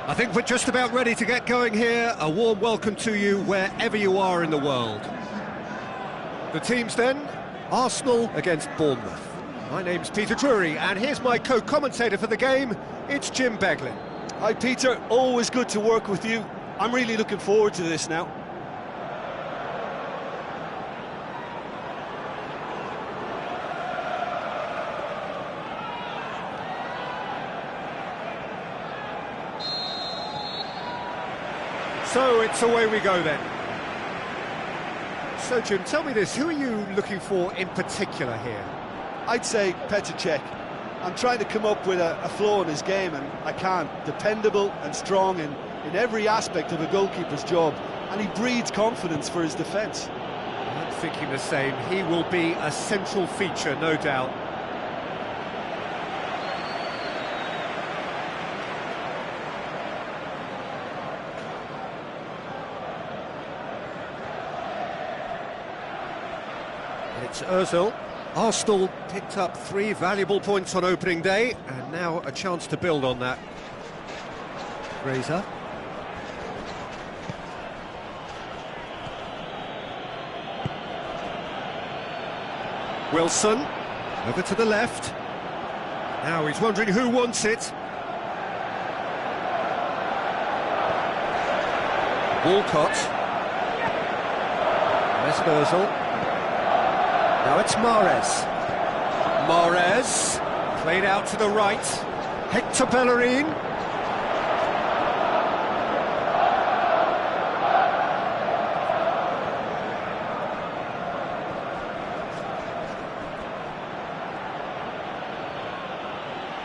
I think we're just about ready to get going here. A warm welcome to you wherever you are in the world. The teams then, Arsenal against Bournemouth. My name's Peter Drury, and here's my co-commentator for the game, it's Jim Beglin. Hi Peter, always good to work with you. I'm really looking forward to this now. So it's away we go then. So Jim, tell me this, who are you looking for in particular here? I'd say Petr Cech. I'm trying to come up with a flaw in his game and I can't. Dependable and strong in every aspect of a goalkeeper's job, and he breeds confidence for his defence. I'm thinking the same. He will be a central feature, no doubt. It's Ozil. Arsenal picked up 3 valuable points on opening day, and now a chance to build on that. Fraser. Wilson, over to the left. Now he's wondering who wants it. Walcott. Ozil. Now it's Mahrez. Mahrez, played out to the right. Hector Bellerin.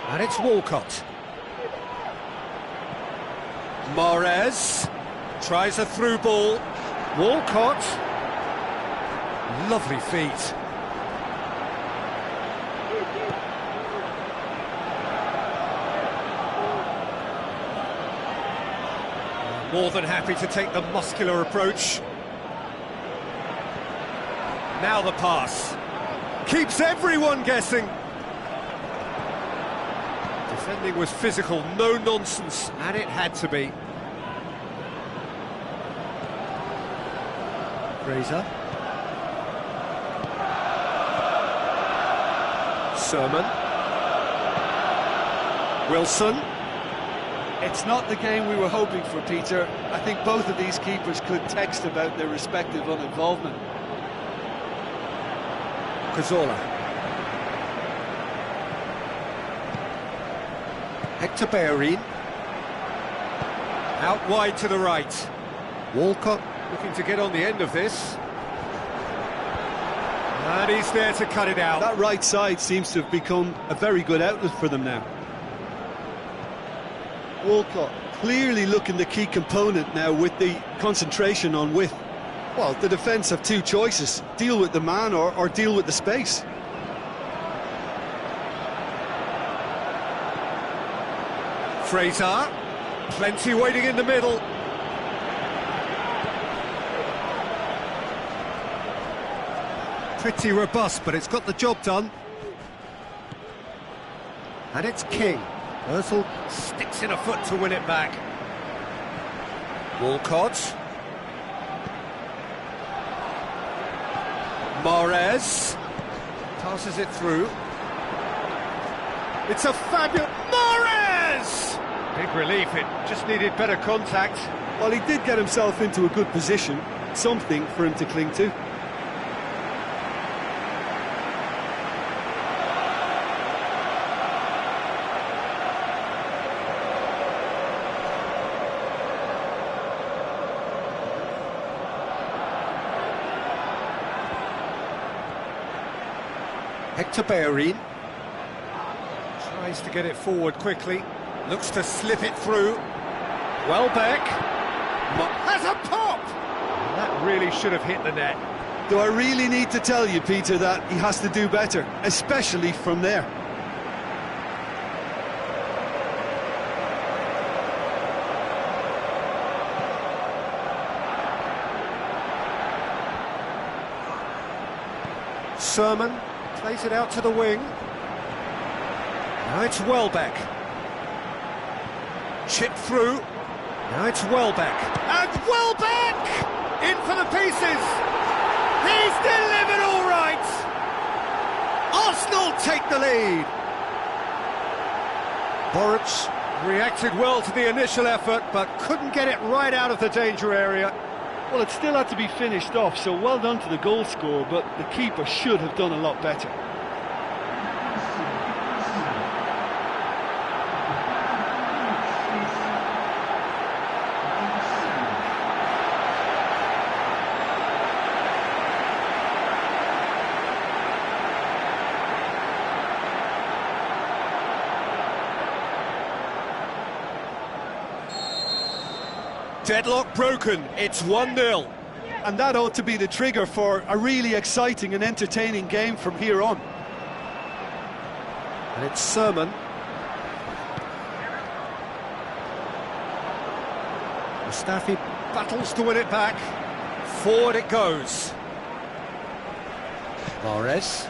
And it's Walcott. Mahrez tries a through ball. Walcott. Lovely feet. More than happy to take the muscular approach. Now the pass. Keeps everyone guessing. Defending was physical, no nonsense, and it had to be. Fraser. Sermon. Wilson. It's not the game we were hoping for, Peter. I think both of these keepers could text about their respective uninvolvement. Cazorla. Hector Bellerin. Out wide to the right. Walcott looking to get on the end of this. And he's there to cut it out. That right side seems to have become a very good outlet for them now. Walcott clearly looking the key component now with the concentration on width. Well, the defence have 2 choices: deal with the man or deal with the space. Fraser, plenty waiting in the middle. Pretty robust, but it's got the job done. And it's King. Ozil sticks in a foot to win it back. Walcott. Mahrez. Passes it through. It's a fabulous... Mahrez! Big relief, it just needed better contact. Well, he did get himself into a good position. Something for him to cling to. Hector Bellerin tries to get it forward quickly, looks to slip it through. Welbeck has a pop! That really should have hit the net. Do I really need to tell you, Peter, that he has to do better, especially from there? Sermon plays it out to the wing. Now it's Welbeck. Chip through. Now it's Welbeck. And Welbeck! In for the pieces. He's delivered all right. Arsenal take the lead. Boruc reacted well to the initial effort, but couldn't get it right out of the danger area. Well, it still had to be finished off, so well done to the goal scorer, but the keeper should have done a lot better. Deadlock broken, it's 1-0. And that ought to be the trigger for a really exciting and entertaining game from here on. And it's Sermon. Mustafi battles to win it back. Forward it goes. Mahrez.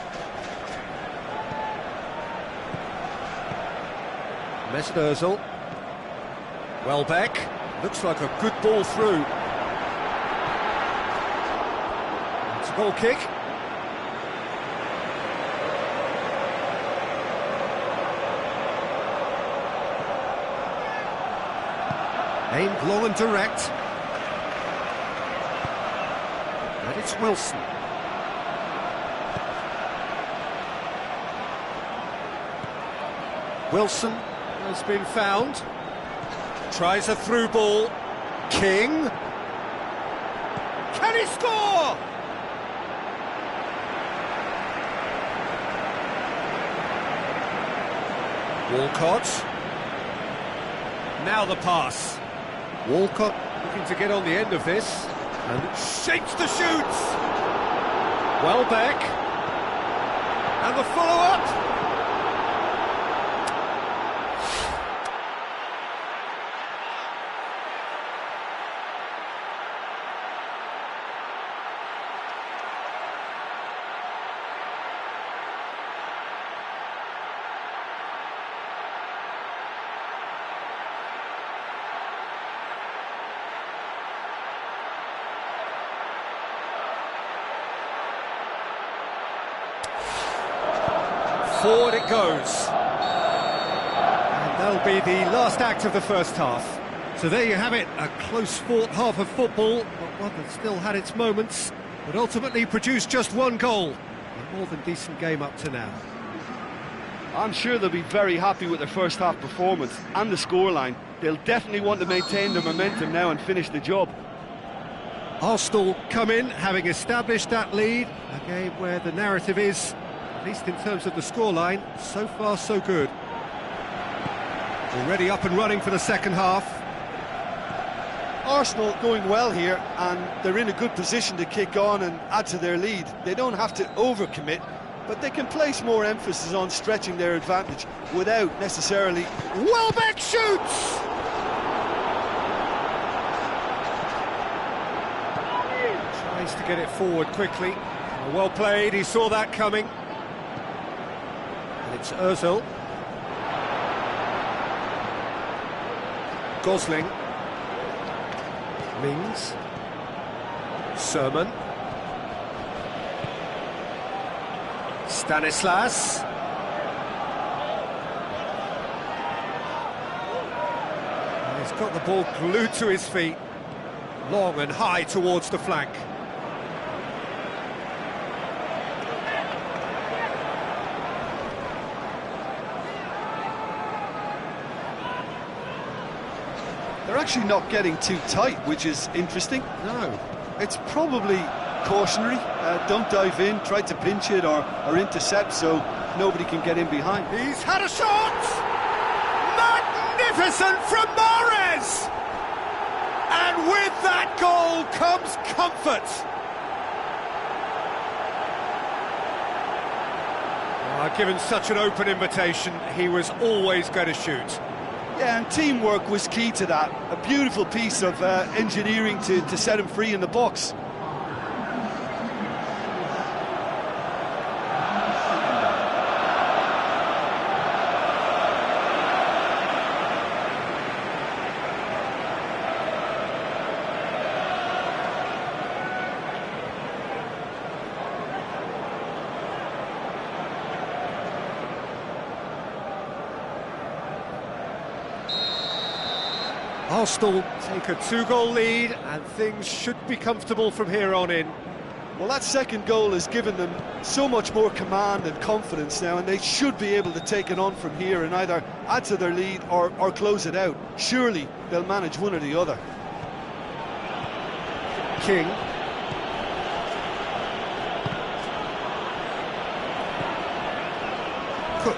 Mahrez-Arsenal. Welbeck. Looks like a good ball through. It's a goal kick. Aimed long and direct. And it's Wilson. Wilson has been found. Tries a through ball. King. Can he score? Walcott. Now the pass. Walcott looking to get on the end of this. And shapes the shoots. Welbeck. And the follow-up. Forward it goes. And that'll be the last act of the first half. So there you have it, a close-fought half of football, but one that still had its moments, but ultimately produced just one goal. A more than decent game up to now. I'm sure they'll be very happy with their first half performance and the scoreline. They'll definitely want to maintain their momentum now and finish the job. Arsenal come in, having established that lead, a game where the narrative is, at least in terms of the scoreline, so far so good. Already up and running for the second half. Arsenal going well here, and they're in a good position to kick on and add to their lead. They don't have to overcommit, but they can place more emphasis on stretching their advantage without necessarily... Welbeck shoots! Tries to get it forward quickly. Well played, he saw that coming. And it's Ozil. Gosling. Mings. Sermon. Stanislas. He's got the ball glued to his feet. Long and high towards the flank. They're actually not getting too tight, which is interesting. No. It's probably cautionary. Don't dive in, try to pinch it or intercept so nobody can get in behind. He's had a shot! Magnificent from Mahrez! And with that goal comes comfort. Given such an open invitation, he was always going to shoot. Yeah, and teamwork was key to that. A beautiful piece of engineering to set him free in the box. Arsenal take a 2-goal lead, and things should be comfortable from here on in. Well, that second goal has given them so much more command and confidence now, and they should be able to take it on from here and either add to their lead or close it out. Surely they'll manage one or the other. King. Cook.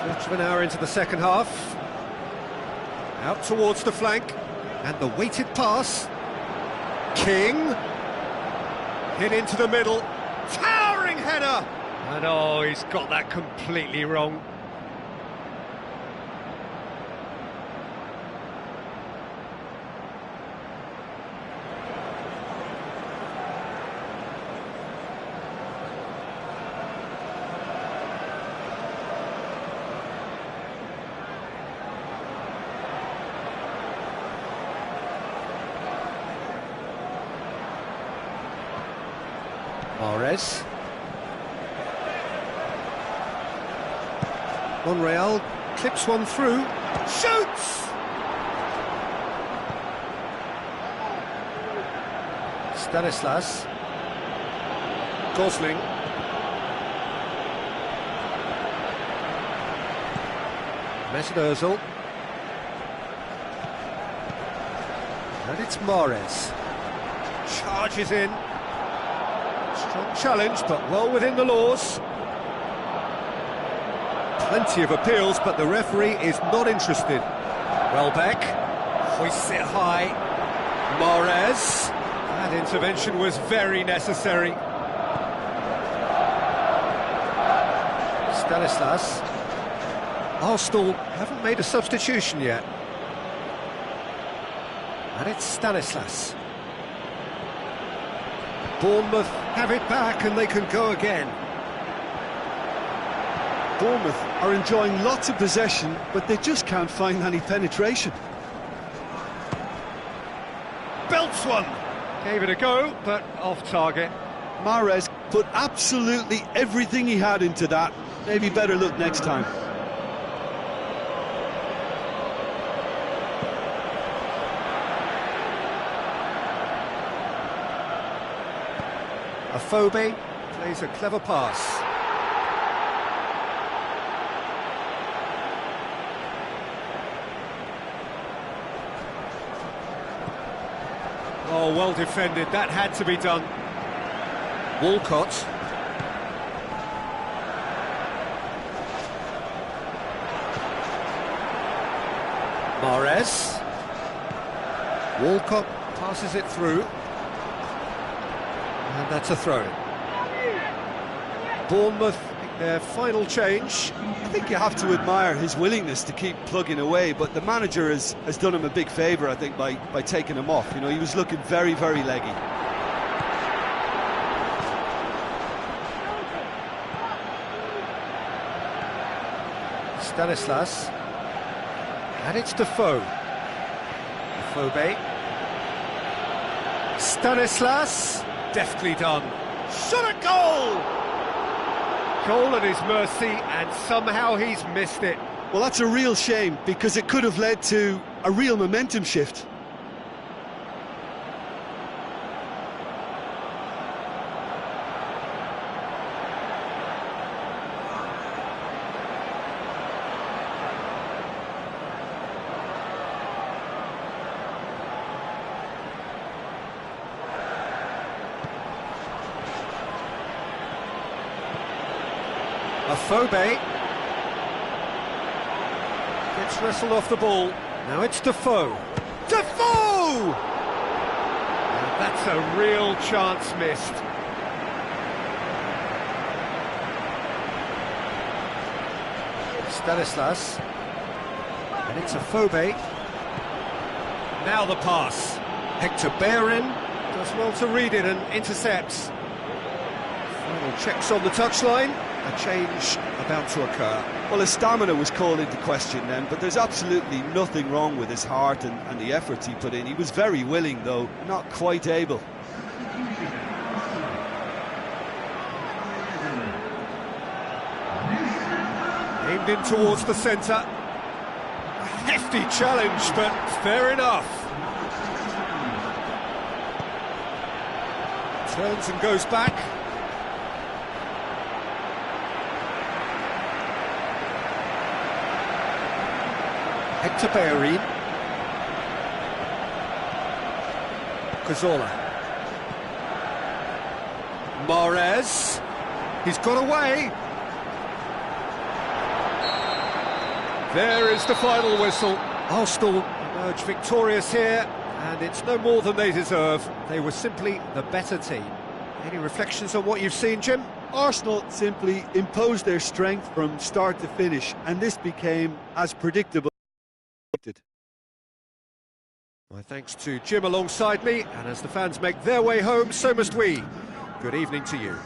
Quarter of an hour into the second half. Out towards the flank, and the weighted pass. King. Hit into the middle. Towering header! And oh, he's got that completely wrong. Mahrez. Monreal clips one through. Shoots! Stanislas. Gosling. Mahrez-Arsenal. And it's Mahrez. Charges in. Strong challenge, but well within the laws. Plenty of appeals, but the referee is not interested. Welbeck hoists it high. Mahrez. That intervention was very necessary. Stanislas. Arsenal haven't made a substitution yet. And it's Stanislas. Bournemouth have it back and they can go again. Bournemouth are enjoying lots of possession, but they just can't find any penetration. Belts one. Gave it a go, but off target. Mahrez put absolutely everything he had into that. Maybe better look next time. Afobe plays a clever pass. Oh, well defended, that had to be done. Walcott. Mahrez. Walcott passes it through. And that's a throw. Bournemouth, their final change. I think you have to admire his willingness to keep plugging away, but the manager has done him a big favour, I think, by taking him off. You know, he was looking very, very leggy. Stanislas. And it's Defoe. Afobe. Stanislas. Deftly done. Shot a goal! Goal at his mercy, and somehow he's missed it. Well, that's a real shame, because it could have led to a real momentum shift. Afobe gets wrestled off the ball. Now it's Defoe. Defoe! And that's a real chance missed. Stanislas. And it's Afobe. Now the pass. Hector Bellerin does well to read it and intercepts. Final checks on the touchline. A change about to occur. Well, his stamina was called into question then, but there's absolutely nothing wrong with his heart and the efforts he put in. He was very willing, though, not quite able. Aimed in towards the centre. A nifty challenge, but fair enough. Turns and goes back. Hector Bellerin. Cazorla. Mahrez. He's got away. There is the final whistle. Arsenal emerge victorious here, and it's no more than they deserve. They were simply the better team. Any reflections on what you've seen, Jim? Arsenal simply imposed their strength from start to finish, and this became as predictable. My thanks to Jim alongside me, and as the fans make their way home, so must we. Good evening to you.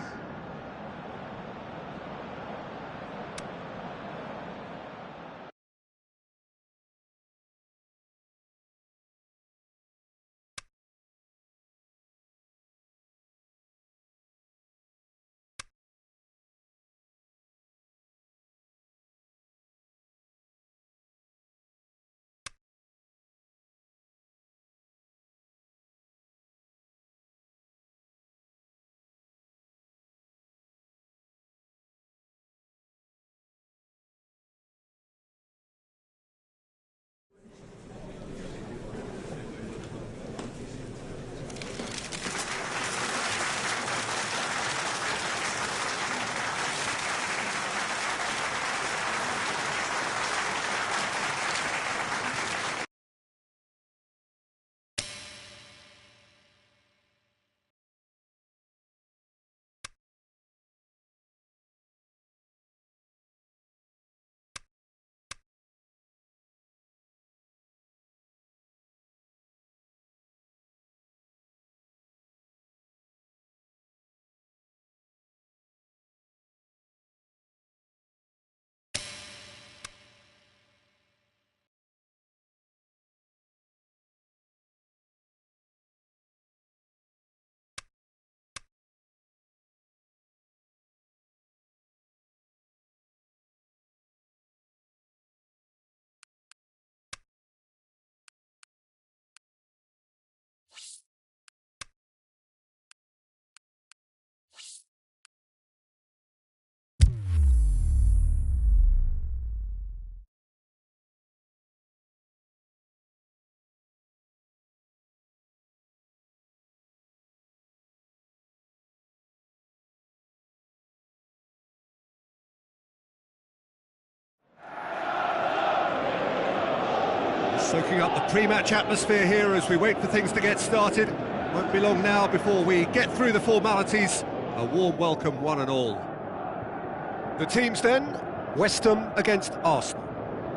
Soaking up the pre-match atmosphere here as we wait for things to get started. Won't be long now before we get through the formalities. A warm welcome, one and all. The teams then, West Ham against Arsenal.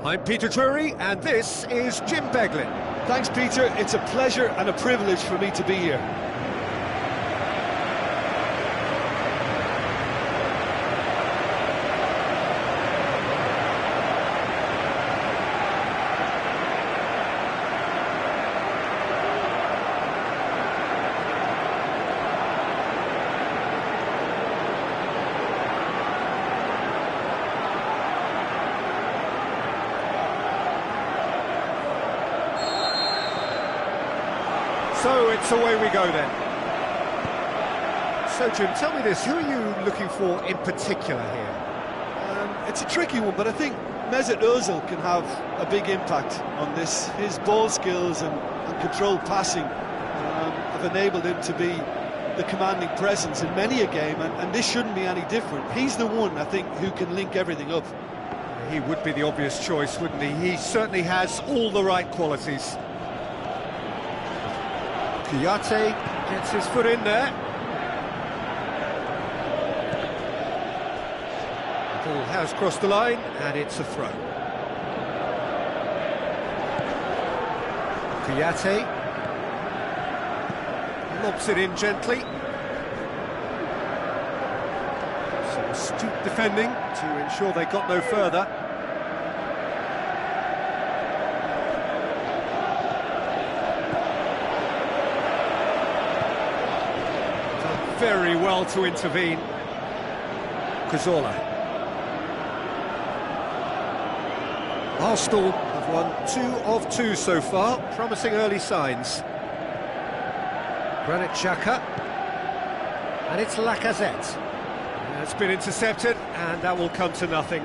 I'm Peter Drury, and this is Jim Beglin. Thanks, Peter. It's a pleasure and a privilege for me to be here. So it's away we go then. So Jim, tell me this, who are you looking for in particular here? It's a tricky one, but I think Mahrez-Arsenal-Real can have a big impact on this. His ball skills and controlled passing have enabled him to be the commanding presence in many a game, and this shouldn't be any different. He's the one, I think, who can link everything up. He would be the obvious choice, wouldn't he? He certainly has all the right qualities. Kouyaté gets his foot in there. The ball has crossed the line, and it's a throw. Kouyaté lobs it in gently. Some astute defending to ensure they got no further. Very well to intervene. Cazorla. Arsenal Have won 2 of 2 so far, promising early signs. Granit Xhaka, and it's Lacazette. It's been intercepted, and that will come to nothing.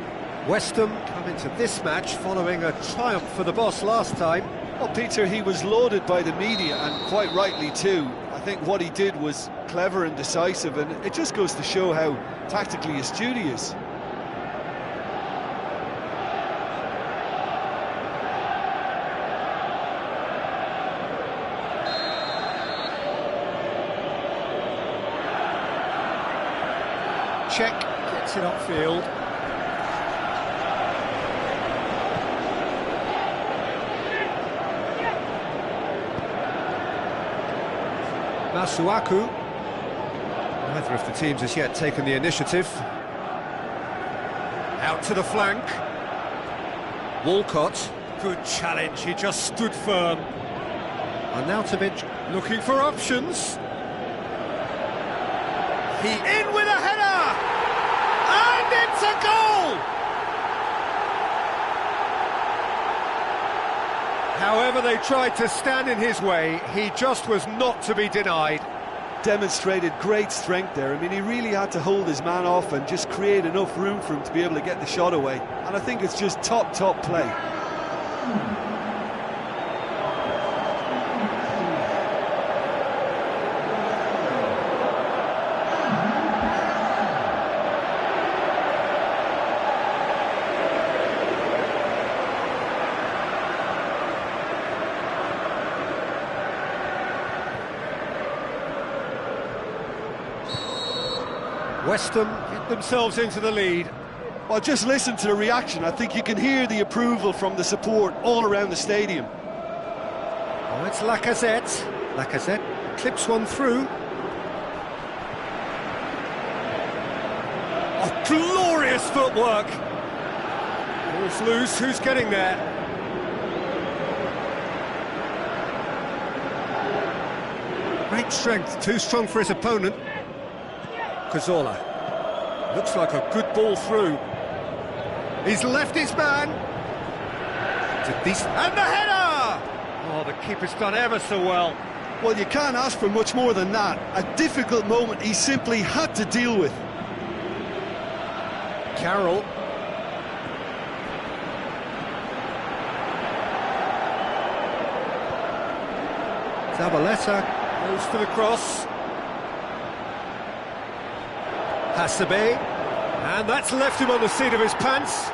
West Ham come into this match following a triumph for the boss last time. Well, Peter, he was lauded by the media, and quite rightly too. I think what he did was clever and decisive, and it just goes to show how tactically astute he is. Check, gets it upfield. Masuaku. Neither of the teams has yet taken the initiative. Out to the flank. Walcott. Good challenge, he just stood firm. Arnautovic looking for options. He in with a header! And it's a goal! However they tried to stand in his way, he just was not to be denied. Demonstrated great strength there. I mean, he really had to hold his man off and just create enough room for him to be able to get the shot away. And I think it's just top play. West Ham get themselves into the lead. Well, just listen to the reaction. I think you can hear the approval from the support all around the stadium. Oh, it's Lacazette. Lacazette clips one through. Oh, glorious footwork! Ball's loose, who's getting there? Great strength, too strong for his opponent. Cazorla. Looks like a good ball through. He's left his man. And the header! Oh, the keeper's done ever so well. Well, you can't ask for much more than that. A difficult moment he simply had to deal with. Carroll. Zabaleta goes for the cross. Hasebe, and that's left him on the seat of his pants.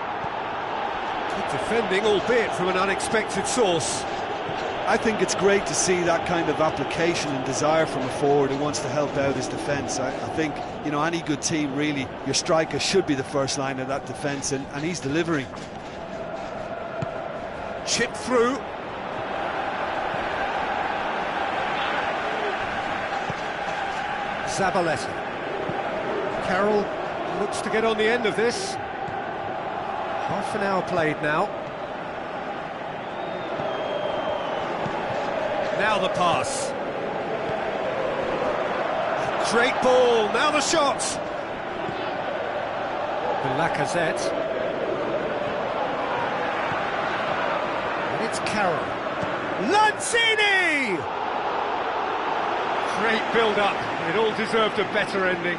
Good defending, albeit from an unexpected source. I think it's great to see that kind of application and desire from a forward who wants to help out his defence. I think, you know, any good team, really, your striker should be the first line of that defence, and he's delivering. Chip through. Zabaleta. Carroll looks to get on the end of this. Half an hour played now. Now the pass. Great ball, now the shot. Lacazette. And it's Carroll. Lanzini! Great build-up, it all deserved a better ending.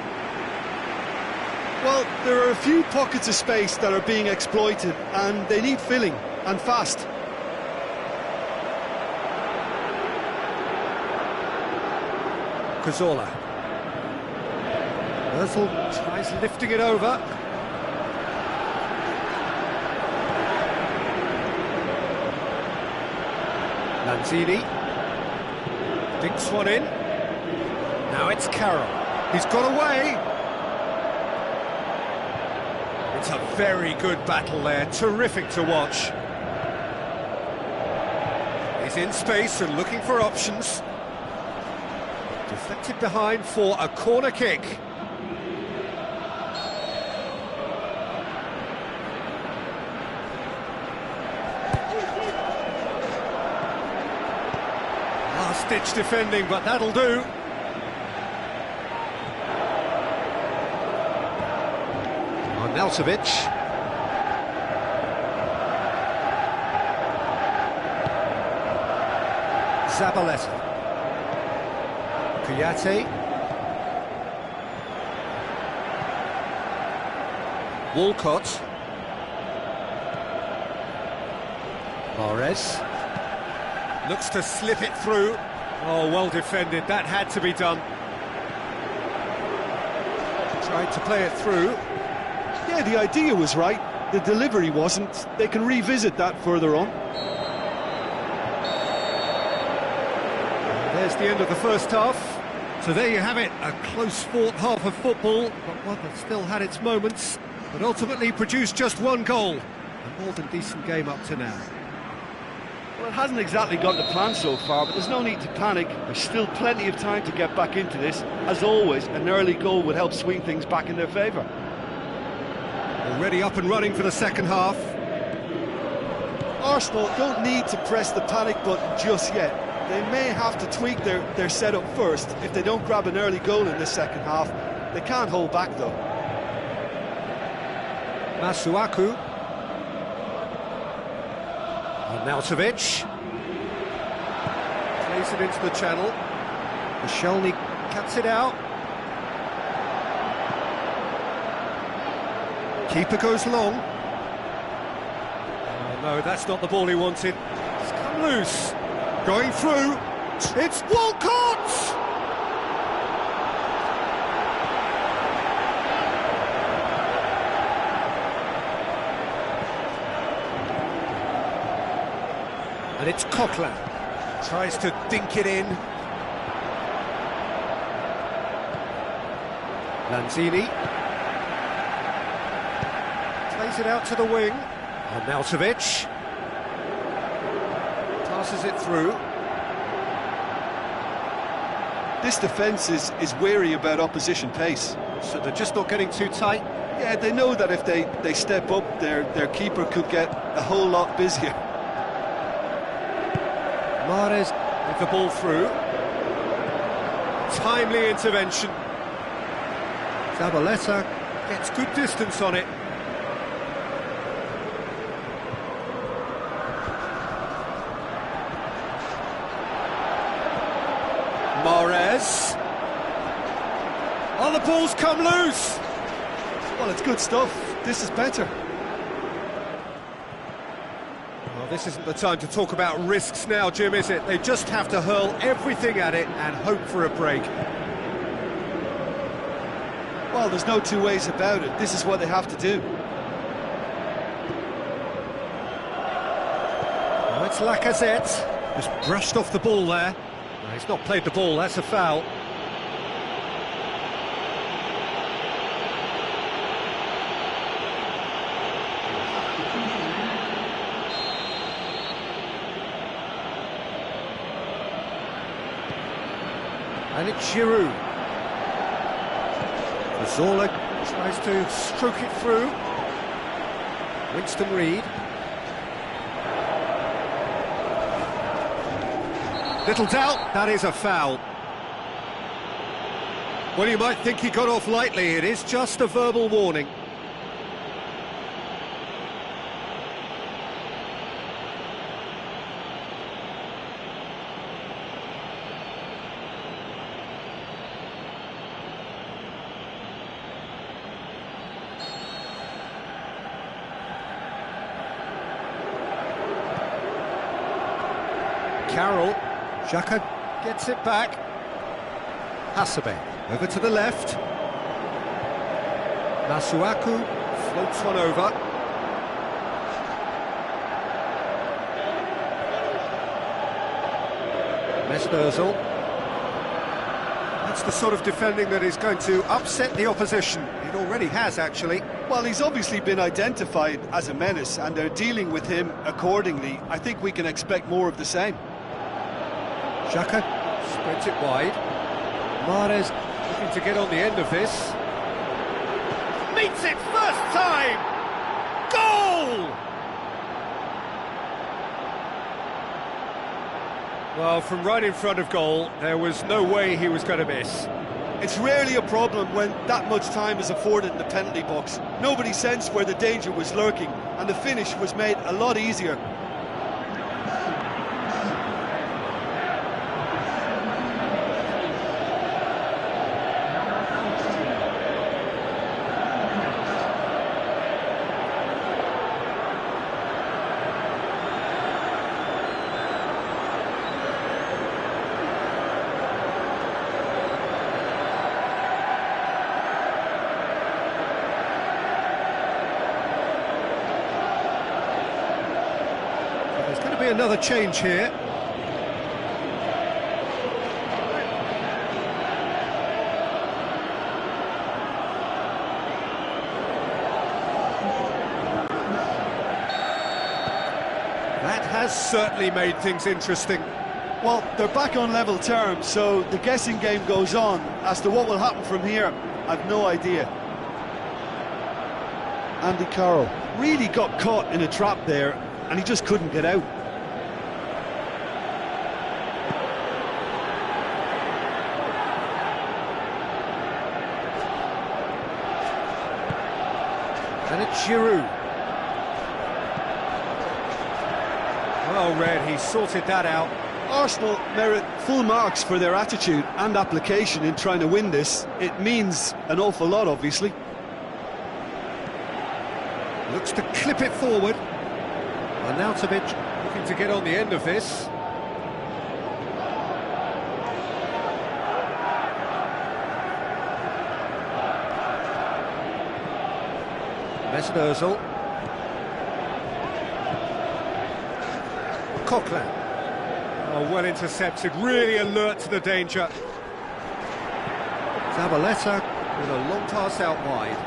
Well, there are a few pockets of space that are being exploited, and they need filling, and fast. Cazorla. Ozil tries lifting it over. Lanzini. Dinks one in. Now it's Carroll. He's got away. It's a very good battle there, terrific to watch. He's in space and looking for options. Deflected behind for a corner kick. Last-ditch defending, but that'll do. Arnautovic. Zabaleta. Kouyaté. Walcott. Mahrez. Looks to slip it through. Oh, well defended. That had to be done. Tried to play it through. Yeah, the idea was right. The delivery wasn't. They can revisit that further on. There's the end of the first half. So there you have it, a close-fought half of football, but one that still had its moments, but ultimately produced just one goal. A more than decent game up to now. Well, it hasn't exactly gone to plan so far, but there's no need to panic. There's still plenty of time to get back into this. As always, an early goal would help swing things back in their favour. Already up and running for the second half. Arsenal don't need to press the panic button just yet. They may have to tweak their setup first. If they don't grab an early goal in the second half, they can't hold back though. Masuaku. Arnautovic. Plays it into the channel. Michelny cuts it out. Keeper goes long. Oh, no, that's not the ball he wanted. It's come loose. Going through. It's Walcott! And it's Coquelin. Tries to dink it in. Lanzini. Plays it out to the wing. Arnautovic. Passes it through. This defence is wary about opposition pace. So they're just not getting too tight. Yeah, they know that if they step up, their keeper could get a whole lot busier. Mahrez with the ball through. Timely intervention. Zabaleta gets good distance on it. Mahrez. Oh, the ball's come loose. Well, it's good stuff. This is better. Well, this isn't the time to talk about risks now, Jim, is it? They just have to hurl everything at it and hope for a break. Well, there's no two ways about it. This is what they have to do. Well, it's Lacazette. Just brushed off the ball there. No, he's not played the ball, that's a foul. And it's Giroud. Zola tries to stroke it through. Winston Reid. Little doubt, that is a foul. Well, you might think he got off lightly. It is just a verbal warning. Carroll, Xhaka gets it back. Hasebe over to the left. Masuaku floats one over. Mahrez-Arsenal. That's the sort of defending that is going to upset the opposition. It already has, actually. Well, he's obviously been identified as a menace, and they're dealing with him accordingly. I think we can expect more of the same. Xhaka spreads it wide. Mahrez looking to get on the end of this. Meets it first time! Goal! Well, from right in front of goal, there was no way he was going to miss. It's rarely a problem when that much time is afforded in the penalty box. Nobody sensed where the danger was lurking, and the finish was made a lot easier. another change here. That has certainly made things interesting. Well, they're back on level terms, so the guessing game goes on. As to what will happen from here, I've no idea. Andy Carroll really got caught in a trap there, and he just couldn't get out. And it's Giroud. Well read, he sorted that out. Arsenal merit full marks for their attitude and application in trying to win this. It means an awful lot, obviously. Looks to clip it forward. Arnautovic looking to get on the end of this. Mahrez-Arsenal. Coquelin. Oh, well intercepted, really alert to the danger. Zabaleta with a long pass out wide.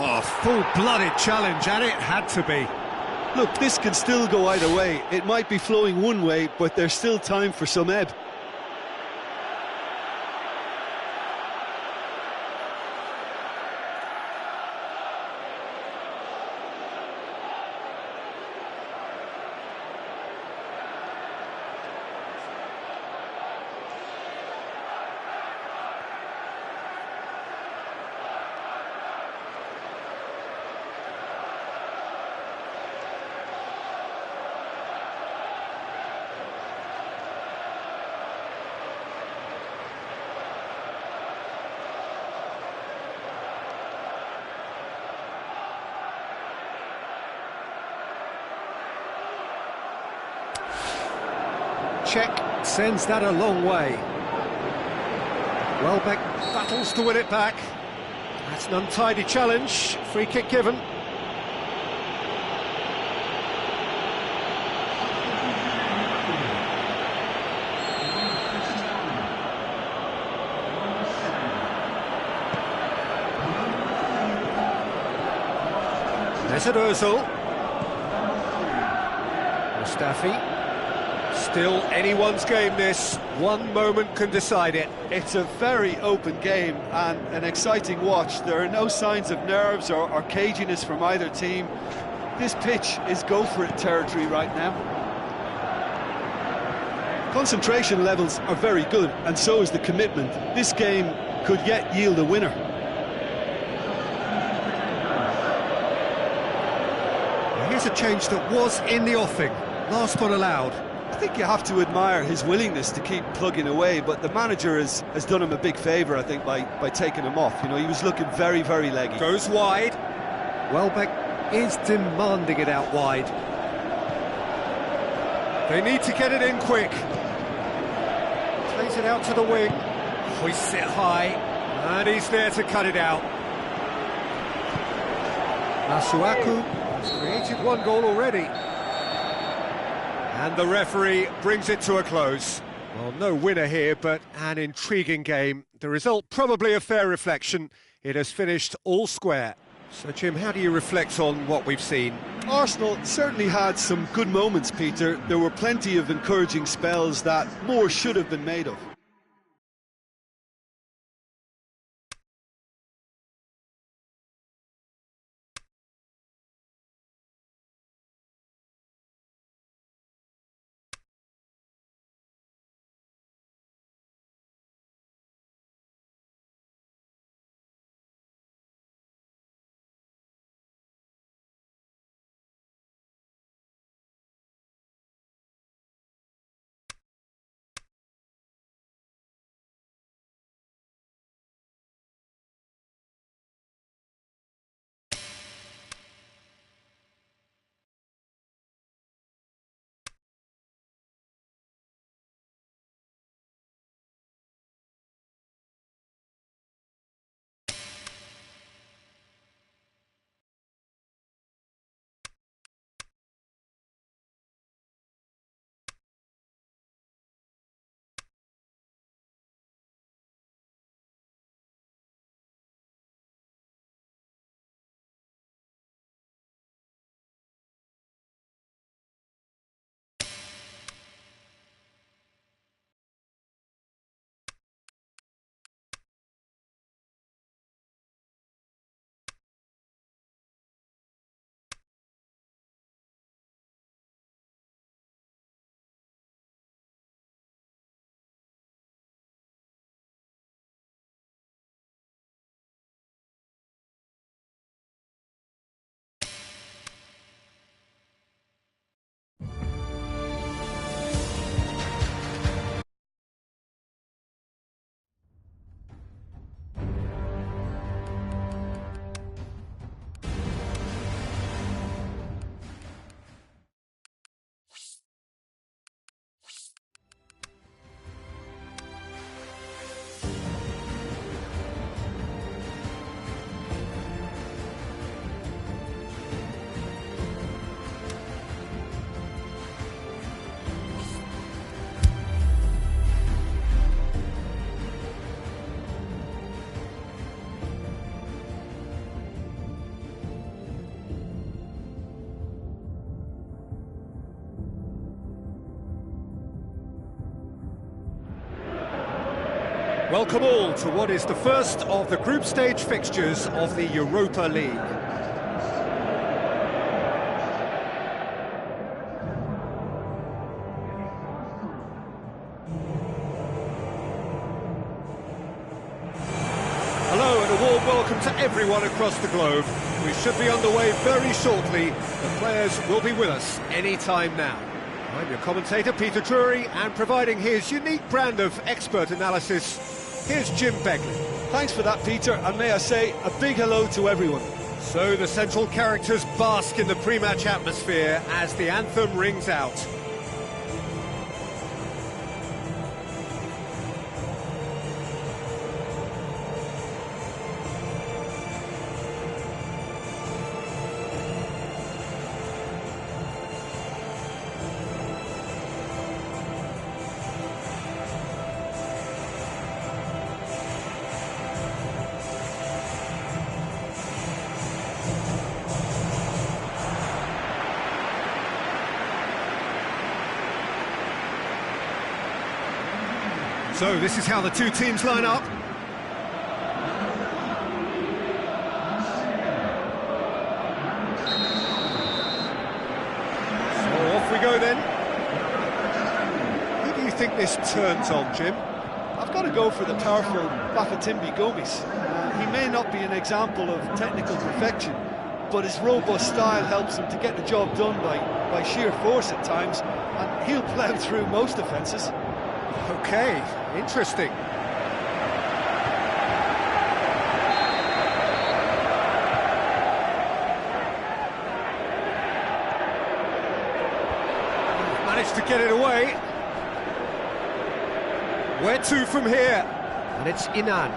Oh, full-blooded challenge, and it had to be. Look, this can still go either way. It might be flowing one way, but there's still time for some ebb. Check sends that a long way. Welbeck battles to win it back. That's an untidy challenge. Free kick given. Mahrez-Arsenal. Mustafi. Still anyone's game this, one moment can decide it. It's a very open game and an exciting watch. There are no signs of nerves or caginess from either team. This pitch is go-for-it territory right now. Concentration levels are very good, and so is the commitment. This game could yet yield a winner. Here's a change that was in the offing, last one allowed. I think you have to admire his willingness to keep plugging away, but the manager has done him a big favour, I think, by taking him off. You know, he was looking very, very leggy. Goes wide. Welbeck is demanding it out wide. They need to get it in quick. Plays it out to the wing. Hoists it high, and he's there to cut it out. Masuaku has created one goal already. And the referee brings it to a close. Well, no winner here, but an intriguing game. The result probably a fair reflection. It has finished all square. So, Jim, how do you reflect on what we've seen? Arsenal certainly had some good moments, Peter. There were plenty of encouraging spells that more should have been made of. Welcome all to what is the first of the group stage fixtures of the Europa League. Hello and a warm welcome to everyone across the globe. We should be underway very shortly. The players will be with us any time now. I'm your commentator, Peter Drury, and providing his unique brand of expert analysis, here's Jim Begley. Thanks for that, Peter, and may I say a big hello to everyone. So the central characters bask in the pre-match atmosphere as the anthem rings out. So this is how the two teams line up. So off we go then. Who do you think this turns on, Jim? I've got to go for the powerful Bafétimbi Gomis. He may not be an example of technical perfection, but his robust style helps him to get the job done by sheer force at times, and he'll plough through most defences. Okay, interesting. Managed to get it away. Where to from here? And it's Inan.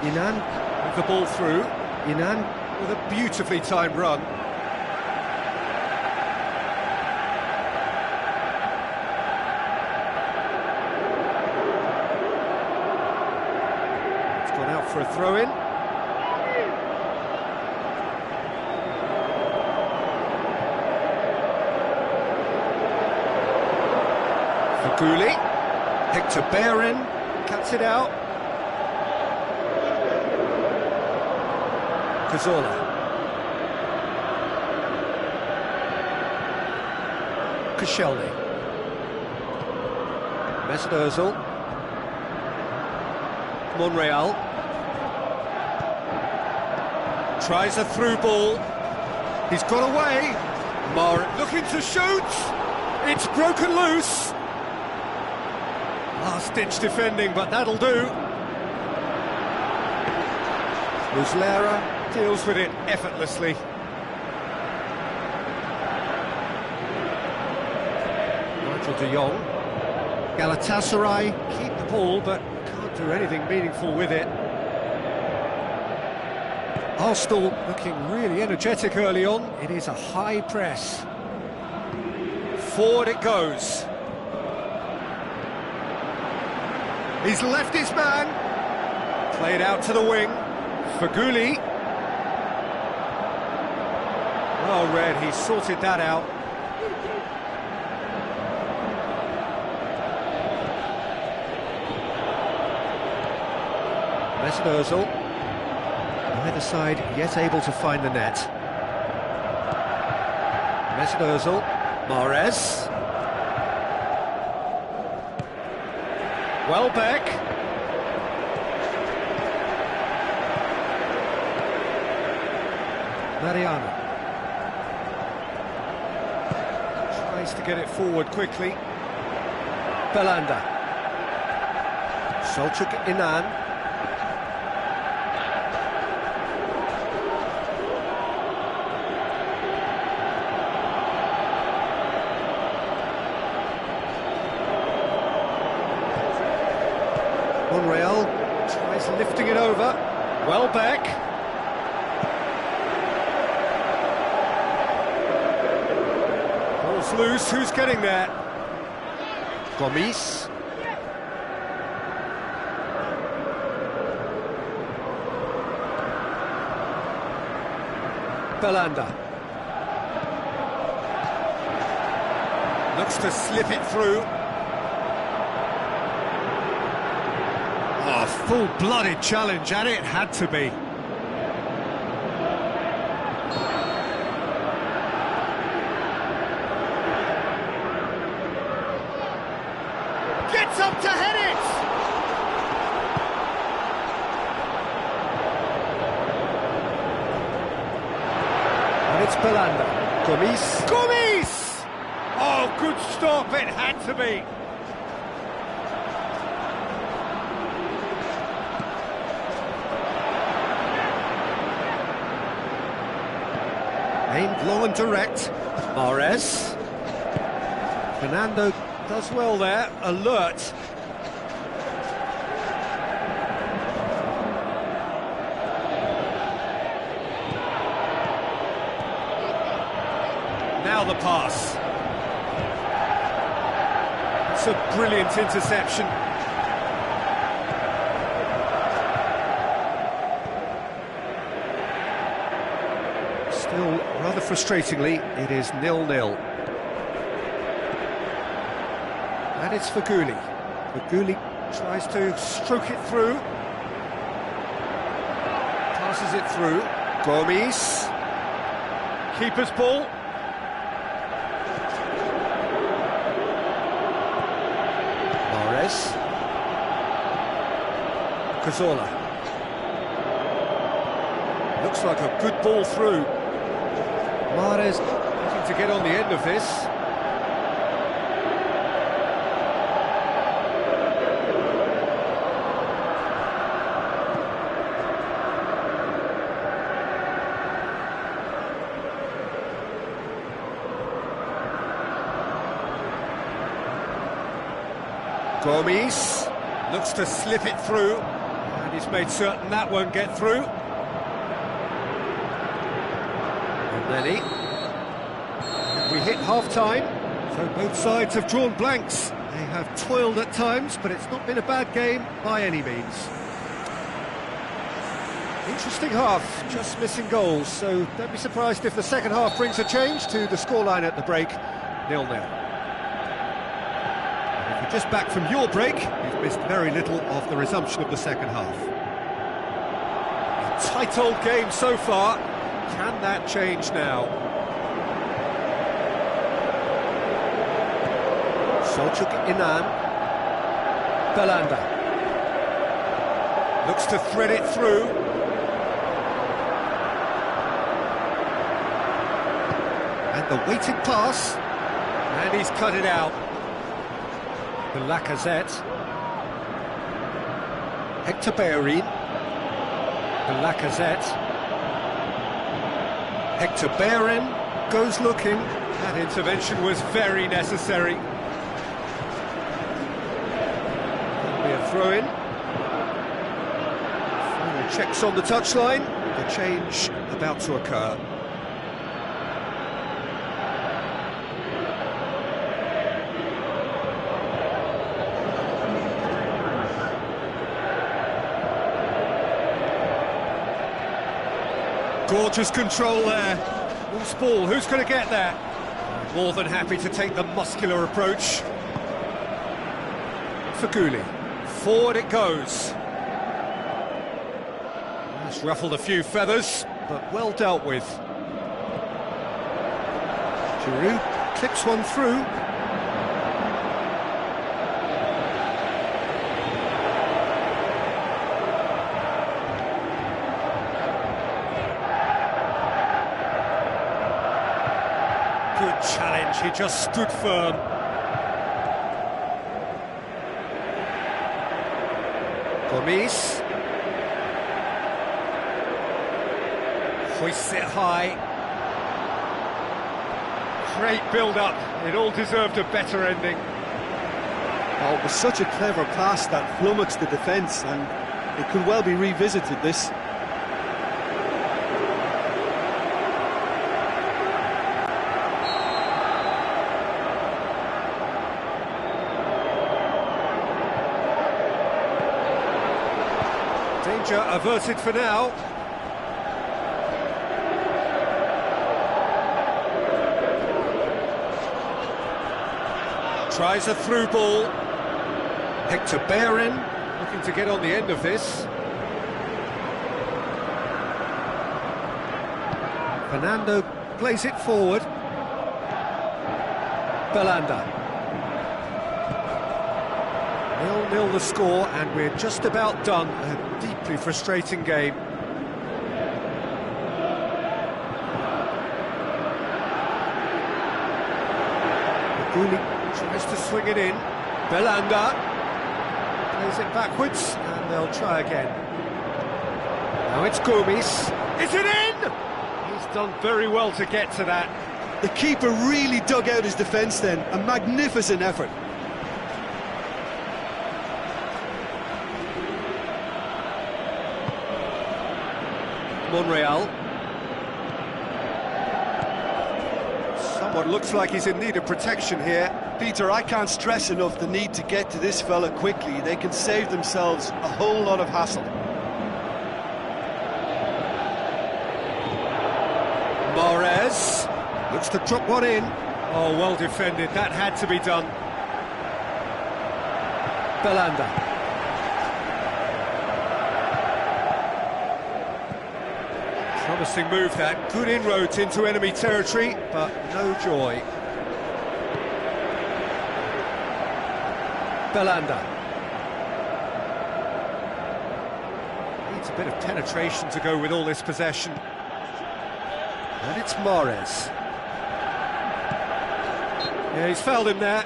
Inan with the ball through. Inan with a beautifully timed run. For a throw-in. Faguli. Hector Bellerin cuts it out. Cazorla. Koscielny. Mesut Ozil. Monreal. Tries a through ball. He's got away. Mahrez looking to shoot. It's broken loose. Last-ditch defending, but that'll do. Muslera deals with it effortlessly. Nigel de Jong. Galatasaray keep the ball, but can't do anything meaningful with it. Arsenal looking really energetic early on. It is a high press. Forward it goes. He's left his man. Played out to the wing. Faguli. Well read, he sorted that out. Mesut Ozil. Neither side yet able to find the net. Mesut Ozil, Mahrez. Welbeck. Mariano. Tries to get it forward quickly. Belanda. Selçuk Inan. Monreal tries lifting it over. Welbeck. Ball's loose, who's getting there? Gomis. Belanda. Looks to slip it through. Oh, full-blooded challenge, and it had to be. Gets up to head it! And it's Belanda. Gomis! Oh, good stop, it had to be. Aimed low and direct. Mahrez. Fernando does well there, alert. Now the pass. It's a brilliant interception. Still, rather frustratingly, it is 0-0. And it's Feghouli. Feghouli tries to stroke it through. Passes it through. Gomis. Keeper's ball. Mahrez. Cazorla. Looks like a good ball through. Mahrez looking to get on the end of this. Gomis looks to slip it through, and he's made certain that won't get through. Nelly. We hit half-time, so both sides have drawn blanks. They have toiled at times, but it's not been a bad game by any means. Interesting half, just missing goals, so don't be surprised if the second half brings a change to the scoreline at the break, 0-0. If you're just back from your break, you've missed very little of the resumption of the second half. A tight old game so far. Can that change now? Selçuk Inan. Belanda. Looks to thread it through. And the weighted pass. And he's cut it out. The Lacazette. Hector Bellerin. The Lacazette. Hector Bellerin goes looking. That intervention was very necessary. That'll be a throw-in. Final checks on the touchline. The change about to occur. Gorgeous control there. Loose ball, who's going to get there? More than happy to take the muscular approach. Feghouli. Forward it goes. It's ruffled a few feathers, but well dealt with. Giroud clips one through. Good challenge, he just stood firm. Gomis. Hoists it high. Great build-up, it all deserved a better ending. Oh, it was such a clever pass that flummoxed the defence, and it could well be revisited, this. Danger averted for now. Tries a through ball. Hector Bellerin looking to get on the end of this. Fernando plays it forward. Belanda. 0-0 the score, and we're just about done. A deeply frustrating game. Gulli tries to swing it in. Belanda plays it backwards, and they'll try again. Now it's Gomes. Is it in? He's done very well to get to that. The keeper really dug out his defence then. A magnificent effort. Monreal. Someone looks like he's in need of protection here. Peter, I can't stress enough the need to get to this fella quickly. They can save themselves a whole lot of hassle. Mahrez looks to drop one in. Oh, well defended. That had to be done. Belanda. Promising move that. Good inroads into enemy territory, but no joy. Belanda. Needs a bit of penetration to go with all this possession. And it's Mahrez. Yeah, he's fouled him there.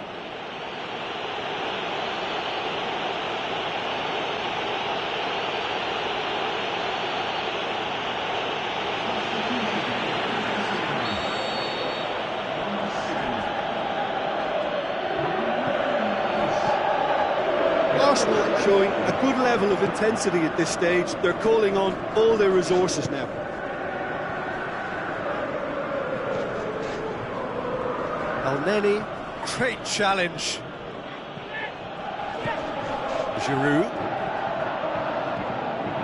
Arsenal showing a good level of intensity at this stage. They're calling on all their resources now. El-Neni, great challenge. Giroud.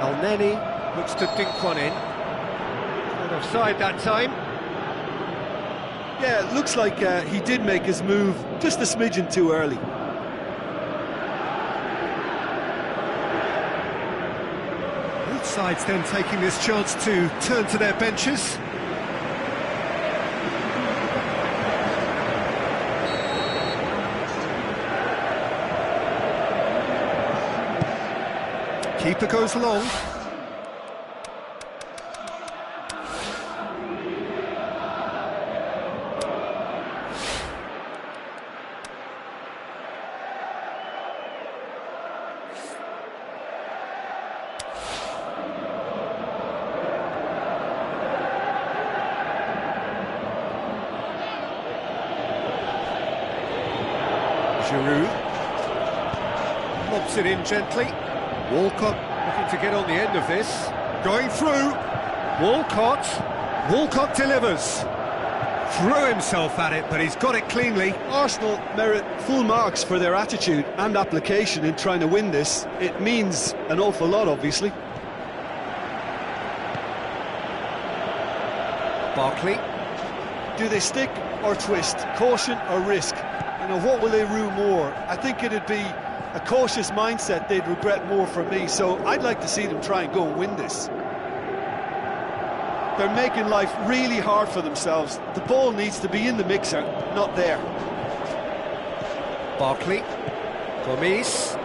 El-Neni looks to dink one in. Not offside that time. Yeah, it looks like he did make his move just a smidgen too early. Both sides then taking this chance to turn to their benches. Keeper goes long. Giroud lobs it in gently. Walcott looking to get on the end of this. Going through. Walcott delivers. Threw himself at it, but he's got it cleanly. Arsenal merit full marks for their attitude and application in trying to win this. It means an awful lot, obviously. Barkley. Do they stick or twist? Caution or risk? You know, what will they rue more? I think it'd be a cautious mindset they'd regret more for me, so I'd like to see them try and go and win this. They're making life really hard for themselves. The ball needs to be in the mixer, not there. Barkley. Gomes.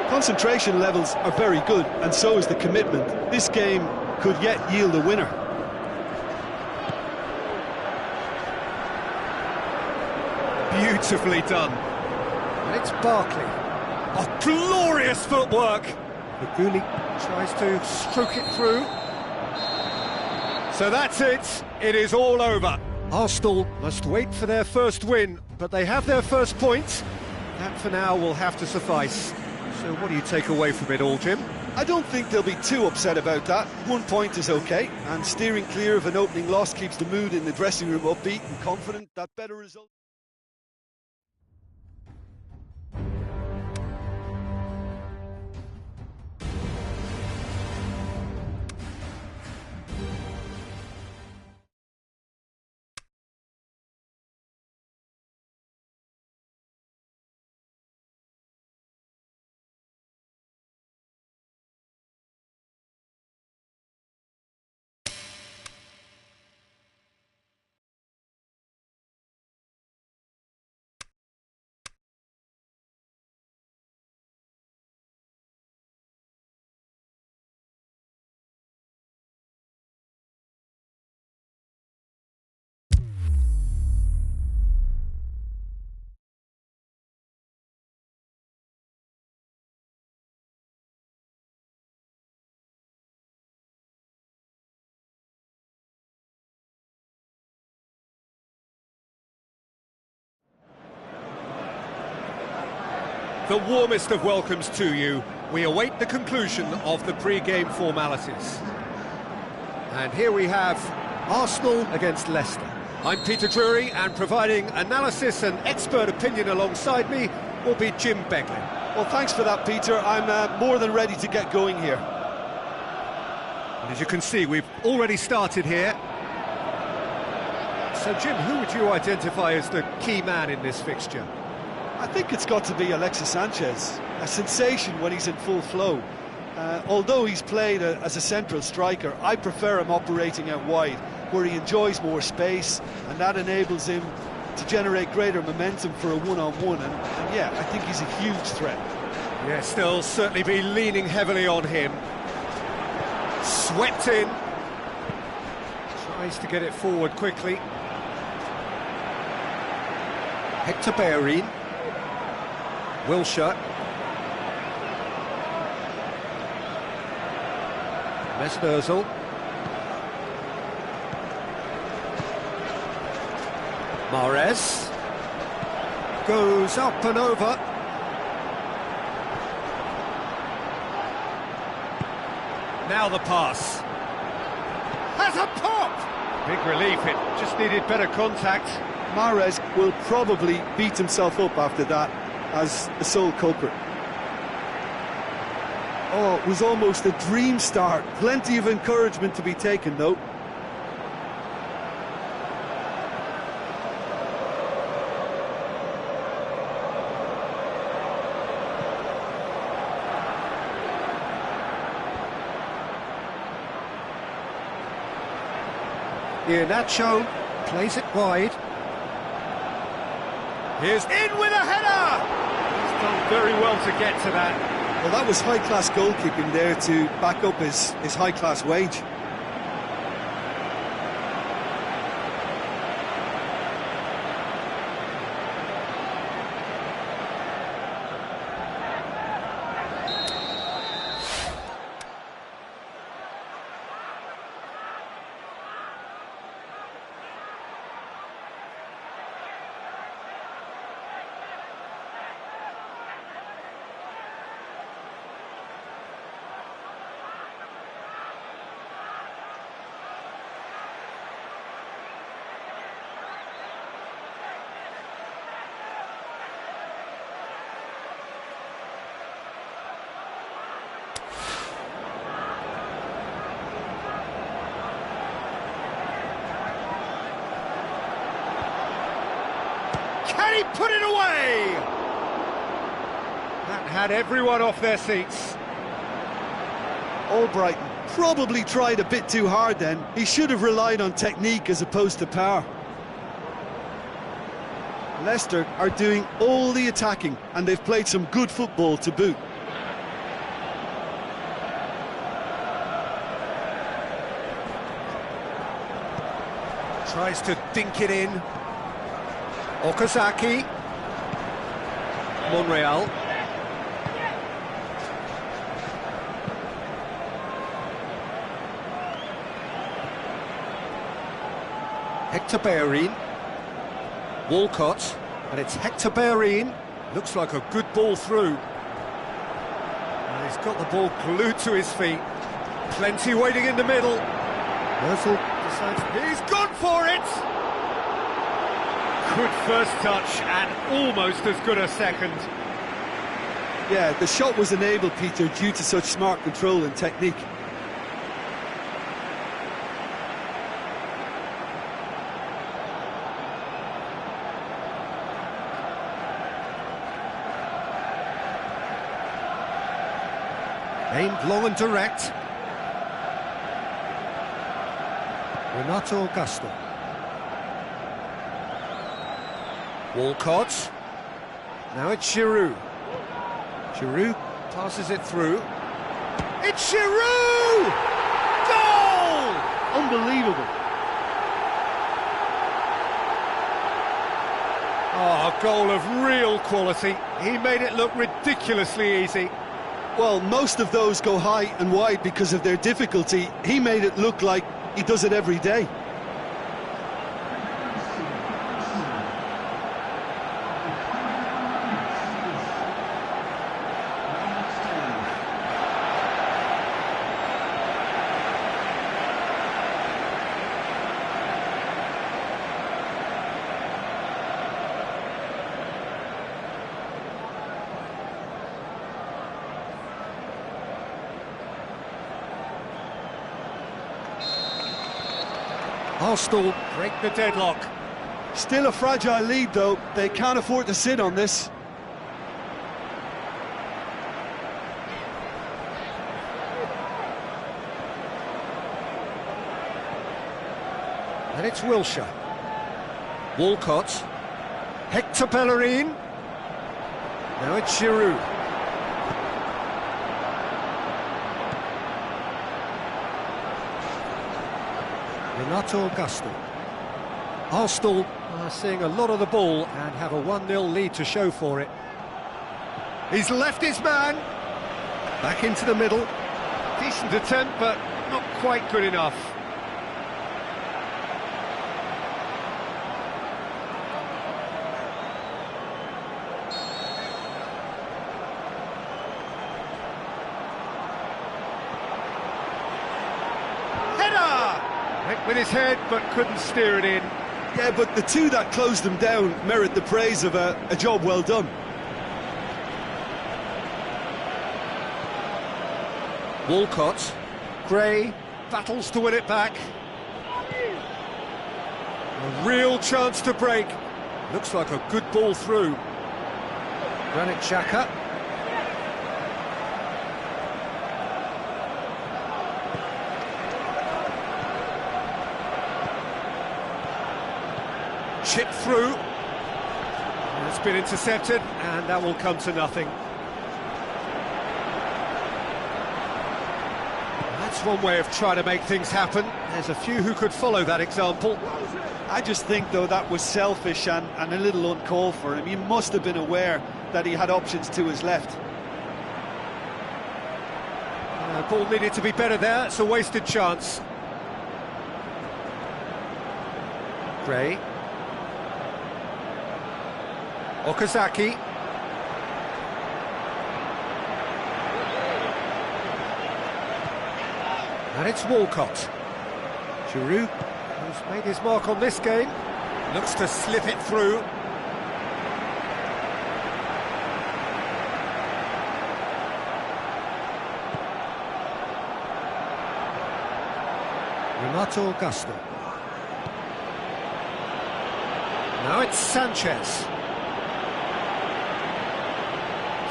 Concentration levels are very good, and so is the commitment. This game could yet yield a winner. Beautifully done. And it's Barkley. Oh, glorious footwork. Gulli tries to stroke it through. So that's it. It is all over. Arsenal must wait for their first win, but they have their first point. That for now will have to suffice. So what do you take away from it all, Jim? I don't think they'll be too upset about that. 1 point is okay, and steering clear of an opening loss keeps the mood in the dressing room upbeat and confident that better results. The warmest of welcomes to you. We await the conclusion of the pre-game formalities. And here we have Arsenal against Leicester. I'm Peter Drury, and providing analysis and expert opinion alongside me will be Jim Beglin. Well, thanks for that, Peter. I'm more than ready to get going here. And as you can see, we've already started here. So, Jim, who would you identify as the key man in this fixture? I think it's got to be Alexis Sanchez, a sensation when he's in full flow. Although he's played as a central striker, I prefer him operating out wide, where he enjoys more space, and that enables him to generate greater momentum for a one-on-one, and yeah, I think he's a huge threat. Yes, they'll certainly be leaning heavily on him. Swept in. Tries to get it forward quickly. Hector Bellerin. Wilshere. Mahrez-Arsenal. Mahrez. Goes up and over. Now the pass. Has a pop! Big relief, it just needed better contact. Mahrez will probably beat himself up after that as the sole culprit. Oh, it was almost a dream start. Plenty of encouragement to be taken, though. Nacho plays it wide. Here's in with a header! He's done very well to get to that. Well, that was high-class goalkeeping there to back up his high-class wage. Can he put it away? That had everyone off their seats. Albrighton probably tried a bit too hard then. He should have relied on technique as opposed to power. Leicester are doing all the attacking, and they've played some good football to boot. Tries to dink it in. Okazaki. Monreal. Hector Bellerin. Walcott. And it's Hector Bellerin. Looks like a good ball through. And he's got the ball glued to his feet. Plenty waiting in the middle. Ozil decides he's gone for it! Good first touch and almost as good a second. Yeah, the shot was enabled, Peter, due to such smart control and technique. Aimed long and direct. Renato Augusto. Walcott. Now it's Giroud. Giroud passes it through. It's Giroud! Goal! Unbelievable. Oh, a goal of real quality. He made it look ridiculously easy. Well, most of those go high and wide because of their difficulty. He made it look like he does it every day. Arsenal break the deadlock. Still a fragile lead, though. They can't afford to sit on this. And it's Wilshere. Walcott. Hector Bellerin. Now it's Giroud. Renato Augusto. Arsenal are seeing a lot of the ball and have a 1-0 lead to show for it. He's left his man. Back into the middle. Decent attempt, but not quite good enough. Went with his head, but couldn't steer it in. Yeah, but the two that closed them down merit the praise of a job well done. Walcott. Gray battles to win it back. A real chance to break. Looks like a good ball through. Granit Xhaka. Chip through. It's been intercepted, and that will come to nothing. That's one way of trying to make things happen. There's a few who could follow that example. I just think, though, that was selfish and a little uncalled for him. He must have been aware that he had options to his left. Ball needed to be better there. It's a wasted chance. Gray. Okazaki. And it's Walcott. Giroud, who's made his mark on this game, looks to slip it through. Renato Augusto. Now it's Sanchez.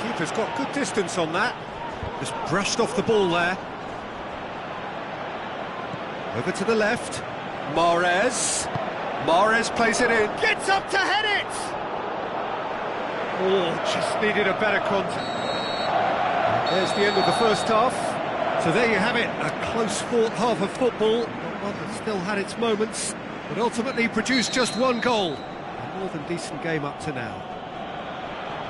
Keeper's got good distance on that. Just brushed off the ball there. Over to the left. Mahrez. Mahrez plays it in. Gets up to head it! Oh, just needed a better contact. There's the end of the first half. So there you have it, a close-fought half of football. One that still had its moments, but ultimately produced just one goal. A more than decent game up to now.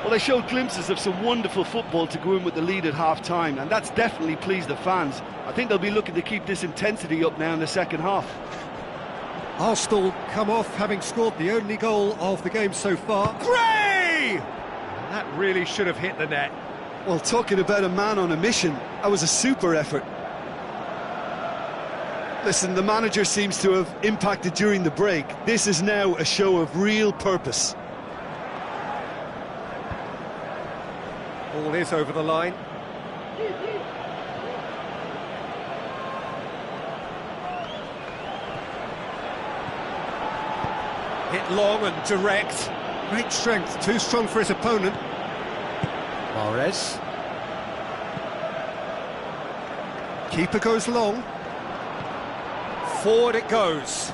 Well, they showed glimpses of some wonderful football to go in with the lead at half-time, and that's definitely pleased the fans. I think they'll be looking to keep this intensity up now in the second half. Arsenal come off having scored the only goal of the game so far. Gray! That really should have hit the net. Well, talking about a man on a mission, that was a super effort. Listen, the manager seems to have impacted during the break. This is now a show of real purpose. Ball is over the line. Hit long and direct. Great strength, too strong for his opponent. Mahrez. Keeper goes long. Forward it goes.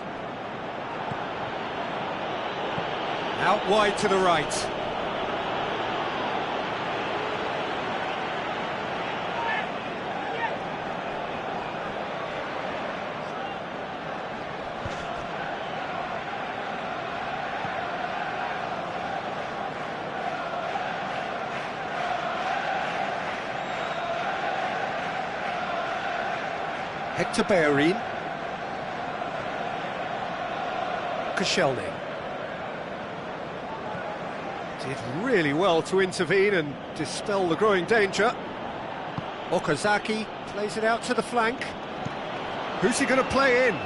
Out wide to the right. Hector Bellerin. Koscielny. Did really well to intervene and dispel the growing danger. Okazaki plays it out to the flank. Who's he going to play in?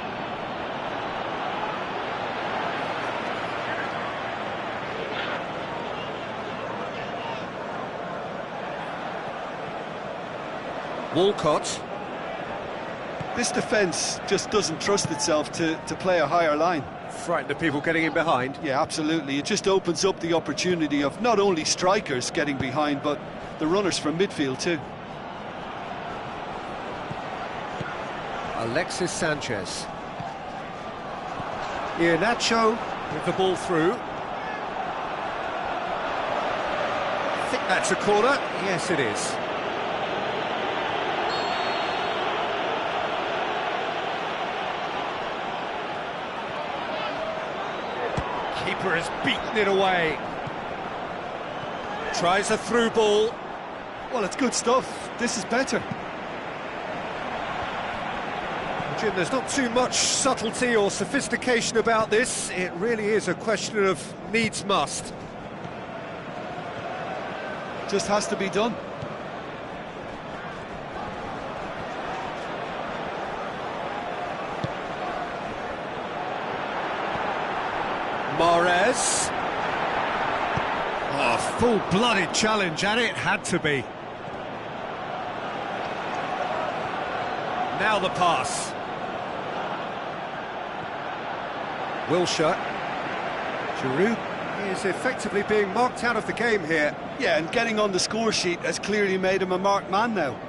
Walcott. This defence just doesn't trust itself to play a higher line. Frighten the people getting in behind. Yeah, absolutely. It just opens up the opportunity of not only strikers getting behind, but the runners from midfield too. Alexis Sanchez. Iheanacho with the ball through. I think that's a corner. Yes, it is. Keeper has beaten it away. Tries a through ball. Well, it's good stuff. This is better. Jim, there's not too much subtlety or sophistication about this. It really is a question of needs must. Just has to be done. Mahrez. Oh, full-blooded challenge, and it had to be. Now the pass. Wilshere. Giroud is effectively being marked out of the game here. Yeah, and getting on the score sheet has clearly made him a marked man now.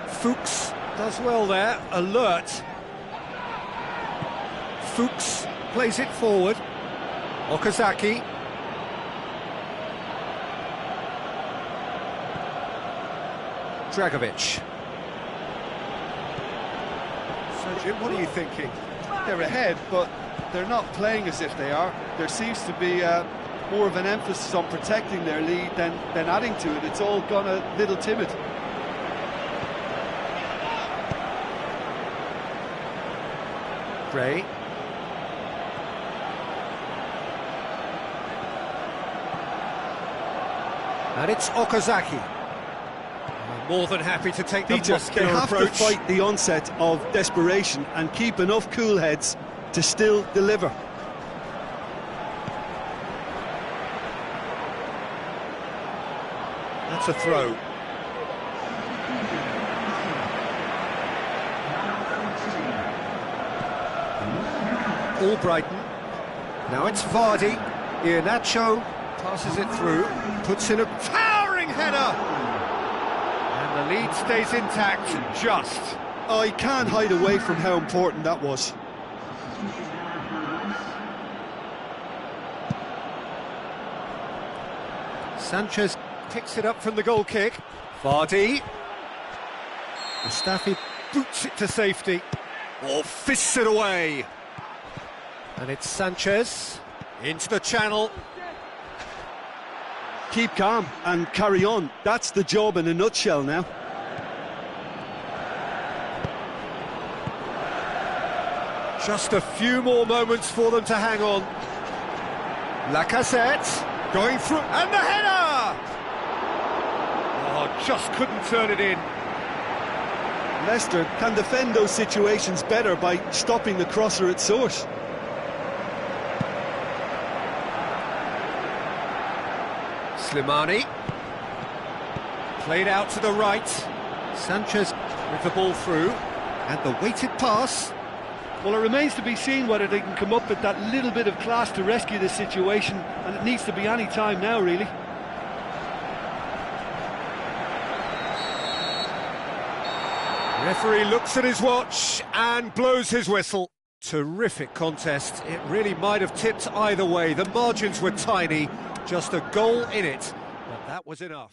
Fuchs does well there, alert. Fuchs plays it forward. Okazaki. Dragovic. So Jim, what are you thinking? They're ahead, but they're not playing as if they are. There seems to be more of an emphasis on protecting their lead than adding to it. It's all gone a little timid. Gray. And it's Okazaki. More than happy to take the Peter, they muscular have approach. to fight the onset of desperation and keep enough cool heads to still deliver. That's a throw. Albrighton. Now it's Vardy. Iheanacho passes it through, puts in a towering header. And the lead stays intact, just. Oh, he can't hide away from how important that was. Sanchez picks it up from the goal kick. Vardy. Mustafi boots it to safety. Or fists it away. And it's Sanchez into the channel. Keep calm and carry on. That's the job in a nutshell now. Just a few more moments for them to hang on. Lacazette going through, and the header! Oh, just couldn't turn it in. Leicester can defend those situations better by stopping the crosser at source. Slimani. Played out to the right. Sanchez with the ball through. And the weighted pass. Well, it remains to be seen whether they can come up with that little bit of class to rescue this situation, and it needs to be any time now, really. Referee looks at his watch and blows his whistle. Terrific contest. It really might have tipped either way. The margins were tiny, just a goal in it, but that was enough.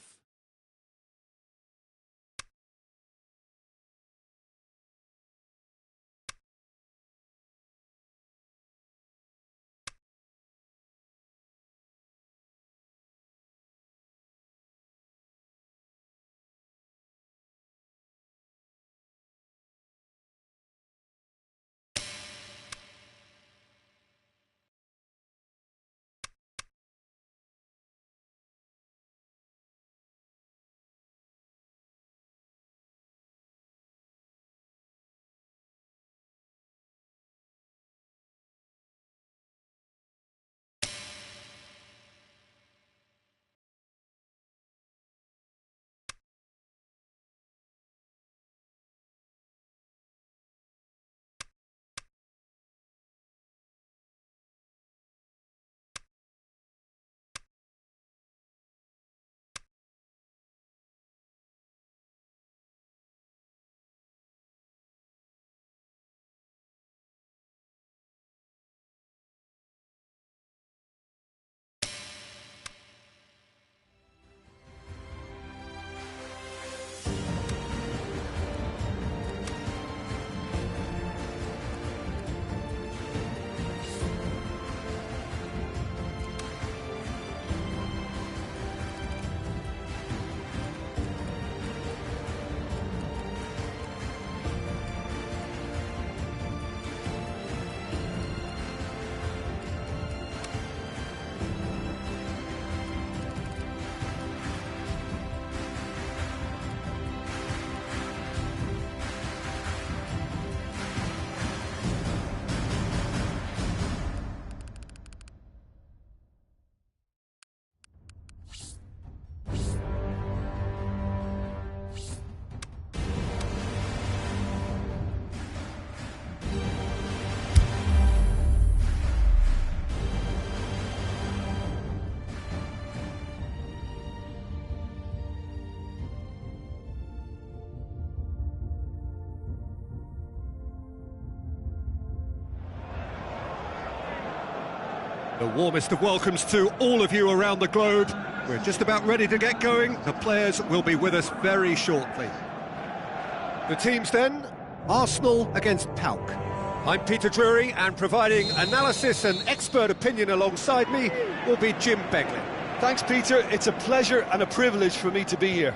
The warmest of welcomes to all of you around the globe. We're just about ready to get going. The players will be with us very shortly. The teams then, Arsenal against PAOK. I'm Peter Drury, and providing analysis and expert opinion alongside me will be Jim Beglin. Thanks, Peter. It's a pleasure and a privilege for me to be here.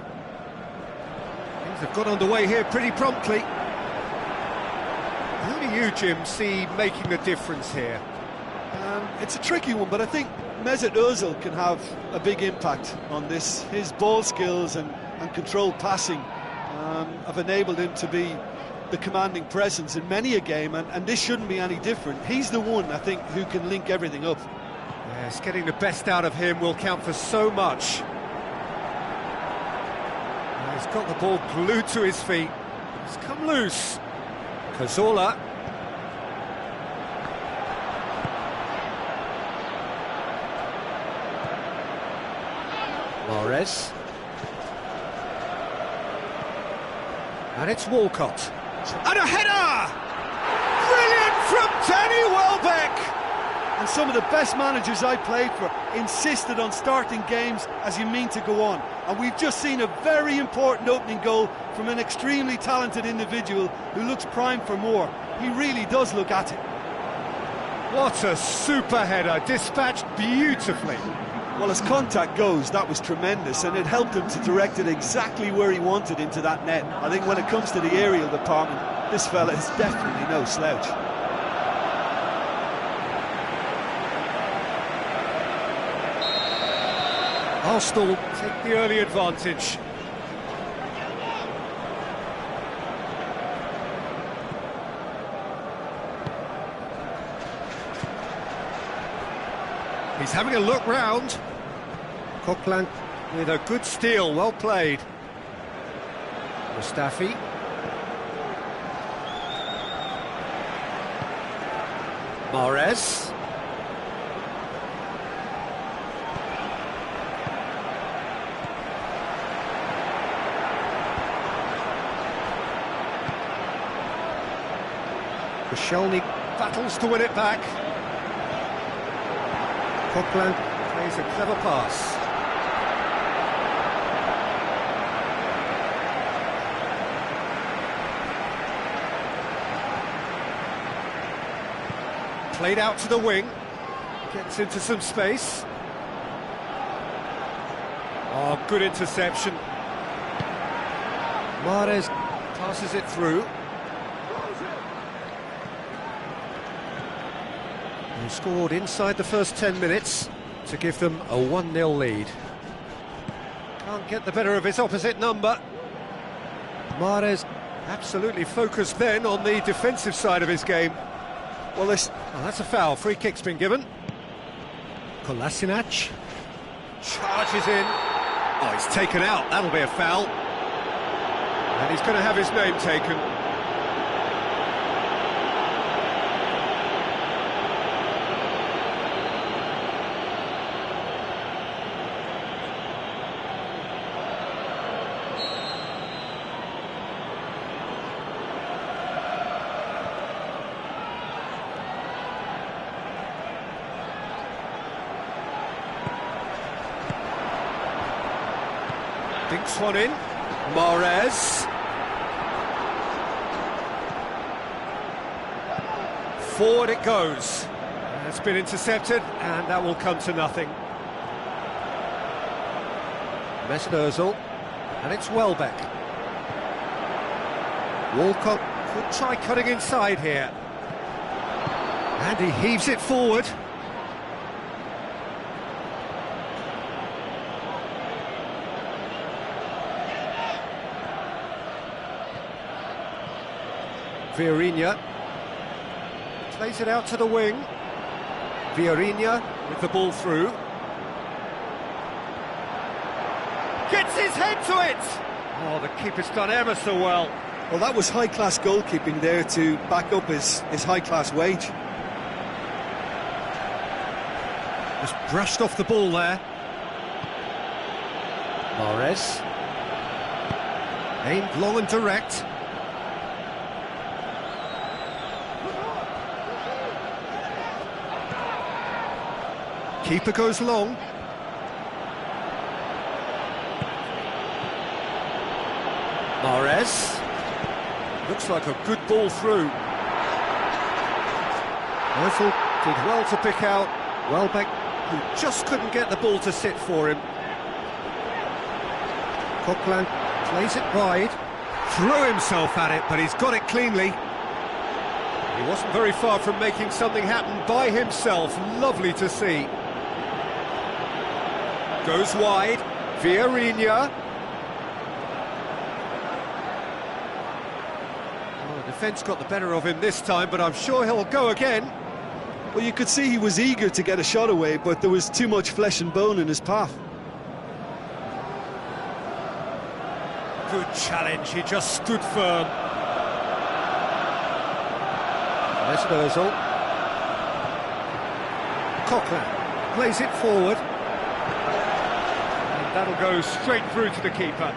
Things have got underway here pretty promptly. Who do you, Jim, see making the difference here? It's a tricky one, but I think Mahrez-Arsenal-Real can have a big impact on this. His ball skills and controlled passing have enabled him to be the commanding presence in many a game, and this shouldn't be any different. He's the one, I think, who can link everything up. Yes, getting the best out of him will count for so much. He's got the ball glued to his feet. It's come loose. Cazorla. Mahrez. And it's Walcott. And a header! Brilliant from Danny Welbeck! And some of the best managers I played for insisted on starting games as you mean to go on. And we've just seen a very important opening goal from an extremely talented individual who looks primed for more. He really does look at it. What a super header, dispatched beautifully. Well, as contact goes, that was tremendous, and it helped him to direct it exactly where he wanted into that net. I think when it comes to the aerial department, this fella is definitely no slouch. Arsenal take the early advantage. He's having a look round. Coquelin with a good steal, well played. Mustafi. Mahrez. Koscielny battles to win it back. Coquelin plays a clever pass. Played out to the wing. Gets into some space. Oh, good interception. Mahrez passes it through. He scored inside the first 10 minutes to give them a 1-0 lead. Can't get the better of his opposite number. Mahrez absolutely focused then on the defensive side of his game. Well, that's a foul. Free kick's been given. Kolasinac charges in. Oh, he's taken out. That'll be a foul. And he's going to have his name taken. Dinks one in. Mahrez. Forward it goes. It's been intercepted, and that will come to nothing. Mahrez-Arsenal, and it's Welbeck. Walcott could try cutting inside here. And he heaves it forward. Vieirinha plays it out to the wing. Vieirinha with the ball through. Gets his head to it! Oh, the keeper's done ever so well. Well, that was high-class goalkeeping there to back up his high-class wage. Just brushed off the ball there. Mahrez. Aimed long and direct. Keeper goes long. Mahrez. Looks like a good ball through. Eiffel did well to pick out Welbeck, who just couldn't get the ball to sit for him. Coquelin plays it wide. Threw himself at it, but he's got it cleanly. He wasn't very far from making something happen by himself. Lovely to see. Goes wide. Vieirinha. Well, the defence got the better of him this time, but I'm sure he'll go again. Well, you could see he was eager to get a shot away, but there was too much flesh and bone in his path. Good challenge, he just stood firm. Mahrez-Arsenal. Coquelin plays it forward. And that'll go straight through to the keeper.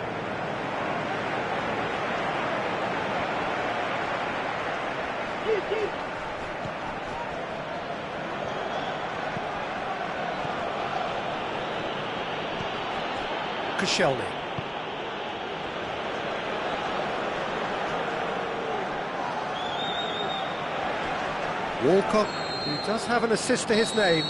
Koscielny. Walcott, who does have an assist to his name.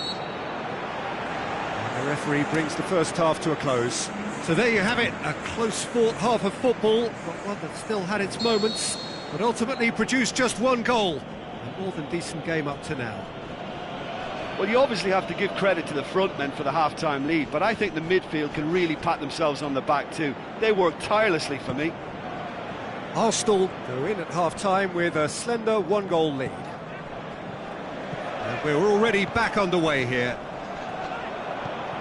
And the referee brings the first half to a close. So there you have it, a close-fought half of football, but one that still had its moments, but ultimately produced just one goal. A more than decent game up to now. Well, you obviously have to give credit to the front men for the half-time lead, but I think the midfield can really pat themselves on the back too. They worked tirelessly for me. Arsenal go in at half-time with a slender one-goal lead. And we're already back underway here.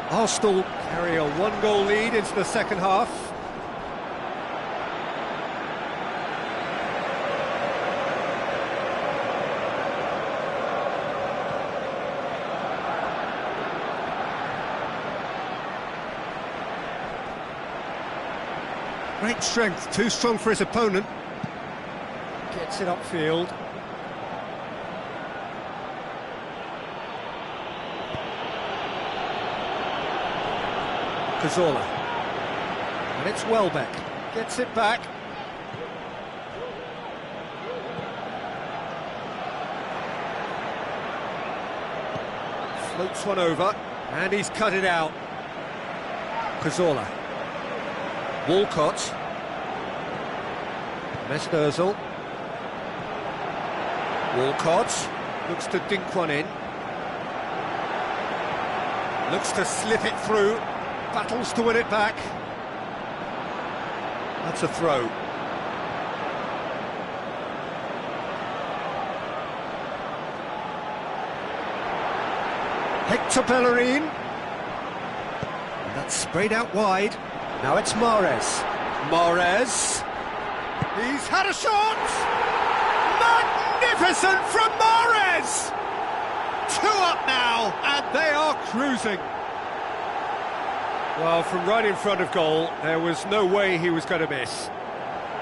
Arsenal carry a one-goal lead into the second half. Great strength, too strong for his opponent. Gets it upfield. Cazorla. And it's Welbeck. Gets it back. Floats one over. And he's cut it out. Cazorla. Walcott. Mahrez-Arsenal. Walcott looks to dink one in. Looks to slip it through. Battles to win it back. That's a throw. Hector Bellerin. And that's sprayed out wide. Now it's Mahrez. Mahrez. He's had a shot! Magnificent from Mahrez! 2 up now, and they are cruising. Well, from right in front of goal, there was no way he was going to miss.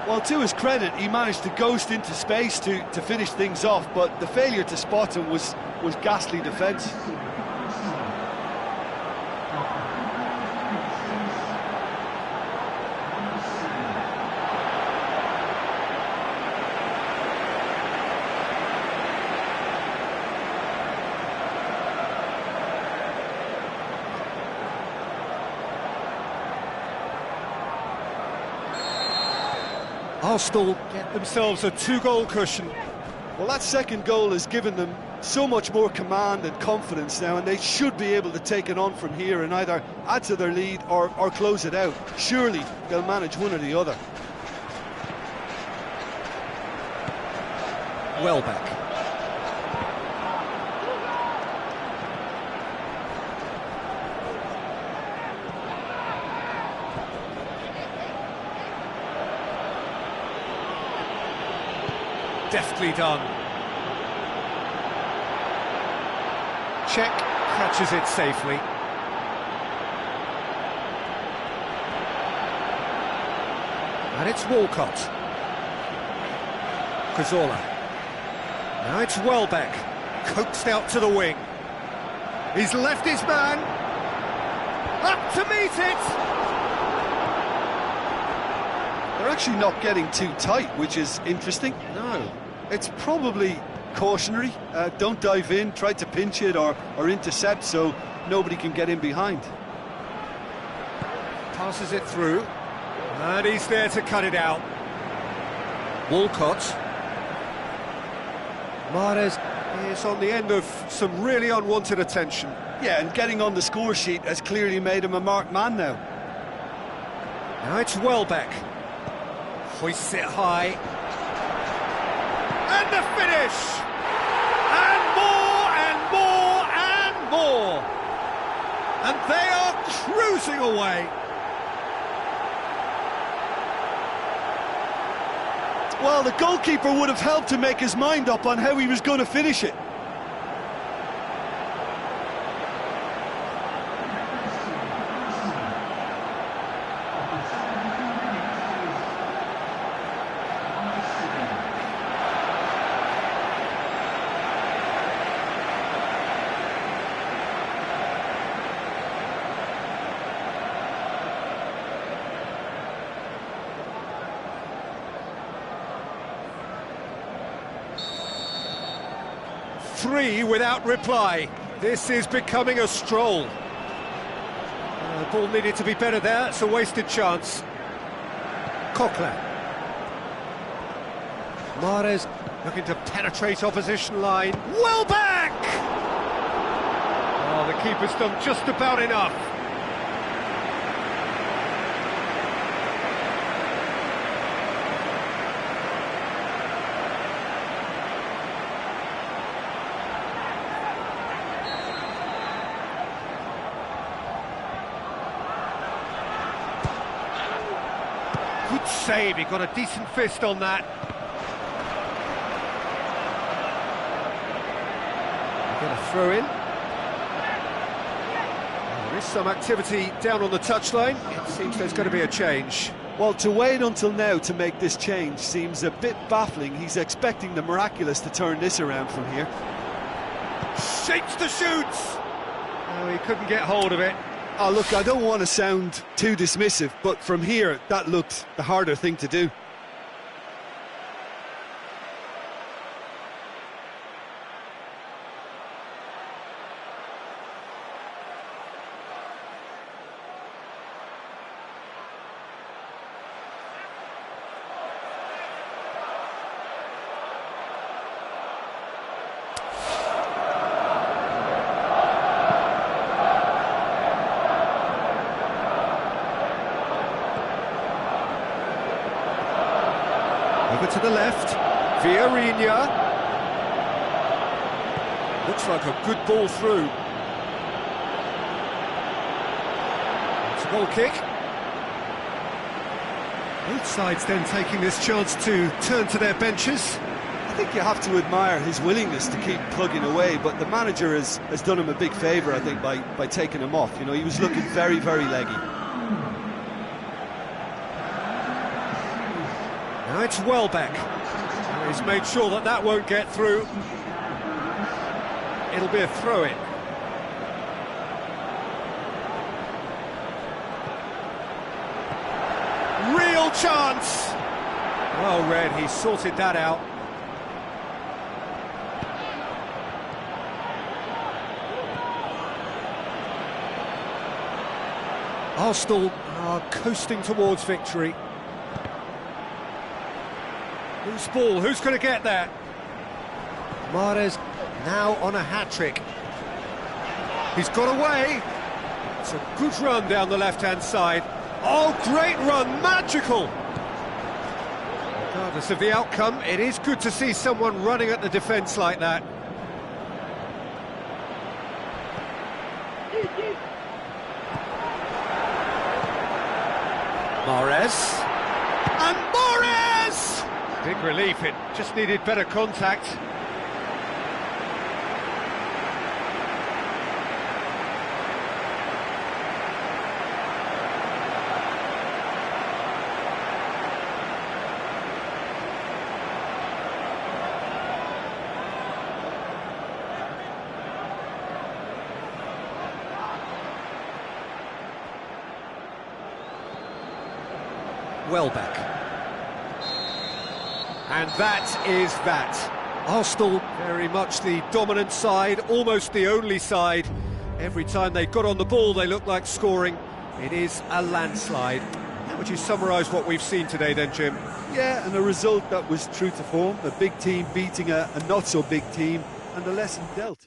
Well, to his credit, he managed to ghost into space to finish things off, but the failure to spot him was ghastly defence. Arsenal get themselves a 2-goal cushion. Well, that second goal has given them so much more command and confidence now, and they should be able to take it on from here and either add to their lead or close it out. Surely they'll manage one or the other. Welbeck. Deftly done. Check catches it safely. And it's Walcott. Cazorla. Now it's Welbeck. Coaxed out to the wing. He's left his man. Up to meet it! They're actually not getting too tight, which is interesting. No. It's probably cautionary. Don't dive in, try to pinch it or intercept so nobody can get in behind. Passes it through. And he's there to cut it out. Walcott. Mahrez is on the end of some really unwanted attention. Yeah, and getting on the score sheet has clearly made him a marked man now. Now it's Welbeck. Hoists it high. And the finish! And more! And they are cruising away. Well, the goalkeeper would have helped to make his mind up on how he was going to finish it. Three without reply. This is becoming a stroll. The ball needed to be better there. It's a wasted chance. Coquelin. Mahrez looking to penetrate opposition line. Welbeck! Oh, the keeper's done just about enough. Good save, he got a decent fist on that. Get a throw in. There is some activity down on the touchline. It seems there's going to be a change. Well, to wait until now to make this change seems a bit baffling. He's expecting the miraculous to turn this around from here. Shapes the shoots! Oh, he couldn't get hold of it. Oh, look, I don't want to sound too dismissive, but from here, that looked the harder thing to do. Over to the left, Vieirinha. Looks like a good ball through. It's a goal kick. Both sides then taking this chance to turn to their benches. I think you have to admire his willingness to keep plugging away, but the manager has done him a big favour, I think, by taking him off. You know, he was looking very, very leggy. Now it's Welbeck. He's made sure that that won't get through. It'll be a throw-in. Real chance! Well read, he sorted that out. Arsenal are coasting towards victory. Loose ball, who's going to get that? Mahrez now on a hat-trick. He's got away. It's a good run down the left-hand side. Oh, great run, magical! Regardless of the outcome, it is good to see someone running at the defence like that. Mahrez. And Mahrez! Big relief, it just needed better contact. Welbeck. And that is that. Arsenal very much the dominant side, almost the only side. Every time they got on the ball they looked like scoring. It is a landslide. How would you summarise what we've seen today then, Jim? Yeah, and a result that was true to form. A big team beating a not-so-big team, and the lesson dealt.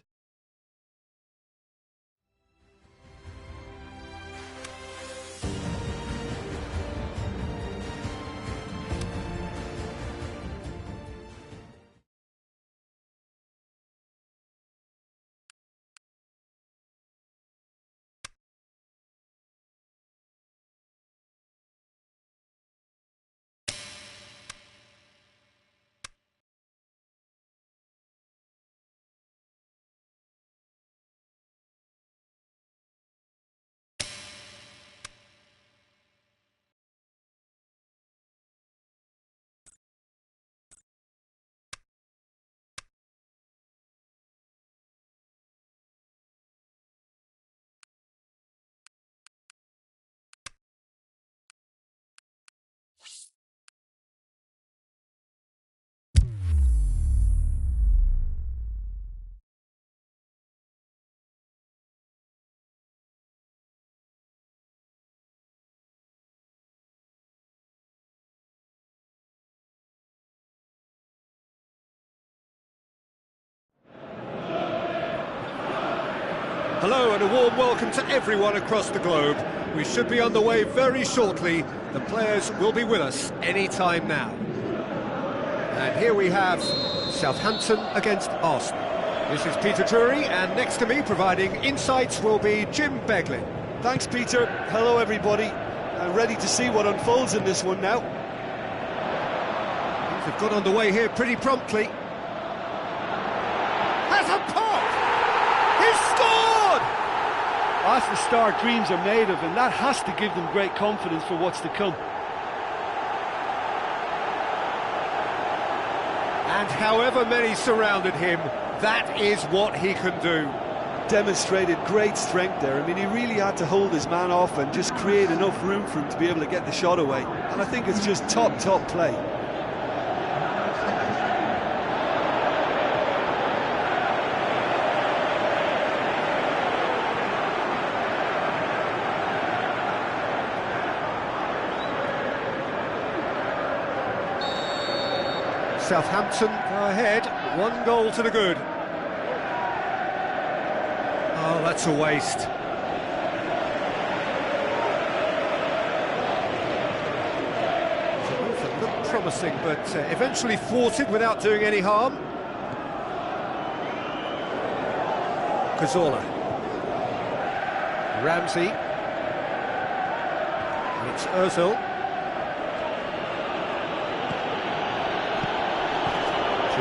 Hello and a warm welcome to everyone across the globe. We should be on the way very shortly. The players will be with us any time now. And here we have Southampton against Arsenal. This is Peter Drury, and next to me providing insights will be Jim Beglin. Thanks, Peter. Hello, everybody. I'm ready to see what unfolds in this one now. They've got underway here pretty promptly. Has a pop! He's scored! That's the start dreams are made of, and that has to give them great confidence for what's to come. And however many surrounded him, that is what he can do. Demonstrated great strength there. I mean, he really had to hold his man off and just create enough room for him to be able to get the shot away. And I think it's just top play. Southampton go ahead, 1 goal to the good. Oh, that's a waste. It looked promising, but eventually thwarted without doing any harm. Cazorla. Ramsey. And it's Ozil.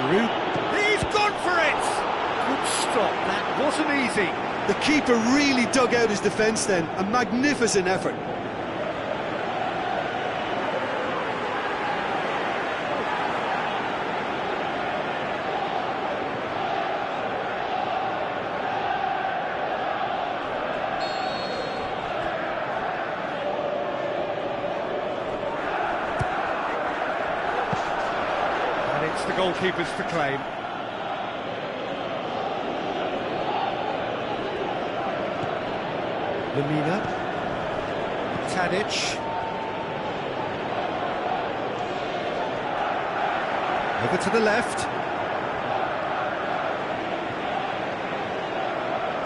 He's gone for it! Good stop, that wasn't easy. The keeper really dug out his defence then, a magnificent effort. It's the goalkeepers to claim. Lemina. Tadic. Over to the left.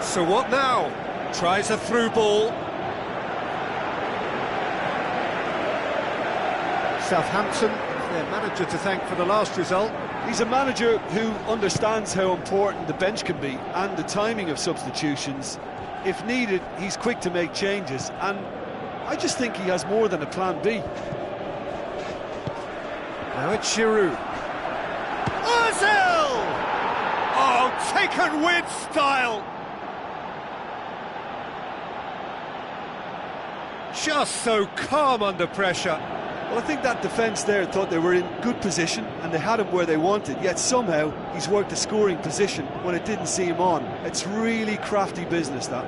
So what now? Tries a through ball. Southampton, their manager to thank for the last result. He's a manager who understands how important the bench can be and the timing of substitutions. If needed, he's quick to make changes, and I just think he has more than a plan B. Now it's Giroud. Ozil! Oh, taken with style! Just so calm under pressure. Well, I think that defence there thought they were in good position and they had him where they wanted, yet somehow he's worked a scoring position when it didn't see him on. It's really crafty business, that.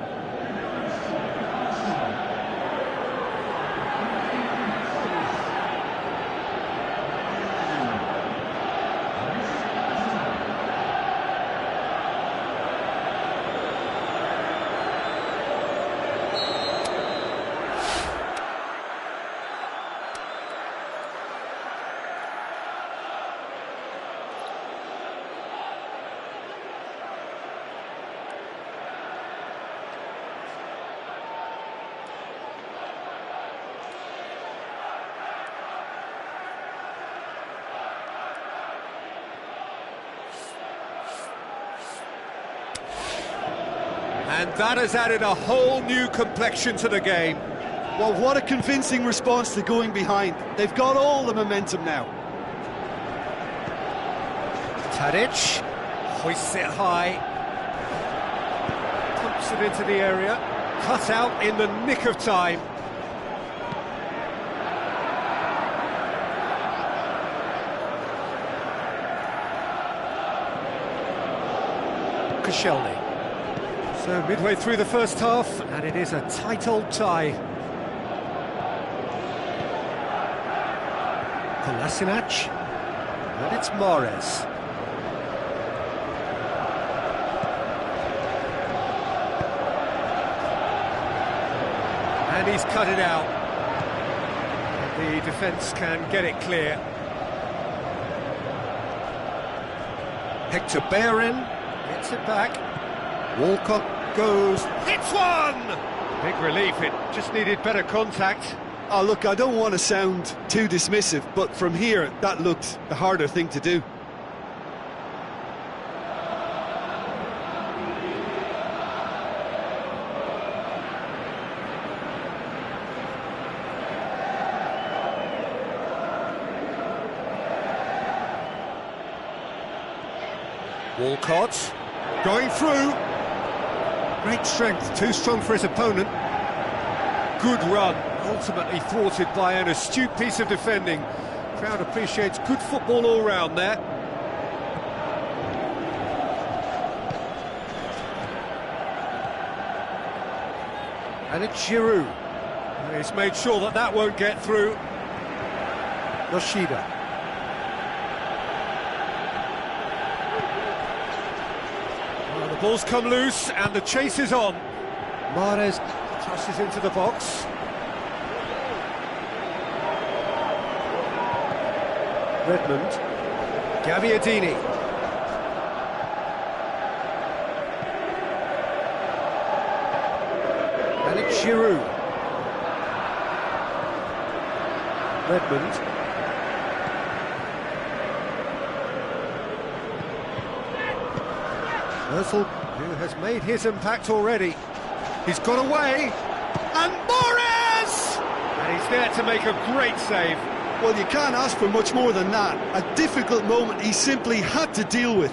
And that has added a whole new complexion to the game. Well, what a convincing response to going behind. They've got all the momentum now. Tadic hoists it high, pumps it into the area, cut out in the nick of time. Koscielny. So midway through the first half, and it is a tight old tie. Kolasinac, and it's Mahrez. And he's cut it out. The defence can get it clear. Hector Bellerin gets it back. Walcott goes, hits one! Big relief, it just needed better contact. Oh, look, I don't want to sound too dismissive, but from here, that looked the harder thing to do. Walcott going through. Great strength, too strong for his opponent. Good run, ultimately thwarted by an astute piece of defending. Crowd appreciates good football all round there. And it's Giroud. He's made sure that that won't get through. Yoshida. Well, the ball's come loose and the chase is on. Mahrez crosses into the box. Redmond. Gabbiadini. And it's Giroud. Redmond. Özil, who has made his impact already. He's got away, and Mahrez! And he's there to make a great save. Well, you can't ask for much more than that. A difficult moment he simply had to deal with.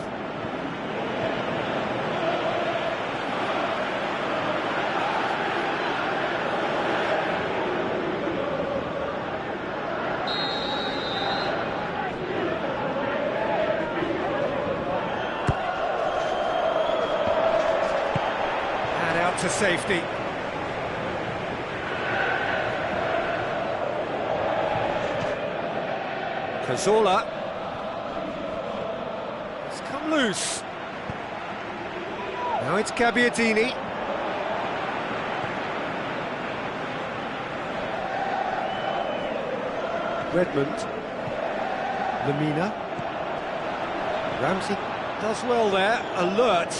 And out to safety. Cazorla. It's come loose. Now it's Gabbiadini. Redmond. Lamina. Ramsey does well there, alert.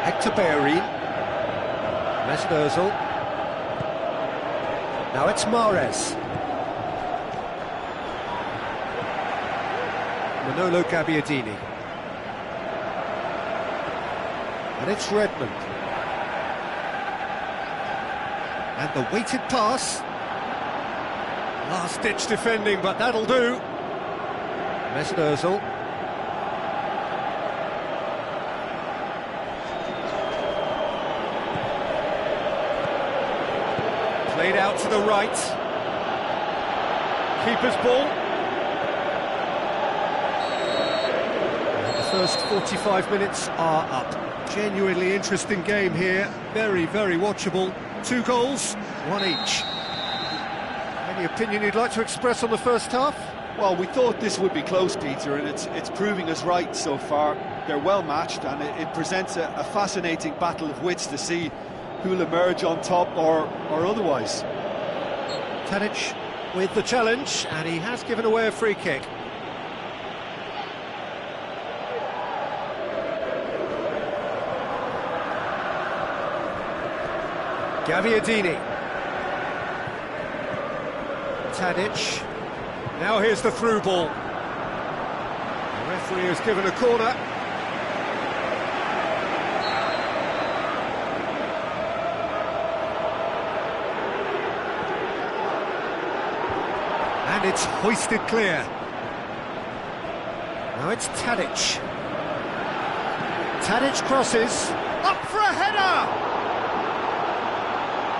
Hector Bellerin. Mesut Özil. Now it's Mahrez. Manolo Gabbiadini. And it's Redmond. And the weighted pass. Last-ditch defending, but that'll do. Mesut Özil. Played out to the right. Keeper's ball. And the first 45 minutes are up. Genuinely interesting game here. Very, very watchable. 2 goals, 1 each. Any opinion you'd like to express on the first half? Well, we thought this would be close, Peter, and it's proving us right so far. They're well matched, and it presents a fascinating battle of wits to see who'll emerge on top or otherwise. Tadic with the challenge, and he has given away a free kick. Gabbiadini. Tadic. Now here's the through ball. Referee has given a corner. And it's hoisted clear. Now it's Tadic. Tadic crosses, up for a header!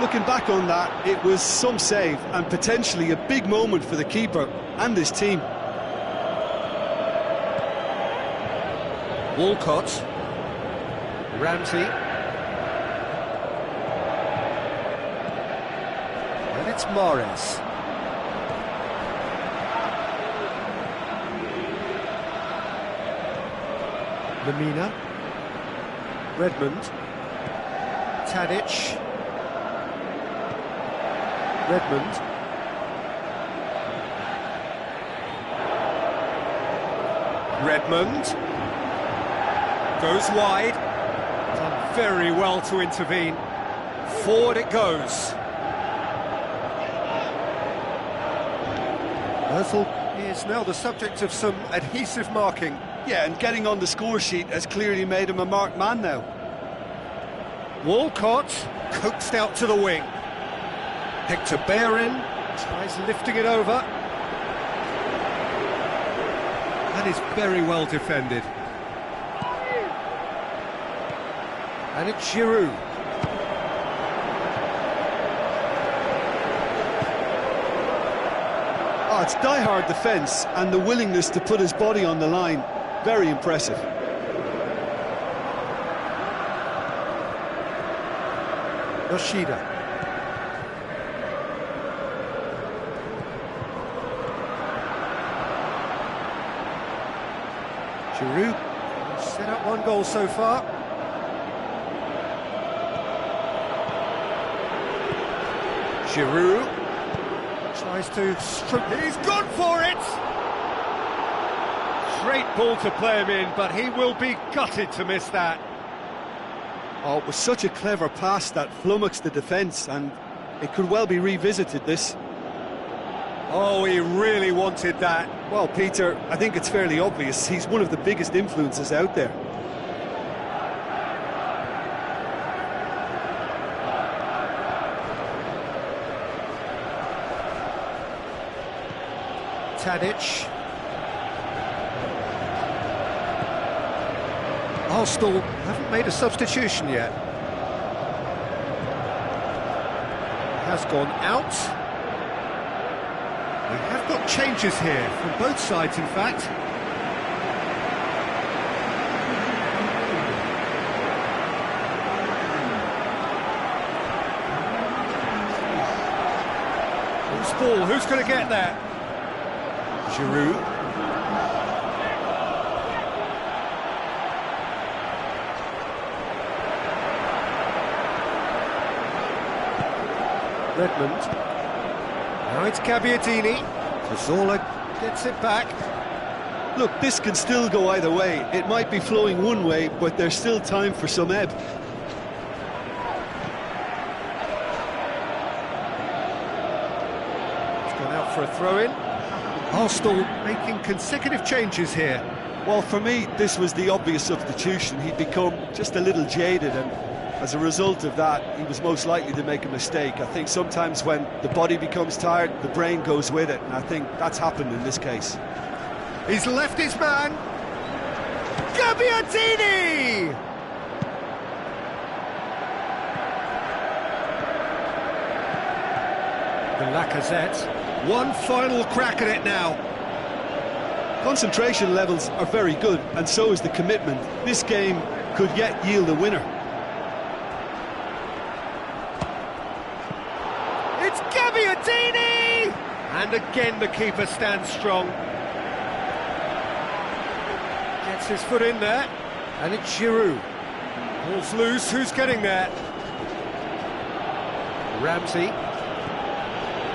Looking back on that, it was some save and potentially a big moment for the keeper and his team. Walcott. Ramsey. And it's Mahrez. Lemina. Redmond. Tadic. Redmond. Redmond. Goes wide. Done very well to intervene. Forward it goes. Ozil is now the subject of some adhesive marking. Yeah, and getting on the score sheet has clearly made him a marked man now. Walcott coaxed out to the wing. Hector Bellerin tries lifting it over. That is very well defended. And it's Giroud. Oh, it's die-hard defence and the willingness to put his body on the line. Very impressive. Yoshida. Giroud set up one goal so far. Giroud tries to stroke. He's gone for it! Great ball to play him in, but he will be gutted to miss that. Oh, it was such a clever pass that flummoxed the defence, and it could well be revisited, this. Oh, he really wanted that. Well, Peter, I think it's fairly obvious. He's one of the biggest influences out there. Tadic. Arsenal haven't made a substitution yet. Has gone out. We have got changes here from both sides, in fact. Who's ball? Who's going to get there? Giroud. Redmond. Now it's Gabbiadini. Cazorla gets it back. Look, this can still go either way. It might be flowing one way, but there's still time for some ebb. It's gone out for a throw-in. Arsenal making consecutive changes here. Well, for me, this was the obvious substitution. He'd become just a little jaded, and as a result of that, he was most likely to make a mistake. I think sometimes when the body becomes tired, the brain goes with it, and I think that's happened in this case. He's left his man. Gabbiadini! The Lacazette. One final crack at it now. Concentration levels are very good, and so is the commitment. This game could yet yield a winner. It's Gabbiadini! And again the keeper stands strong. Gets his foot in there, and it's Giroud. Ball's loose, who's getting there? Ramsey.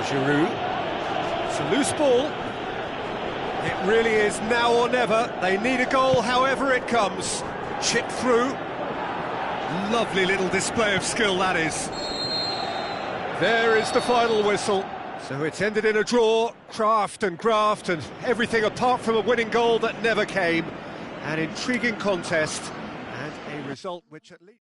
Giroud. It's a loose ball. It really is now or never. They need a goal however it comes. Chip through. Lovely little display of skill, that is. There is the final whistle. So it's ended in a draw, craft and graft and everything apart from a winning goal that never came. An intriguing contest and a result which at least...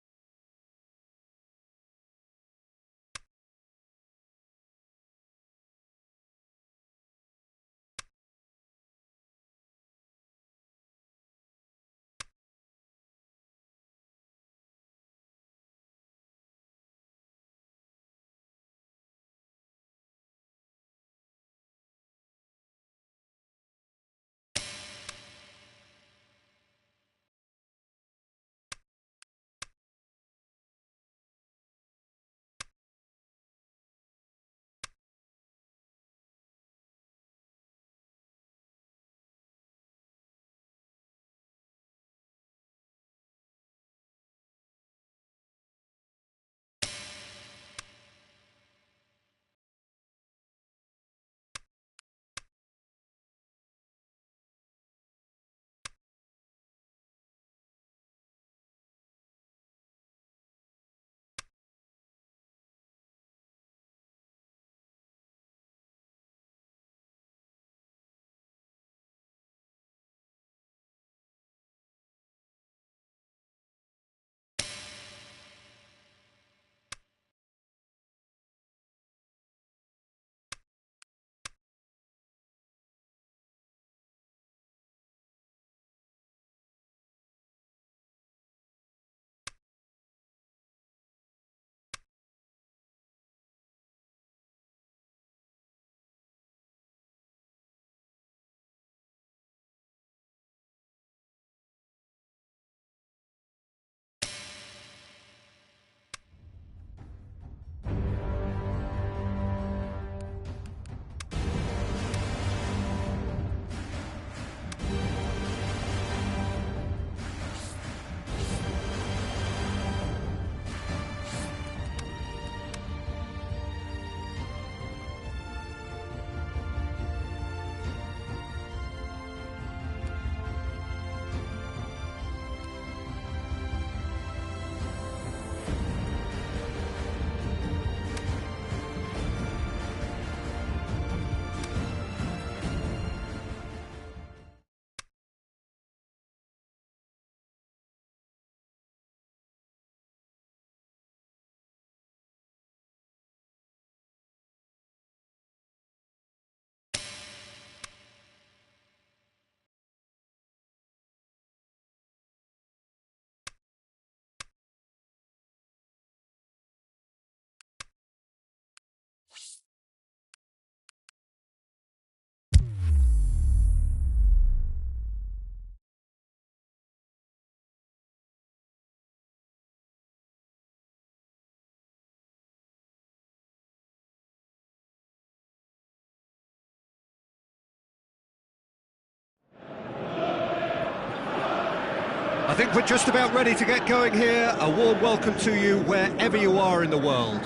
I think we're just about ready to get going here. A warm welcome to you wherever you are in the world.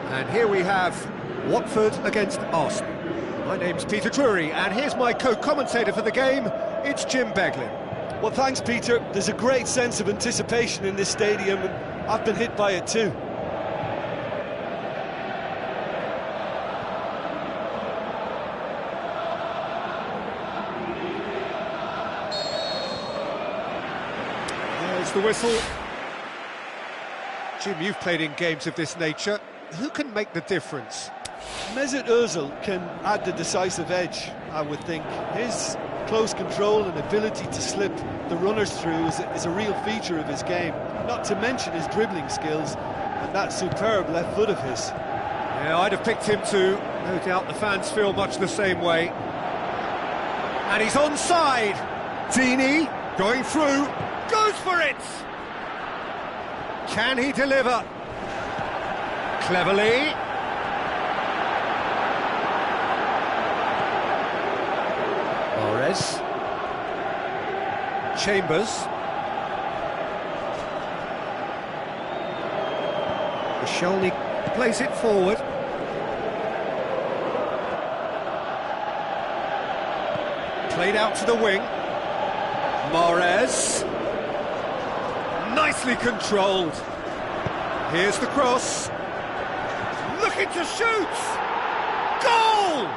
And here we have Watford against Arsenal. My name's Peter Drury, and here's my co-commentator for the game. It's Jim Beglin. Well, thanks, Peter. There's a great sense of anticipation in this stadium, and I've been hit by it too. There's the whistle. Jim, you've played in games of this nature. Who can make the difference? Mahrez-Arsenal can add the decisive edge, I would think. His close control and ability to slip the runners through is a real feature of his game, not to mention his dribbling skills and that superb left foot of his. Yeah, I'd have picked him too. No doubt the fans feel much the same way. And he's onside. Dini going through, goes for it! Can he deliver? Cleverly. Mahrez. Chambers. Koscielny plays it forward. Played out to the wing. Mahrez. Nicely controlled. Here's the cross. Looking to shoot! Goal!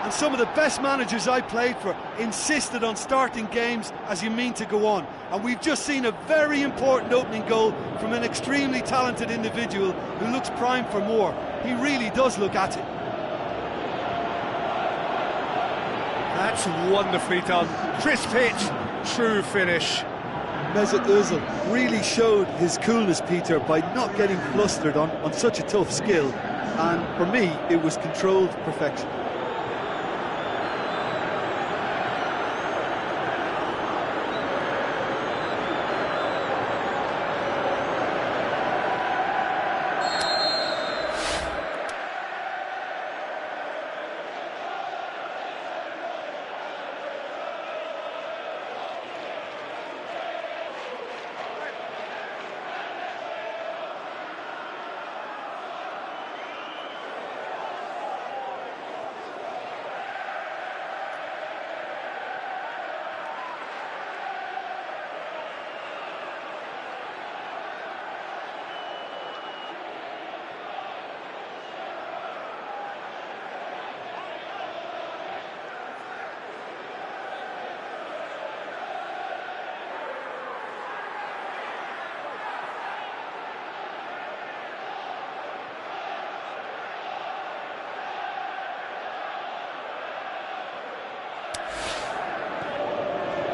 And some of the best managers I played for insisted on starting games as you mean to go on. And we've just seen a very important opening goal from an extremely talented individual who looks primed for more. He really does look at it. That's wonderfully done. Crisp hit, true finish. Mahrez-Arsenal really showed his coolness, Peter, by not getting flustered on such a tough skill. And for me, it was controlled perfection.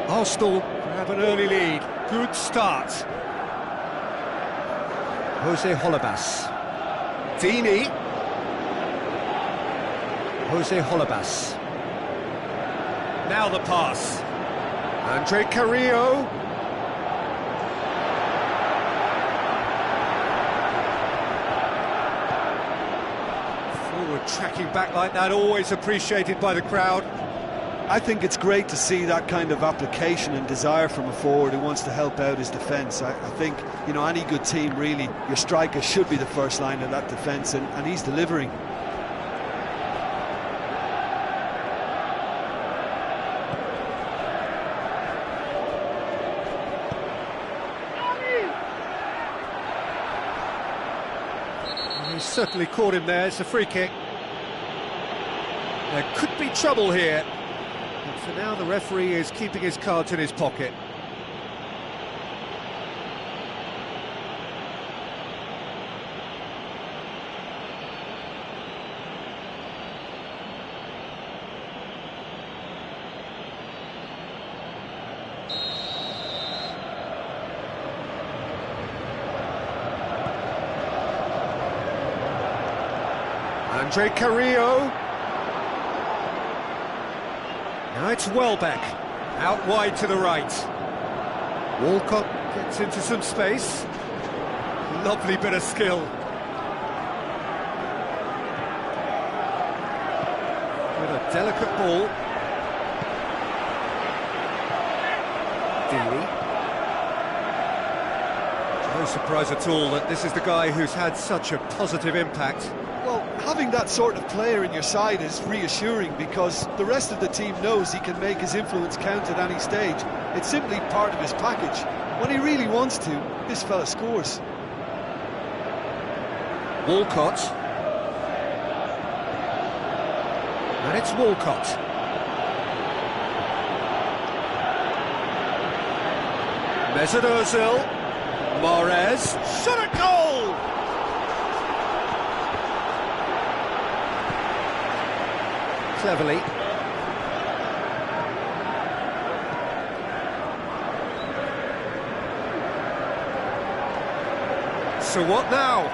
Arsenal have an early lead. Good start. Jose Holebas. Dini. Jose Holebas. Now the pass. Andre Carrillo. Forward tracking back like that, always appreciated by the crowd. I think it's great to see that kind of application and desire from a forward who wants to help out his defence. I think, you know, any good team, really, your striker should be the first line of that defence, and he's delivering. He's certainly caught him there. It's a free kick. There could be trouble here. But for now, the referee is keeping his cards in his pocket. Andre Carrillo. Now it's Welbeck, out wide to the right. Walcott gets into some space. Lovely bit of skill. With a delicate ball. Dini. No surprise at all that this is the guy who's had such a positive impact. Well, having that sort of player in your side is reassuring because the rest of the team knows he can make his influence count at any stage. It's simply part of his package. When he really wants to, this fella scores. Walcott. And it's Walcott. Mesut Ozil. Mahrez. Shot a goal! Cleverly. So what now?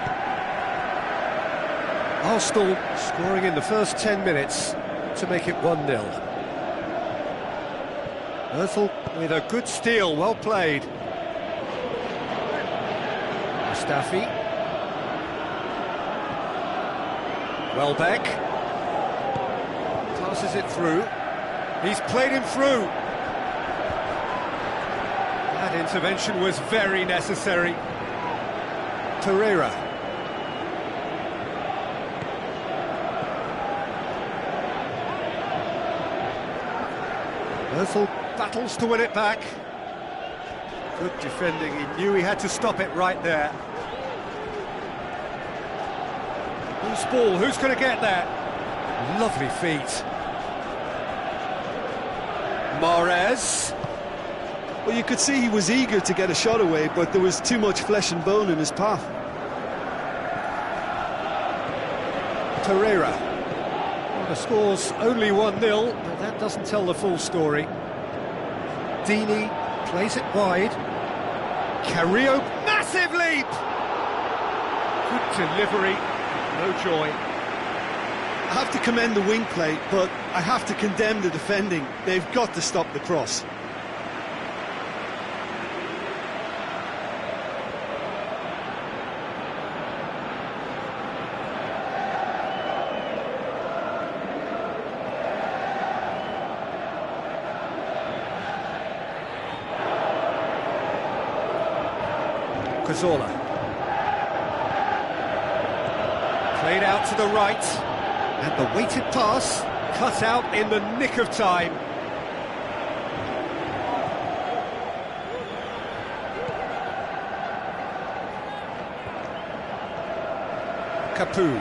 Arsenal scoring in the first 10 minutes to make it 1-0. Ozil with a good steal, well played. Mustafi. Welbeck. Passes it through. He's played him through. That intervention was very necessary. Torreira. Ozil battles to win it back. Good defending, he knew he had to stop it right there. Who's ball? Who's going to get that? Lovely feet. Mahrez. Well, you could see he was eager to get a shot away, but there was too much flesh and bone in his path. Torreira. Well, the score's only 1-0, but that doesn't tell the full story. Dini plays it wide. Carrillo, massive leap! Good delivery, no joy. I have to commend the wing play, but I have to condemn the defending. They've got to stop the cross. Cazorla. Played out to the right, and the weighted pass cut out in the nick of time. Capu.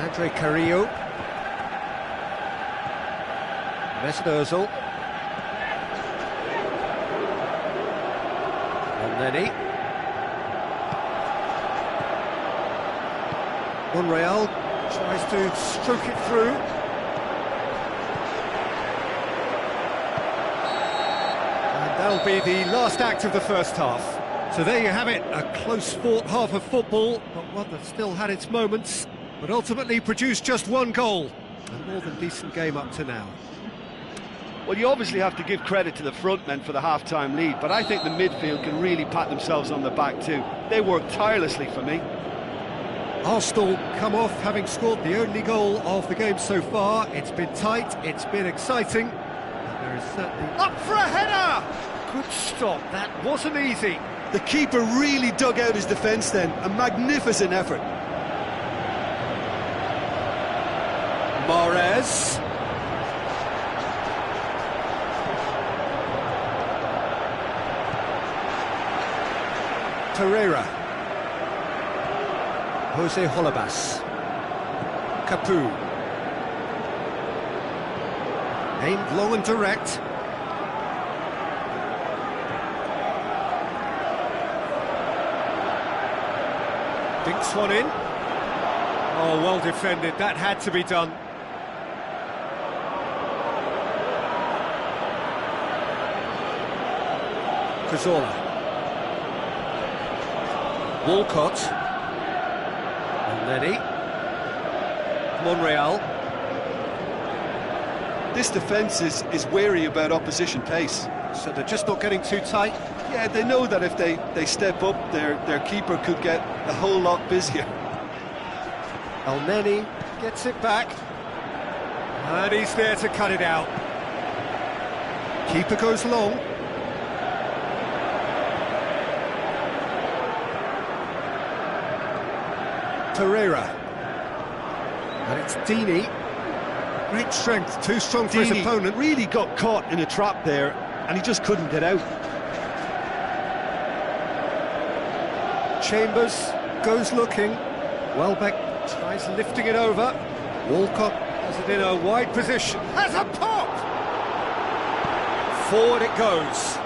Andre Carrillo. Mahrez-Arsenal. And then Monreal tries to stroke it through. And that'll be the last act of the first half. So there you have it, a close-fought half of football, but one that still had its moments, but ultimately produced just one goal. A more than decent game up to now. Well, you obviously have to give credit to the front men for the half-time lead, but I think the midfield can really pat themselves on the back too. They worked tirelessly for me. Arsenal come off having scored the only goal of the game so far. It's been tight, it's been exciting, and there is certainly... Up for a header! Good stop, that wasn't easy. The keeper really dug out his defence then, a magnificent effort. Mahrez. Torreira. Jose Holebas. Capu. Aimed low and direct. Dinks one in. Oh, well defended. That had to be done. Cazorla. Walcott. Lenny. Monreal. This defence is wary about opposition pace. So they're just not getting too tight? Yeah, they know that if they step up, their keeper could get a whole lot busier. Elneny gets it back. And he's there to cut it out. Keeper goes long. Torreira. And it's Dini. Great strength, too strong for his opponent. Really got caught in a trap there, and he just couldn't get out. Chambers goes looking. Welbeck tries lifting it over. Walcott has it in a wide position. Has a pop! Forward it goes.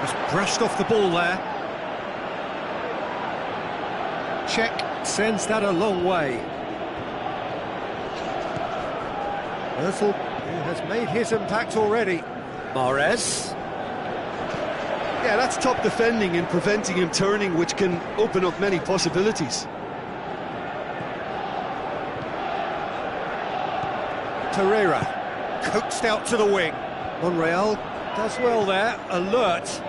Just brushed off the ball there. Check sends that a long way. Özil, who has made his impact already. Mahrez. Yeah, that's top defending and preventing him turning, which can open up many possibilities. Torreira, coaxed out to the wing. Monreal does well there, alert.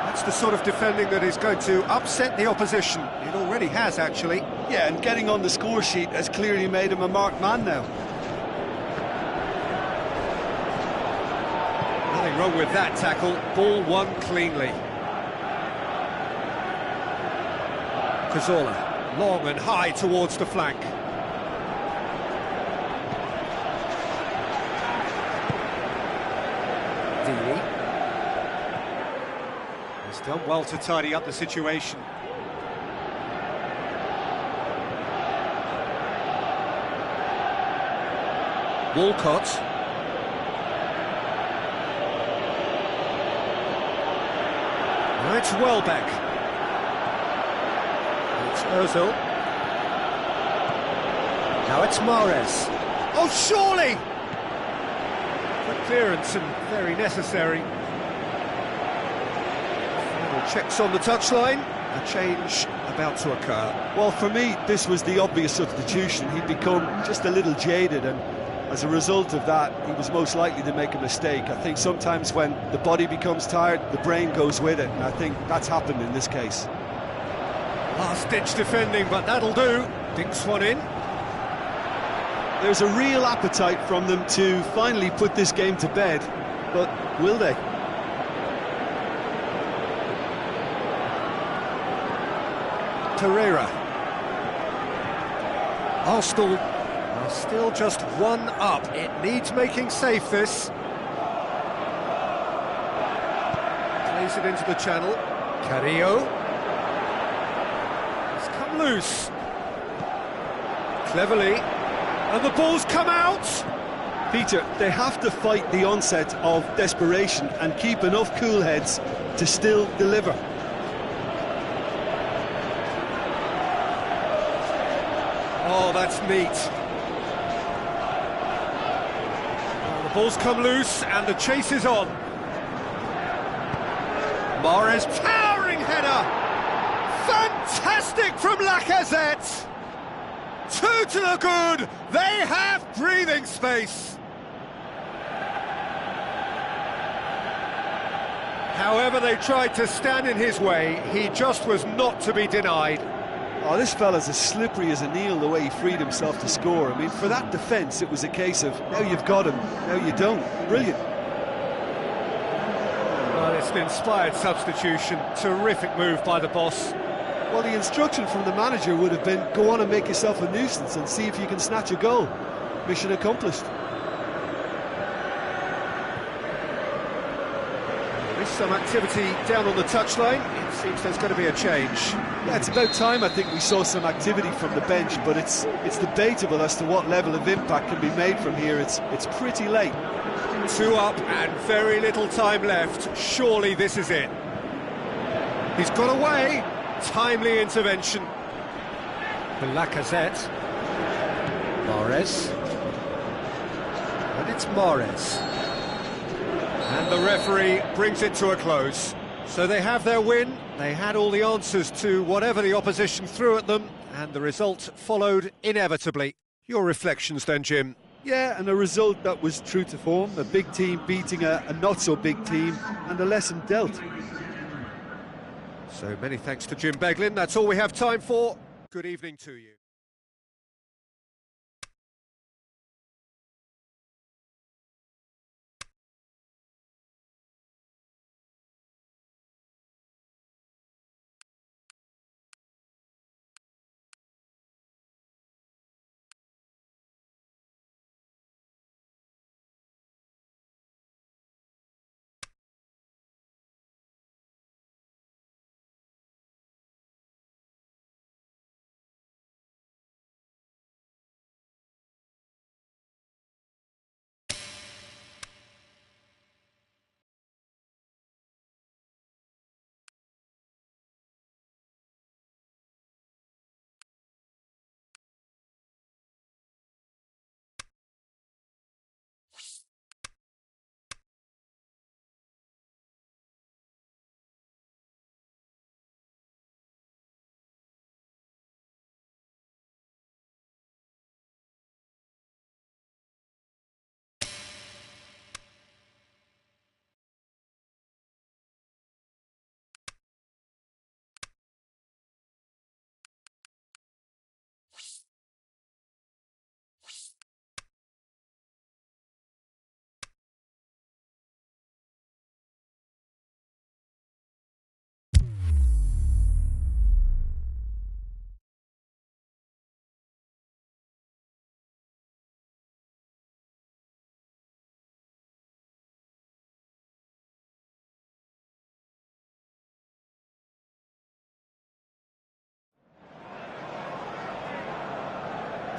That's the sort of defending that is going to upset the opposition. It already has, actually. Yeah, and getting on the score sheet has clearly made him a marked man now. Nothing wrong with that tackle. Ball won cleanly. Cazorla, long and high towards the flank. Dini. He's done well to tidy up the situation. Walcott. Now it's Welbeck. It's Ozil. Now it's Mahrez. Oh, surely! Good clearance and very necessary. Final checks on the touchline. A change about to occur. Well, for me, this was the obvious substitution. He'd become just a little jaded, and as a result of that, he was most likely to make a mistake. I think sometimes when the body becomes tired, the brain goes with it, and I think that's happened in this case. Last-ditch defending, but that'll do. Dinks one in. There's a real appetite from them to finally put this game to bed, but will they? Torreira. Arsenal are still just one up. It needs making safe, this. Plays it into the channel. Carrillo. It's come loose. Cleverly. And the ball's come out! Peter, they have to fight the onset of desperation and keep enough cool heads to still deliver. Oh, that's neat. Well, the ball's come loose and the chase is on. Mahrez, towering header! Fantastic from Lacazette! Two to the good! They have breathing space! However they tried to stand in his way, he just was not to be denied. Oh, this fella's as slippery as a Neil, the way he freed himself to score. I mean, for that defence, it was a case of, now you've got him, now you don't. Brilliant. Well, it's an inspired substitution. Terrific move by the boss. Well, the instruction from the manager would have been, go on and make yourself a nuisance and see if you can snatch a goal. Mission accomplished. There's some activity down on the touchline. It seems there's going to be a change. Yeah, it's about time I think we saw some activity from the bench, but it's debatable as to what level of impact can be made from here. It's pretty late. 2 up and very little time left. Surely this is it. He's got away. Timely intervention. The Lacazette. Mahrez. And it's Mahrez. And the referee brings it to a close. So they have their win. They had all the answers to whatever the opposition threw at them, and the result followed inevitably. Your reflections then, Jim? Yeah, and a result that was true to form. A big team beating a not-so-big team, and a lesson dealt. So many thanks to Jim Beglin. That's all we have time for. Good evening to you.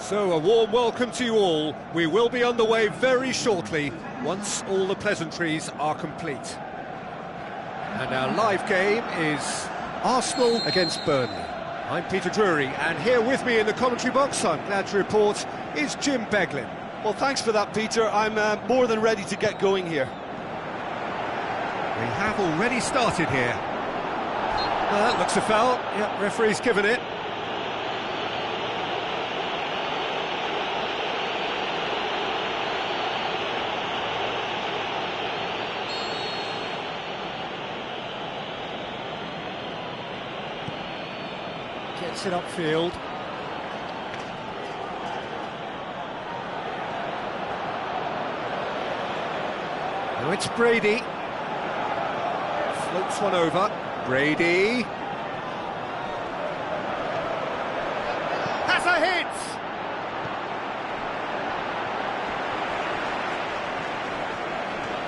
So, a warm welcome to you all. We will be underway very shortly, once all the pleasantries are complete. And our live game is Arsenal against Burnley. I'm Peter Drury, and here with me in the commentary box, I'm glad to report, is Jim Beglin. Well, thanks for that, Peter. I'm more than ready to get going here. We have already started here. That looks a foul. Yep, referee's given it. Gets it upfield. Now it's Brady. Floats one over. Brady. Has a hit!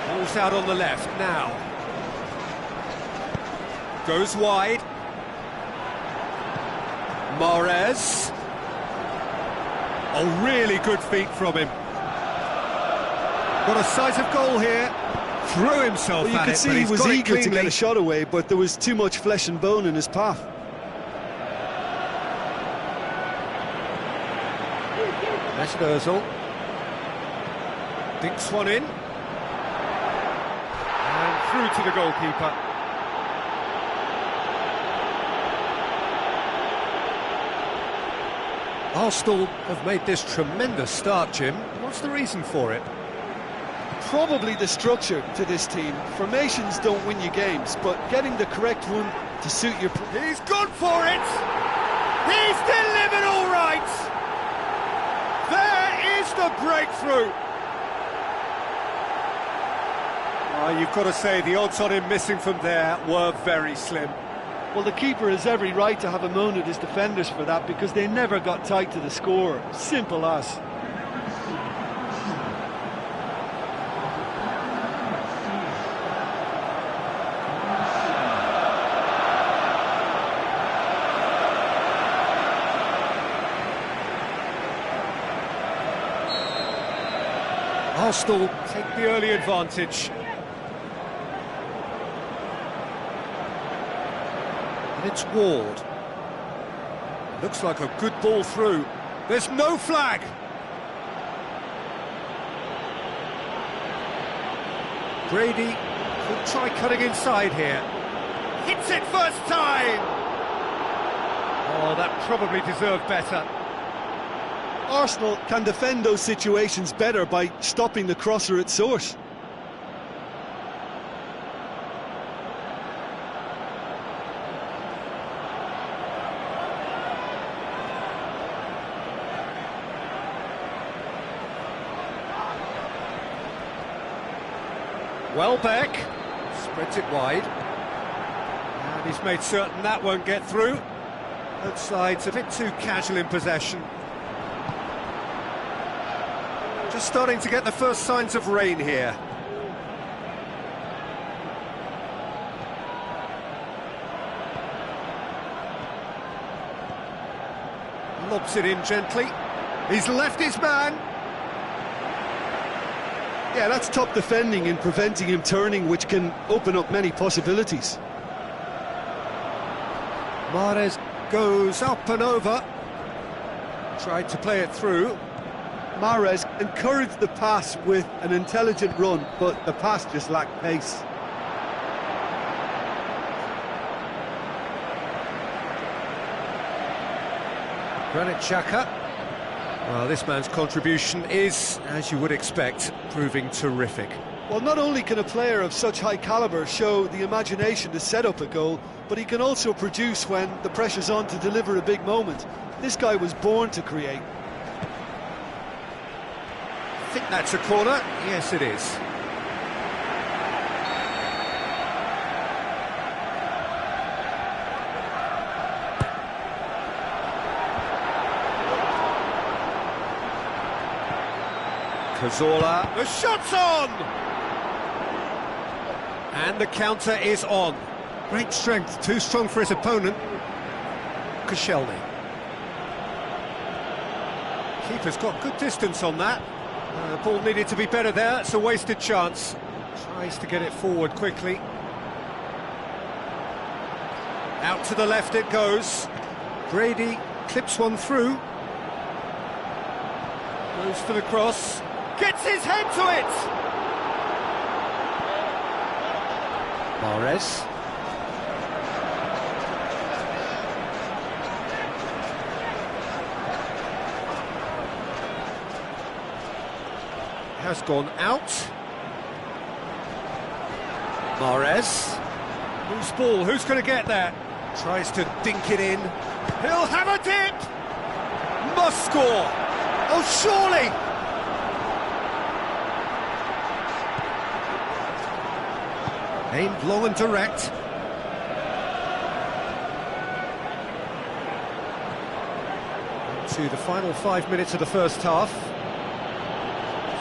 Ball's out on the left now. Goes wide. Mahrez. Oh, really good feet from him. Got a sight of goal here. Threw himself well, at it, you could see he was eager to get a shot away, but there was too much flesh and bone in his path. Mahrez-Arsenal dinks one in. And through to the goalkeeper. Arsenal have made this tremendous start, Jim. What's the reason for it? Probably the structure to this team. Formations don't win you games, but getting the correct one to suit your... He's gone for it! He's delivered all right! There is the breakthrough! Oh, you've got to say, the odds on him missing from there were very slim. Well, the keeper has every right to have a moan at his defenders for that, because they never got tight to the score. Simple as. Arsenal take the early advantage. And it's Ward. Looks like a good ball through. There's no flag! Brady could try cutting inside here. Hits it first time! Oh, that probably deserved better. Arsenal can defend those situations better by stopping the crosser at source. Welbeck spreads it wide. And he's made certain that won't get through. Both sides a bit too casual in possession. Just starting to get the first signs of rain here. Lobs it in gently. He's left his man. Yeah, that's top defending and preventing him turning, which can open up many possibilities. Mahrez goes up and over. Tried to play it through. Mahrez encouraged the pass with an intelligent run, but the pass just lacked pace. Granit Xhaka. Well, this man's contribution is, as you would expect, proving terrific. Well, not only can a player of such high calibre show the imagination to set up a goal, but he can also produce when the pressure's on to deliver a big moment. This guy was born to create. I think that's a corner. Yes, it is. Cazorla, the shot's on! And the counter is on. Great strength, too strong for his opponent. Koscielny. Keeper's got good distance on that. The ball needed to be better there. It's a wasted chance. Tries to get it forward quickly. Out to the left it goes. Brady clips one through. Goes for the cross. Gets his head to it! Mahrez. Has gone out. Mahrez. Loose ball, who's going to get that? Tries to dink it in. He'll have a dip! Must score! Oh, surely! Aimed long and direct. To the final 5 minutes of the first half.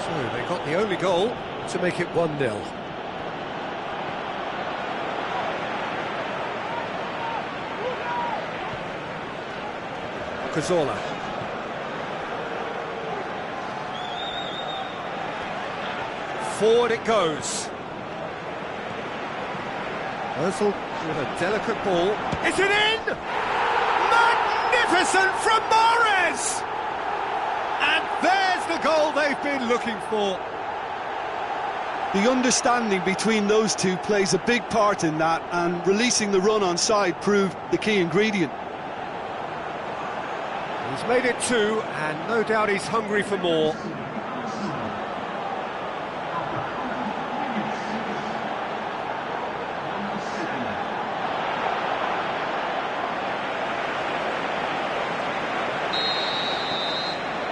So they got the only goal to make it 1-0. Cazorla. Forward it goes. Özil with a delicate ball. Is it in? Magnificent from Mahrez! And there's the goal they've been looking for. The understanding between those two plays a big part in that, and releasing the run on side proved the key ingredient. He's made it 2, and no doubt he's hungry for more.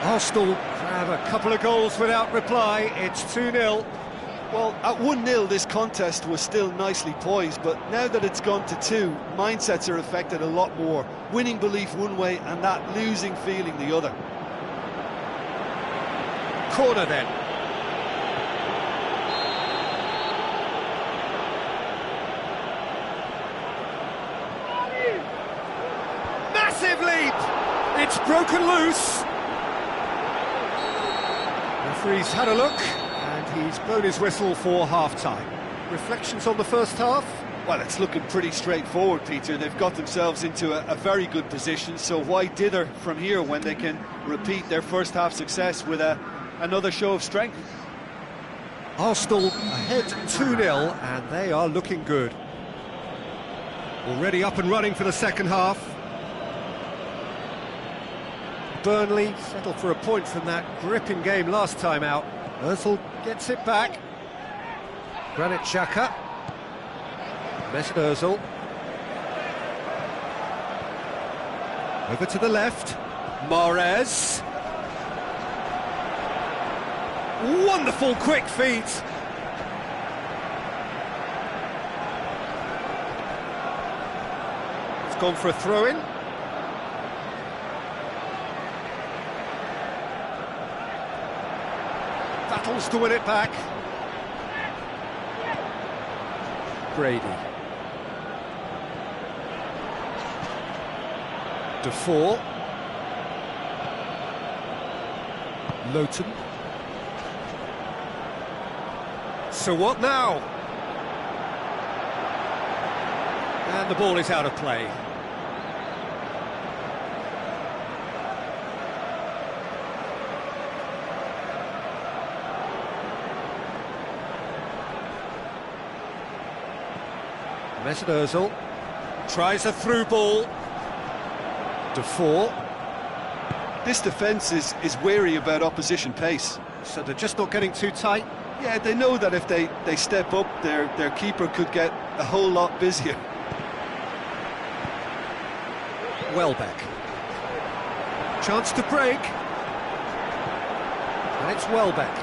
Arsenal grab a couple of goals without reply. It's 2-0. Well, at 1-0 this contest was still nicely poised, but now that it's gone to 2, mindsets are affected a lot more. Winning belief one way and that losing feeling the other. Corner then. Massive leap! It's broken loose. Referee's had a look, and he's blown his whistle for half-time. Reflections on the first half? Well, it's looking pretty straightforward, Peter. They've got themselves into a very good position, so why dither from here when they can repeat their first half success with another show of strength? Arsenal ahead 2-0, and they are looking good. Already up and running for the second half. Burnley settled for a point from that gripping game last time out. Özil gets it back. Granit Xhaka. Mesut Özil. Over to the left. Mahrez. Wonderful quick feet. It's gone for a throw-in. Battles to win it back. Brady. Defoe. Lowton. So what now? And the ball is out of play. Mesut Özil tries a through ball. Defoe. This defence is wary about opposition pace. So they're just not getting too tight. Yeah, they know that if they step up, their keeper could get a whole lot busier. Welbeck. Chance to break. And it's Welbeck.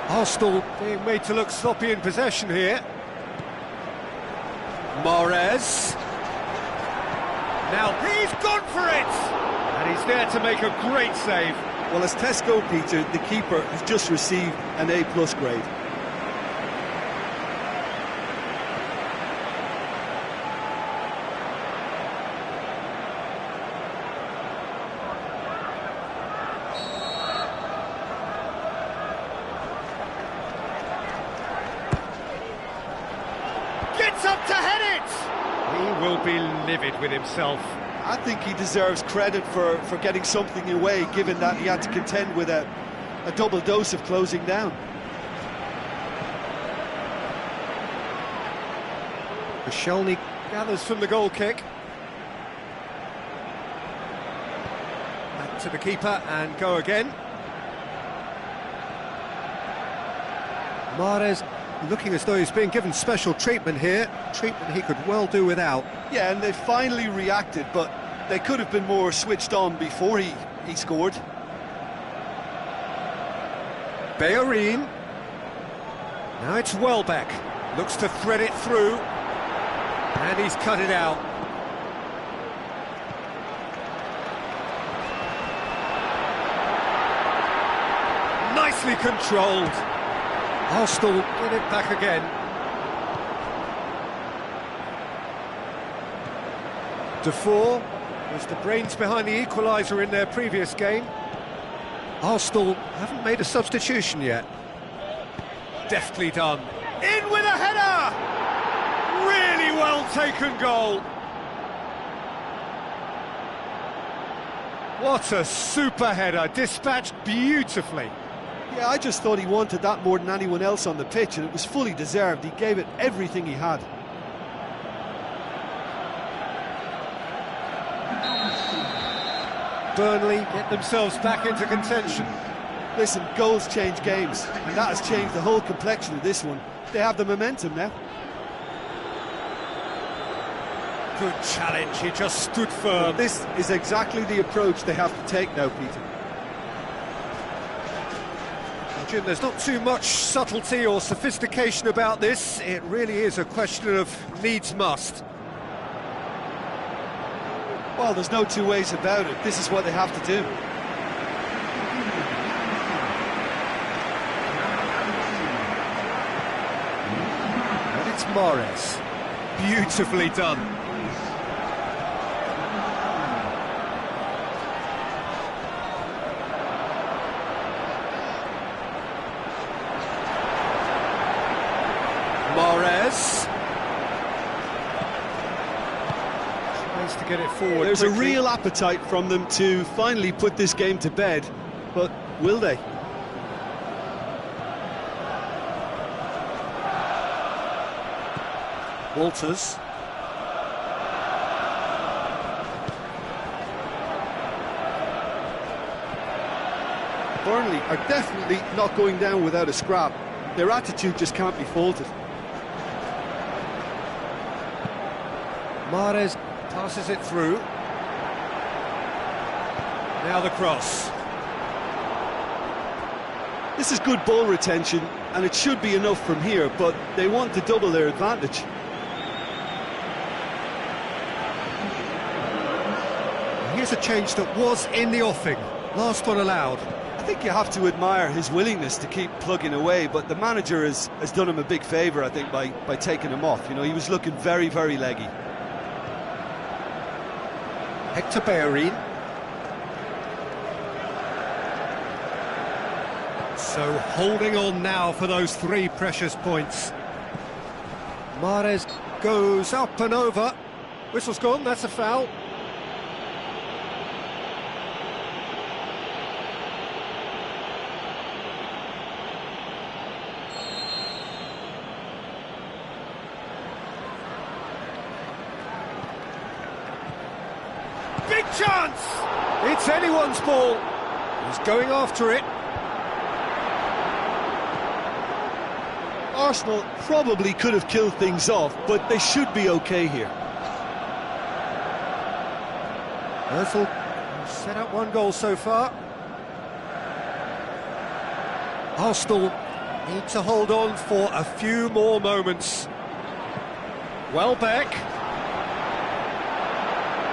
Arsenal being made to look sloppy in possession here. Mahrez. Now he's gone for it! And he's there to make a great save. Well, as tests go, Peter, the keeper has just received an A+ grade. will be livid with himself. I think he deserves credit for getting something away, given that he had to contend with a double dose of closing down. Koscielny gathers from the goal kick. Back to the keeper and go again. Mahrez looking as though he's being given special treatment here, treatment he could well do without. Yeah, and they finally reacted, but they could have been more switched on before he scored. Bellerin. Now it's Welbeck. Looks to thread it through. And he's cut it out. Nicely controlled. Arsenal get it back again. Defoe was the brains behind the equaliser in their previous game. Arsenal haven't made a substitution yet. Deftly done. In with a header! Really well taken goal. What a super header, dispatched beautifully. Yeah, I just thought he wanted that more than anyone else on the pitch, and it was fully deserved. He gave it everything he had. Burnley get themselves back into contention. Listen, goals change games, and that has changed the whole complexion of this one. They have the momentum now. Good challenge, he just stood firm. This is exactly the approach they have to take now, Peter. Jim, there's not too much subtlety or sophistication about this. It really is a question of needs must. Well, there's no two ways about it. This is what they have to do. And it's Mahrez. Beautifully done. Mahrez tries to get it forward. There's quickly. a real appetite from them to finally put this game to bed, but will they? Walters. Burnley are definitely not going down without a scrap. Their attitude just can't be faulted. Mahrez passes it through. Now the cross. This is good ball retention, and it should be enough from here, but they want to double their advantage. Here's a change that was in the offing. Last one allowed. I think you have to admire his willingness to keep plugging away, but the manager has done him a big favour, I think, by taking him off. You know, he was looking very, very leggy. Hector Bellerin. So holding on now for those 3 precious points. Mahrez goes up and over. Whistle's gone, that's a foul. Big chance! It's anyone's ball. He's going after it. Arsenal probably could have killed things off, but they should be okay here. Ozil set up 1 goal so far. Arsenal need to hold on for a few more moments. Welbeck.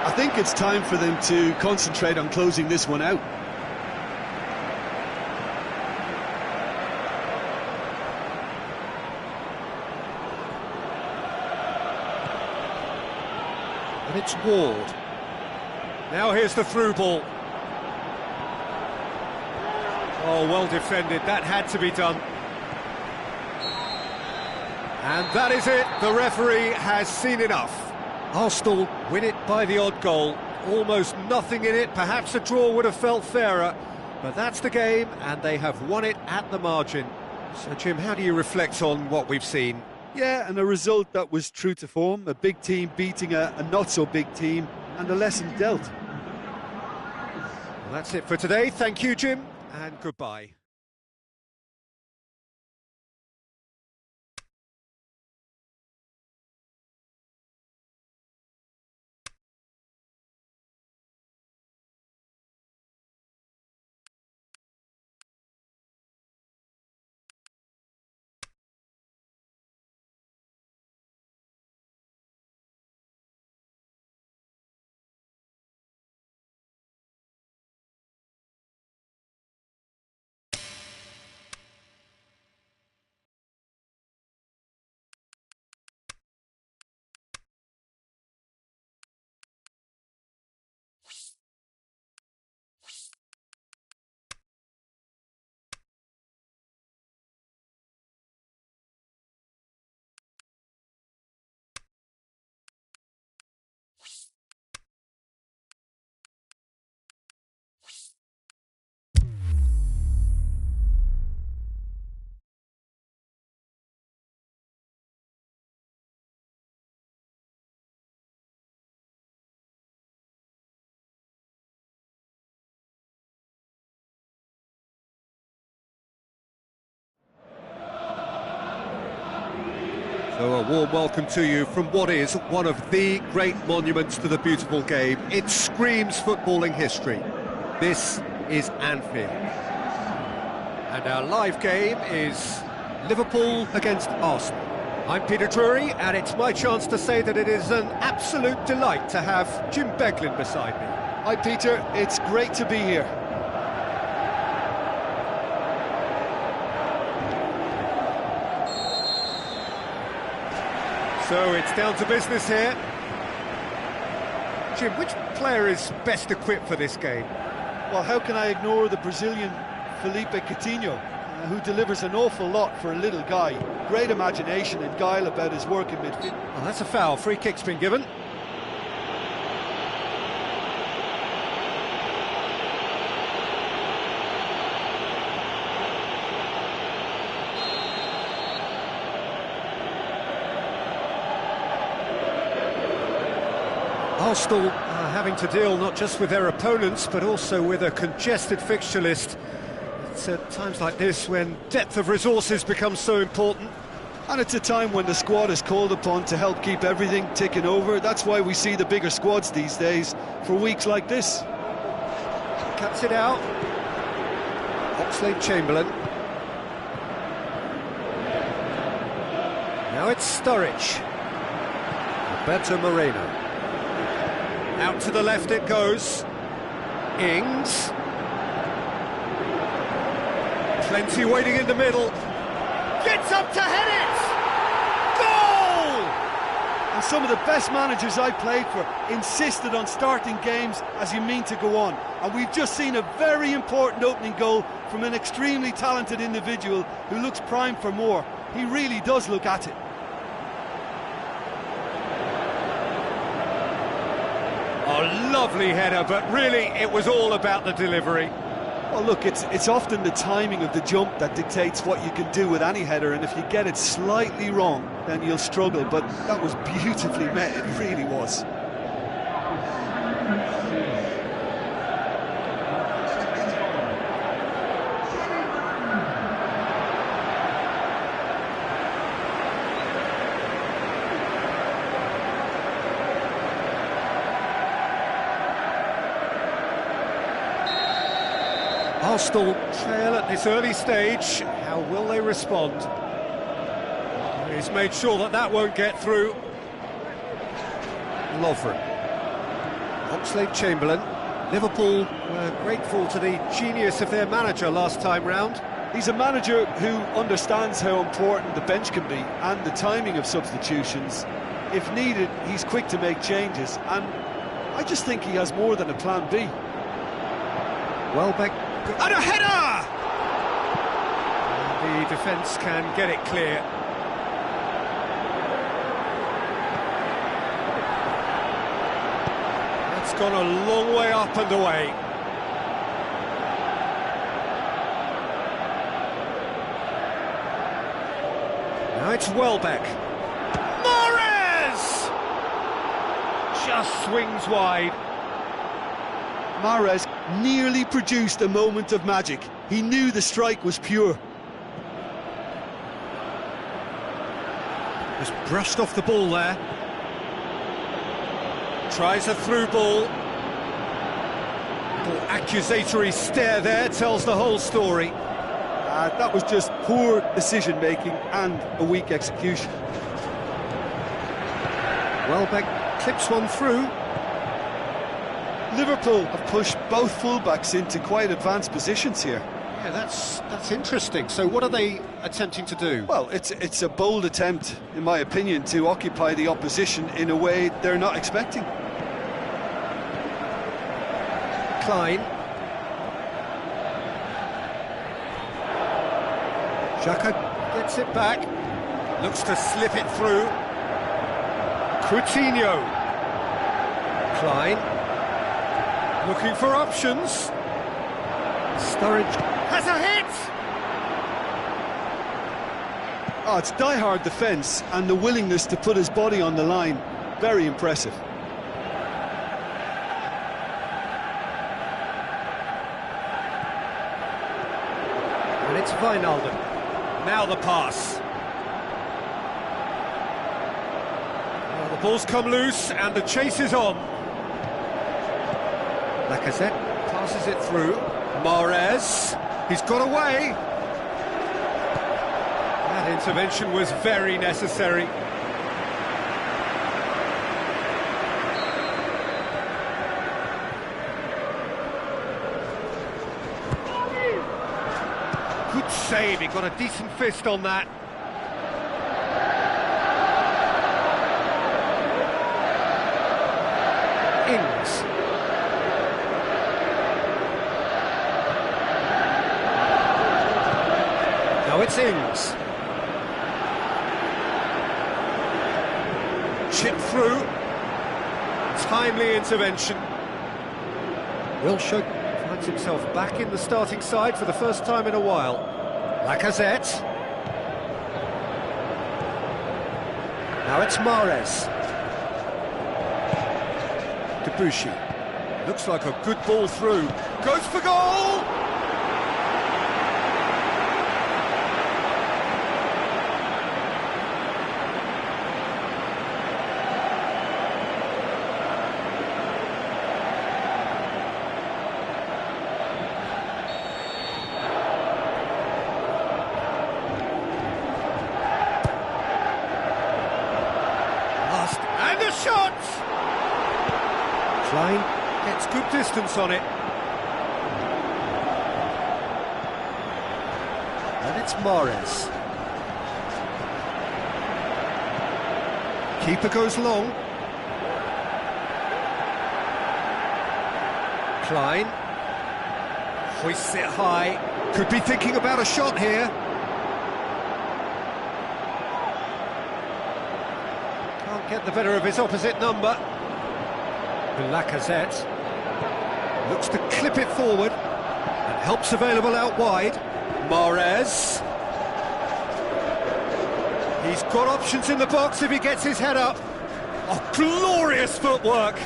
I think it's time for them to concentrate on closing this one out. And it's Ward. Now here's the through ball. Oh, well defended. That had to be done. And that is it. The referee has seen enough. Arsenal win it by the odd goal. Almost nothing in it. Perhaps a draw would have felt fairer. But that's the game, and they have won it at the margin. So, Jim, how do you reflect on what we've seen? Yeah, and a result that was true to form. A big team beating a not-so-big team, and a lesson dealt. Well, that's it for today. Thank you, Jim, and goodbye. So a warm welcome to you from what is one of the great monuments to the beautiful game. It screams footballing history. This is Anfield. And our live game is Liverpool against Arsenal. I'm Peter Drury, and it's my chance to say that it is an absolute delight to have Jim Beglin beside me. Hi, Peter. It's great to be here. So it's down to business here. Jim, which player is best equipped for this game? Well, how can I ignore the Brazilian Felipe Coutinho, who delivers an awful lot for a little guy. Great imagination and guile about his work in midfield. Well, that's a foul. Free kick's been given. Arsenal are having to deal not just with their opponents, but also with a congested fixture list. It's at times like this when depth of resources becomes so important. And it's a time when the squad is called upon to help keep everything ticking over. That's why we see the bigger squads these days for weeks like this. Cuts it out. Oxlade-Chamberlain. Now it's Sturridge. Roberto Moreno. Out to the left it goes. Ings. Plenty waiting in the middle. Gets up to head it! Goal! And some of the best managers I played for insisted on starting games as you mean to go on. And we've just seen a very important opening goal from an extremely talented individual who looks primed for more. He really does look at it. Oh, lovely header, but really it was all about the delivery. Well, look, it's often the timing of the jump that dictates what you can do with any header, and if you get it slightly wrong, then you'll struggle, but that was beautifully met, it really was. Arsenal trail at this early stage. How will they respond? He's made sure that that won't get through. Lovren. Oxlade-Chamberlain. Liverpool were grateful to the genius of their manager last time round. He's a manager who understands how important the bench can be and the timing of substitutions. If needed, he's quick to make changes, and I just think he has more than a plan B. Welbeck. And a header! And the defence can get it clear. It's gone a long way up and away. Now it's Welbeck. Mahrez! Just swings wide. Mahrez nearly produced a moment of magic. He knew the strike was pure. Just brushed off the ball there. Tries a through ball. Little accusatory stare there tells the whole story. That was just poor decision-making and a weak execution. Welbeck clips one through. Liverpool have pushed both fullbacks into quite advanced positions here. Yeah, that's interesting. So what are they attempting to do? Well, it's a bold attempt, in my opinion, to occupy the opposition in a way they're not expecting. Klein. Xhaka gets it back. Looks to slip it through. Coutinho. Klein. Looking for options. Sturridge has a hit! Oh, it's die-hard defence and the willingness to put his body on the line. Very impressive. And it's Wijnaldum. Now the pass. Well, the ball's come loose and the chase is on. Lacazette passes it through. Mahrez, he's got away. That intervention was very necessary. Good save, he got a decent fist on that. Ings. Now it's Ings. Chip through. Timely intervention. Wilshere finds himself back in the starting side for the first time in a while. Lacazette. Now it's Mahrez. Debuchy. Looks like a good ball through. Goes for goal! And a shot! Klein gets good distance on it. And it's Mahrez. Keeper goes long. Klein hoists it high. Could be thinking about a shot here. Can't get the better of his opposite number. Lacazette looks to clip it forward and helps available out wide. Mahrez. He's got options in the box if he gets his head up. Oh, glorious footwork.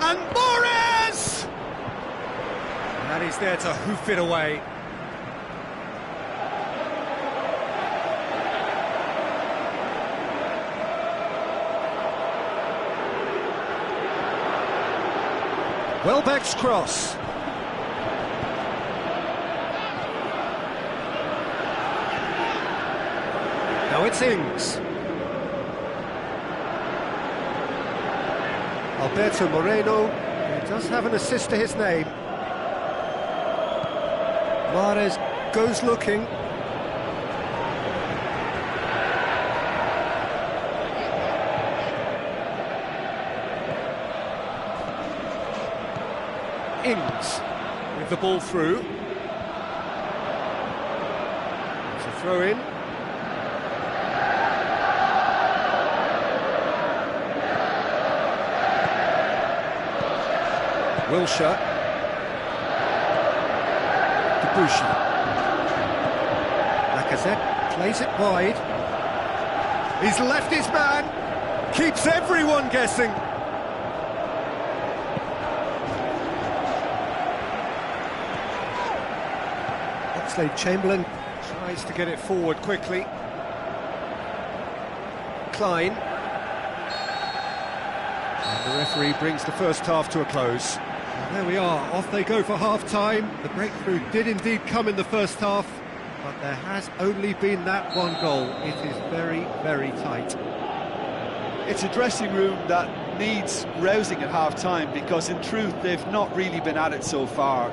And Mahrez! And he's there to hoof it away. Welbeck's cross. Now it's Ings. Alberto Moreno, he does have an assist to his name. Mahrez goes looking. Ings with the ball through. It's a throw in. Wilshere. Debuchy. Lacazette plays it wide. He's left his man. Keeps everyone guessing. Oxlade-Chamberlain tries to get it forward quickly. Klein. And the referee brings the first half to a close. And there we are, off they go for half-time. The breakthrough did indeed come in the first half, but there has only been that one goal. It is very, very tight. It's a dressing room that needs rousing at half-time, because in truth they've not really been at it so far.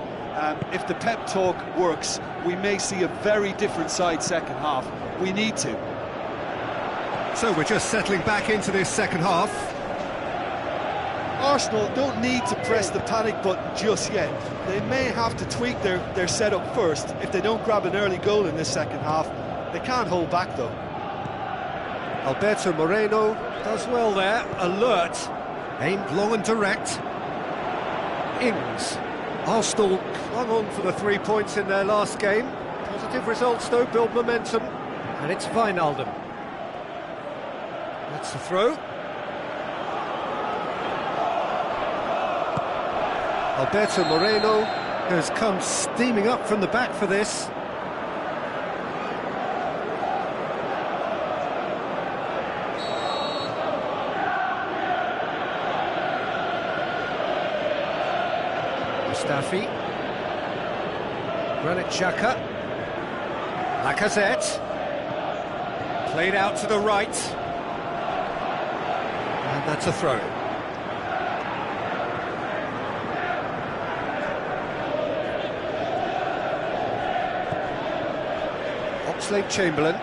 If the pep talk works, we may see a very different side second half. We need to. So we're just settling back into this second half. Arsenal don't need to press the panic button just yet. They may have to tweak their setup first. If they don't grab an early goal in this second half, they can't hold back though. Alberto Moreno does well there, alert, aimed long and direct. Ings. Arsenal clung on for the 3 points in their last game. Positive results though, build momentum, and it's Wijnaldum. That's the throw. Alberto Moreno has come steaming up from the back for this. Mustafi, Granit Xhaka, Lacazette, played out to the right, and that's a throw. Oxlade-Chamberlain,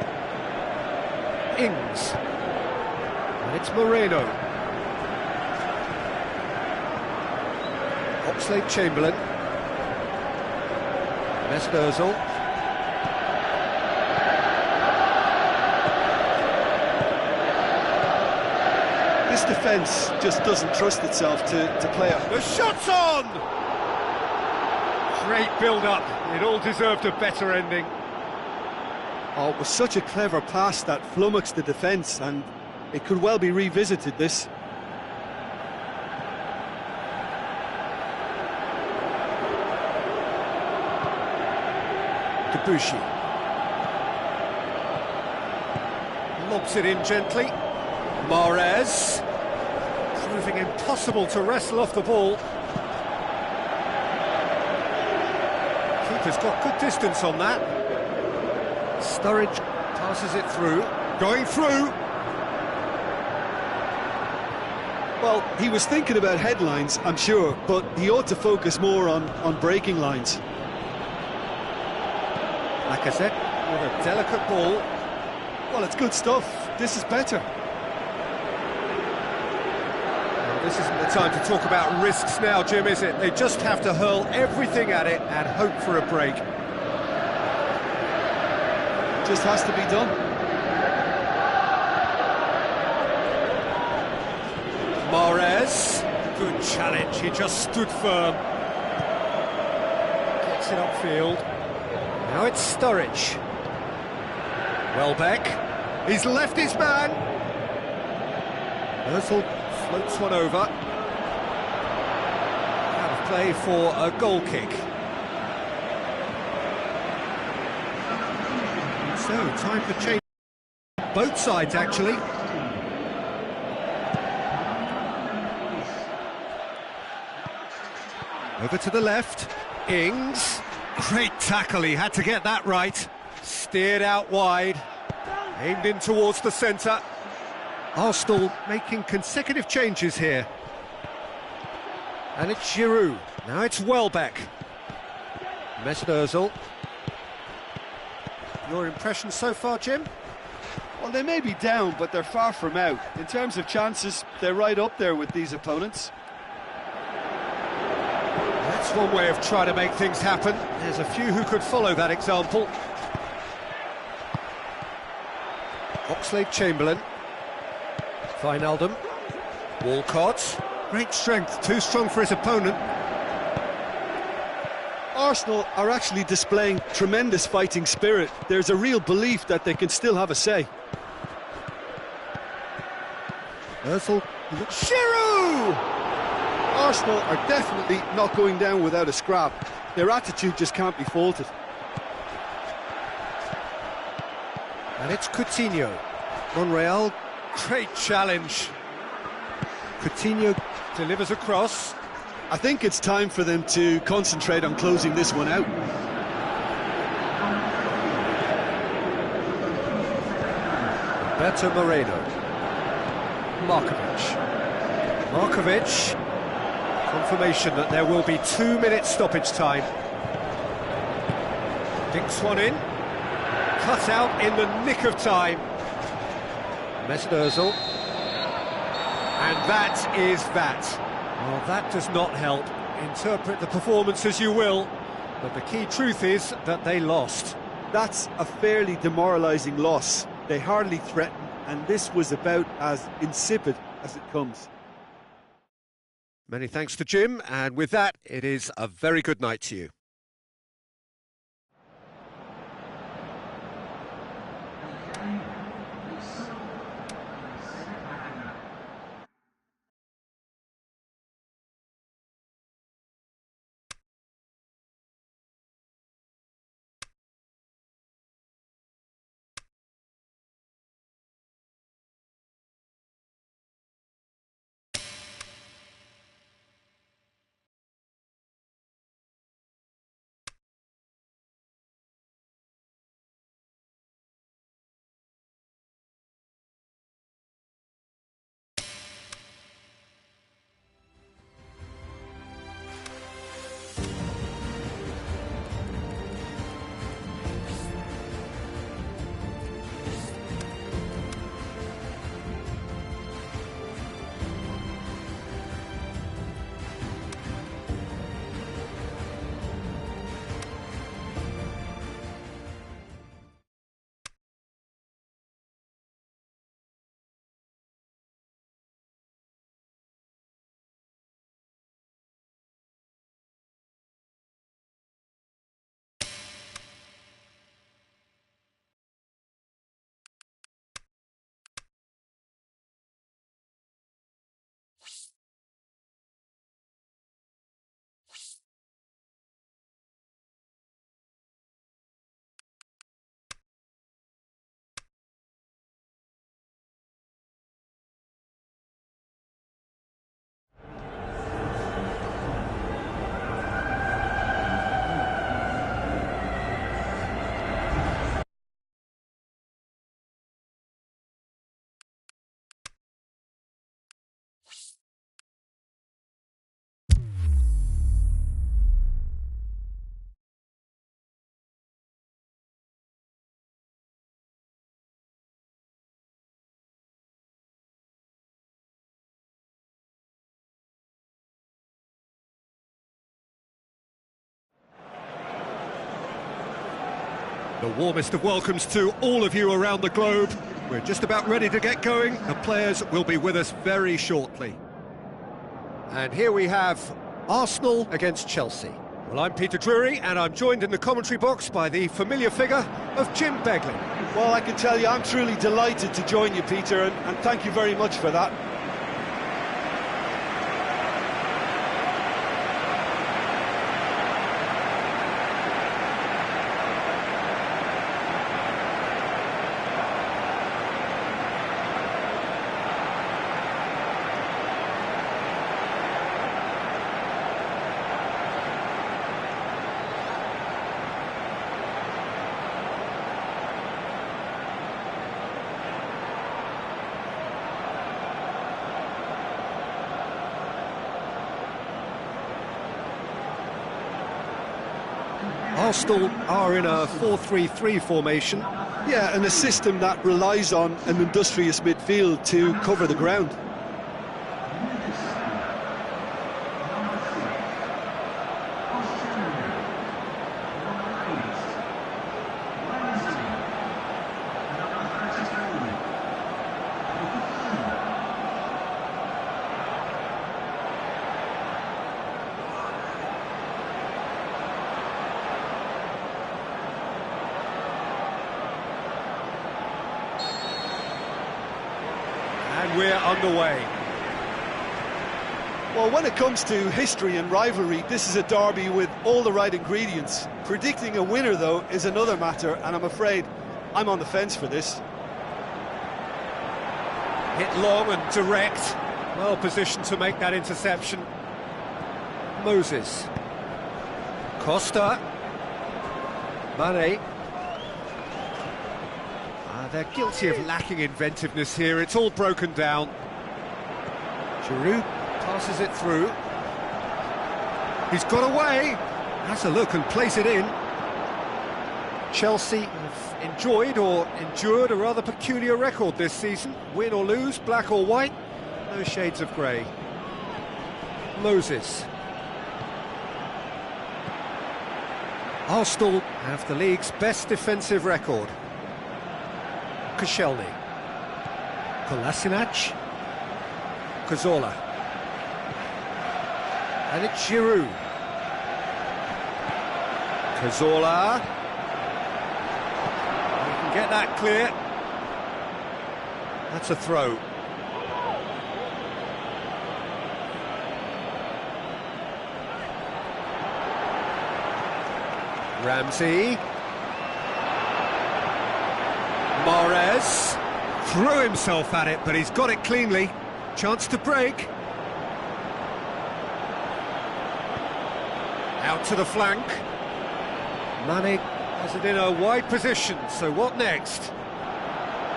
Ings, and it's Moreno. Oxlade-Chamberlain, Mahrez-Arsenal. This defence just doesn't trust itself to play it. The shot's on! Great build-up, it all deserved a better ending. Oh, it was such a clever pass that flummoxed the defence, and it could well be revisited, this. Debuchy. Lobs it in gently. Mahrez. Proving impossible to wrestle off the ball. Keeper's got good distance on that. Sturridge passes it through. Going through. Well, he was thinking about headlines, I'm sure, but he ought to focus more on breaking lines. Lacazette with a delicate ball. Well, it's good stuff. This is better. Well, this isn't the time to talk about risks now, Jim, is it? They just have to hurl everything at it and hope for a break. Just has to be done. Mahrez, good challenge, he just stood firm. Gets it upfield. Now it's Sturridge. Welbeck, he's left his man. Ozil floats one over. Out of play for a goal kick. So, time for change. Both sides, actually. Over to the left. Ings. Great tackle, he had to get that right. Steered out wide. Aimed in towards the centre. Arsenal making consecutive changes here. And it's Giroud. Now it's Welbeck. Mahrez-Arsenal. Your impression so far, Jim? Well, they may be down, but they're far from out. In terms of chances, they're right up there with these opponents. That's one way of trying to make things happen. There's a few who could follow that example. Oxlade-Chamberlain. Wijnaldum. Walcott. Great strength, too strong for his opponent. Arsenal are actually displaying tremendous fighting spirit. There's a real belief that they can still have a say. Özil. Giroud! Arsenal are definitely not going down without a scrap. Their attitude just can't be faulted. And it's Coutinho. Monreal, great challenge. Coutinho delivers a cross. I think it's time for them to concentrate on closing this one out. Roberto Moreno. Markovic. Confirmation that there will be 2 minutes stoppage time. Dinks one in. Cut out in the nick of time. Mesut Ozil. And that is that. Well, that does not help. Interpret the performance as you will, but the key truth is that they lost. That's a fairly demoralising loss. They hardly threatened, and this was about as insipid as it comes. Many thanks to Jim, and with that, it is a very good night to you. The warmest of welcomes to all of you around the globe. We're just about ready to get going. The players will be with us very shortly. And here we have Arsenal against Chelsea. Well, I'm Peter Drury, and I'm joined in the commentary box by the familiar figure of Jim Beglin. Well, I can tell you I'm truly delighted to join you, Peter, and thank you very much for that. Arsenal are in a 4-3-3 formation. Yeah, and a system that relies on an industrious midfield to cover the ground. we're underway. Well, when it comes to history and rivalry, this is a derby with all the right ingredients. Predicting a winner, though, is another matter, and I'm afraid I'm on the fence for this. Hit long and direct, well positioned to make that interception. Moses. Costa. Mane. They're guilty of lacking inventiveness here, it's all broken down. Giroud passes it through. He's got away. Has a look and plays it in. Chelsea have enjoyed or endured a rather peculiar record this season. Win or lose, black or white, no shades of grey. Moses. Arsenal have the league's best defensive record. Koscielny. Kolasinac. Cazorla. And it's Giroud. Cazorla. You can get that clear. That's a throw. Ramsey. Mahrez threw himself at it, but he's got it cleanly. Chance to break. Out to the flank. Mane has it in a wide position, so what next?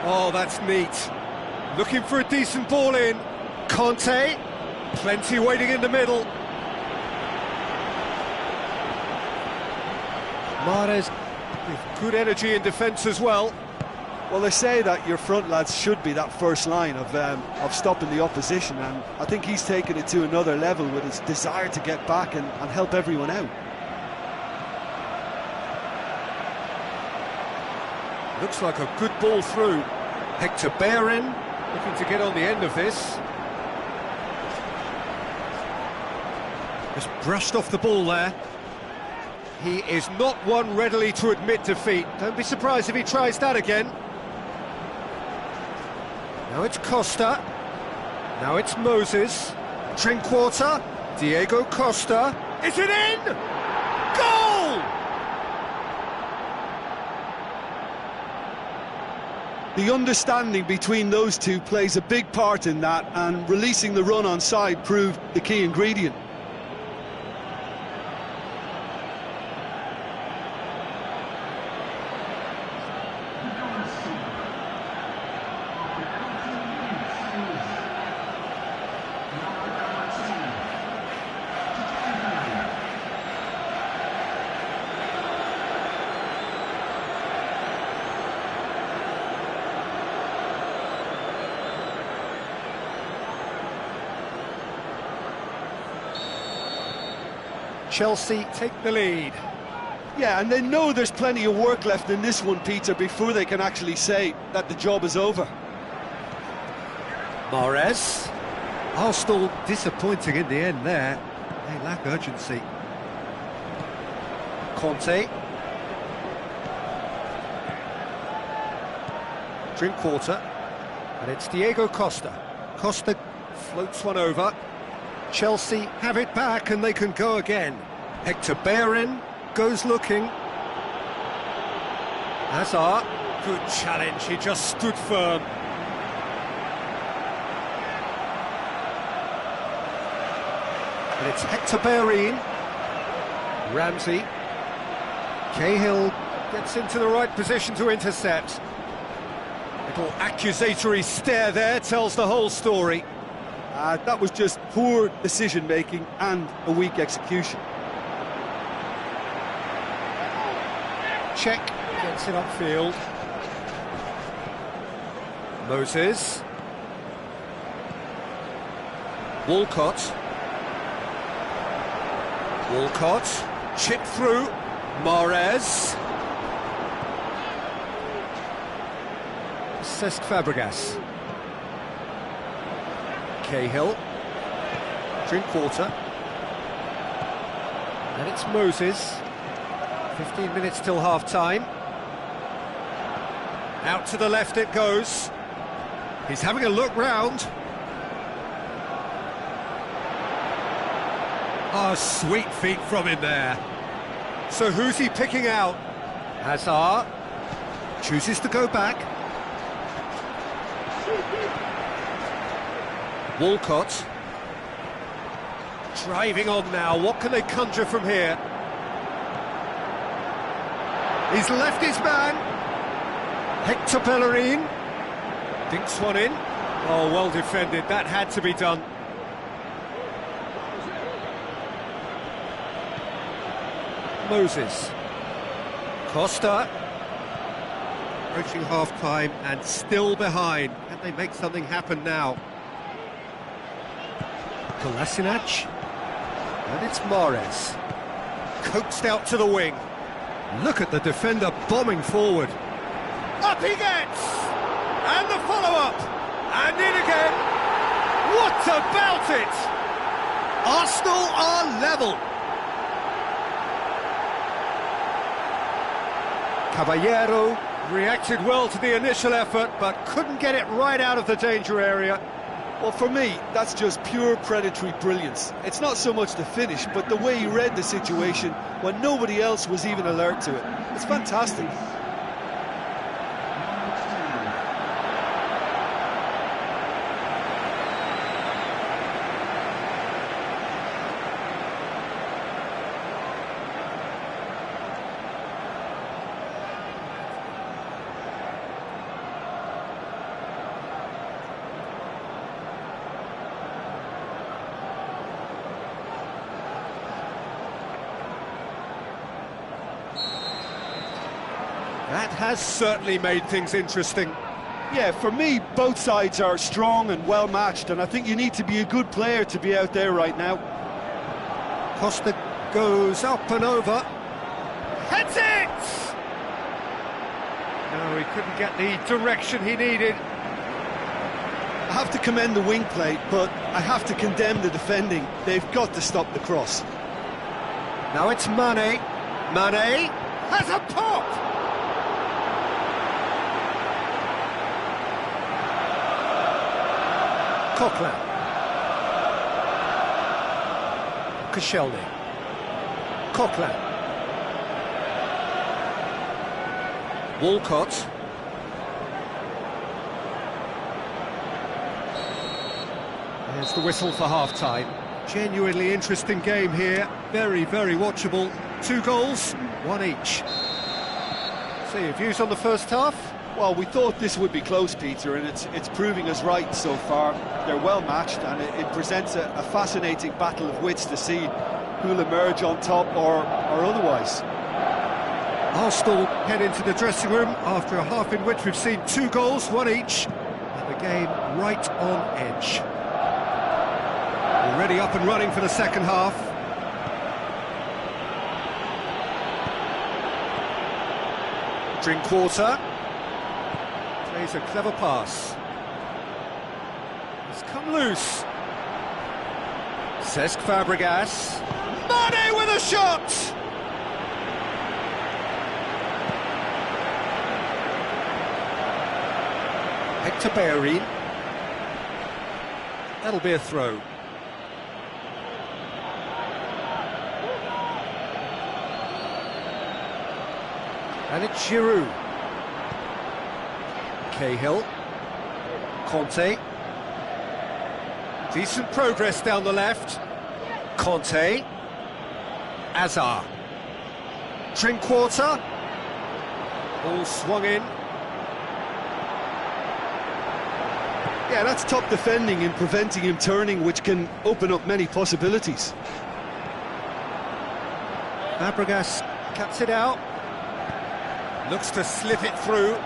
Oh, that's neat. Looking for a decent ball in. Conte, plenty waiting in the middle. Mahrez with good energy in defence as well. Well, they say that your front lads should be that first line of stopping the opposition, and I think he's taken it to another level with his desire to get back and help everyone out. Looks like a good ball through. Hector Bellerin looking to get on the end of this. Just brushed off the ball there. He is not one readily to admit defeat. Don't be surprised if he tries that again. Now it's Costa. Now it's Moses. Drinkwater. Diego Costa. Is it in? Goal! The understanding between those two plays a big part in that, and releasing the run on side proved the key ingredient. Chelsea take the lead. Yeah, and they know there's plenty of work left in this one, Peter, before they can actually say that the job is over. Mahrez. Arsenal disappointing in the end there. They lack urgency. Conte. Drinkwater. And it's Diego Costa. Costa floats one over. Chelsea have it back and they can go again. Hector Bellerin goes looking. Hazard, good challenge, he just stood firm. And it's Hector Bellerin. Ramsey. Cahill gets into the right position to intercept. Little accusatory stare there tells the whole story. That was just poor decision-making and a weak execution. Check gets it upfield. Moses. Walcott. Chip through. Mahrez. Cesc Fabregas. Cahill. Drinkwater. And it's Moses. 15 minutes till half-time. Out to the left it goes. He's having a look round. Oh, sweet feet from him there. So who's he picking out? Hazard chooses to go back. Walcott driving on now. What can they conjure from here? He's left his man. Hector Bellerin dinks one in. Oh, well defended. That had to be done. Moses. Costa. Approaching half-time and still behind. Can they make something happen now? Kolasinac. And it's Mahrez. Coaxed out to the wing. Look at the defender bombing forward. Up he gets! And the follow-up! And in again! What about it? Arsenal are level! Caballero reacted well to the initial effort, but couldn't get it right out of the danger area. Well, for me, that's just pure predatory brilliance. It's not so much the finish, but the way he read the situation when nobody else was even alert to it. It's fantastic. That has certainly made things interesting. Yeah, for me, both sides are strong and well matched, and I think you need to be a good player to be out there right now. Costa goes up and over. Heads it! No, he couldn't get the direction he needed. I have to commend the wing play, but I have to condemn the defending. They've got to stop the cross. Now it's Mane. Mane has a pop! Coquelin. Koscielny. Coquelin. Walcott. There's the whistle for half-time. Genuinely interesting game here. Very, very watchable. 2 goals, 1 each. So your views on the first half? Well, we thought this would be close, Peter, and it's proving us right so far. They're well matched, and it presents a fascinating battle of wits to see who'll emerge on top or otherwise. Arsenal head into the dressing room after a half in which we've seen 2 goals, 1 each, and the game right on edge. Already up and running for the second half. Drinkwater plays a clever pass. It's come loose. Cesc Fabregas. Mane with a shot! Hector Bellerin. That'll be a throw. And it's Giroud. Cahill. Conte. Decent progress down the left. Conte. Hazard. Drinkwater. Ball swung in. Yeah, that's top defending and preventing him turning, which can open up many possibilities. Fabregas cuts it out. Looks to slip it through.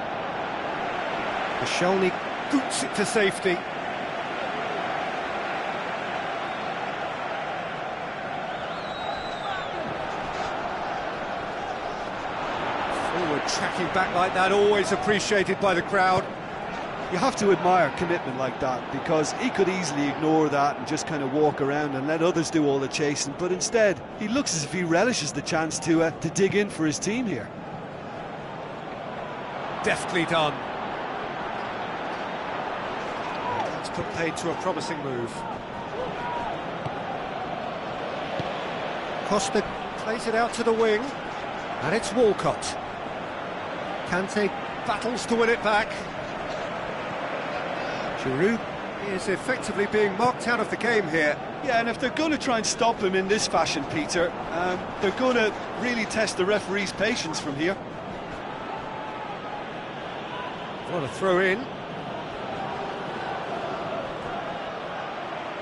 Koscielny boots it to safety. Forward tracking back like that, always appreciated by the crowd. You have to admire commitment like that, because he could easily ignore that and just kind of walk around and let others do all the chasing, but instead he looks as if he relishes the chance to dig in for his team here. Deftly done. Put paid to a promising move. Costa plays it out to the wing, and it's Walcott. Kante battles to win it back. Giroud is effectively being marked out of the game here. Yeah, and if they're going to try and stop him in this fashion, Peter, they're going to really test the referee's patience from here. What a throw in.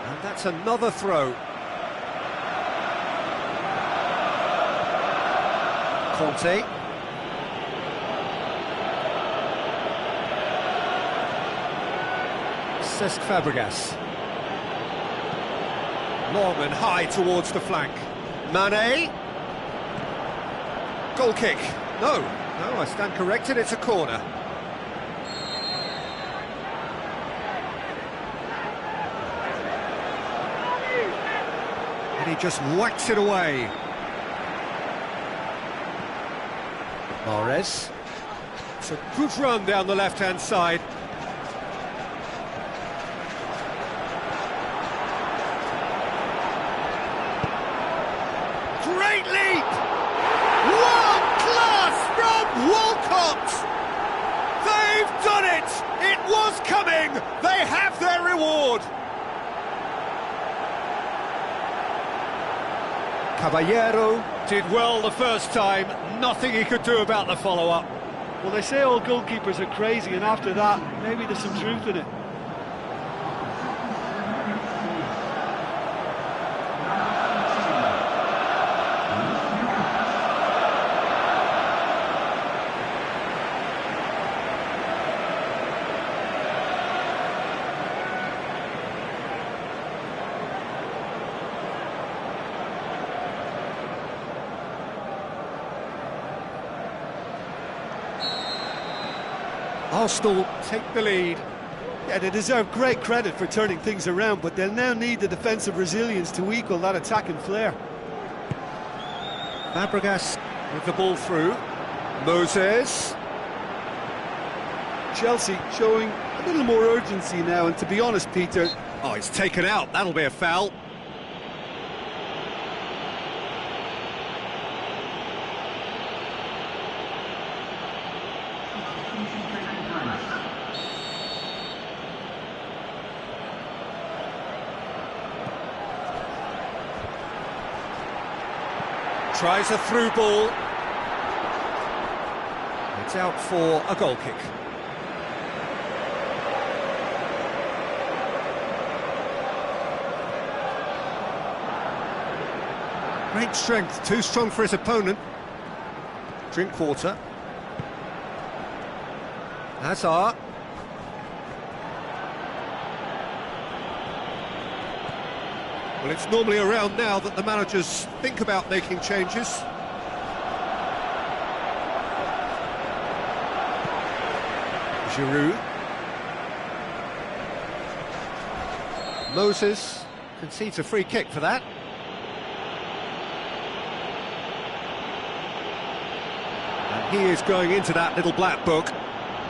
And that's another throw. Conte. Cesc Fabregas. Long and high towards the flank. Mane. Goal kick. No, I stand corrected, it's a corner. And he just whacks it away. Mahrez. It's a good run down the left-hand side. Great leap! World class from Walcott! They've done it! It was coming! They have their reward! Caballero did well the first time, nothing he could do about the follow-up. Well, they say all goalkeepers are crazy, and after that, maybe there's some truth in it. Arsenal take the lead. Yeah, they deserve great credit for turning things around, but they'll now need the defensive resilience to equal that attacking flair. Fabregas with the ball through. Moses. Chelsea showing a little more urgency now, and to be honest, Peter... Oh, it's taken out. That'll be a foul. Tries a through ball. It's out for a goal kick. Great strength, too strong for his opponent. Drink water. Hazard. Well, it's normally around now that the managers think about making changes. Giroud. Moses concedes a free kick for that. And he is going into that little black book.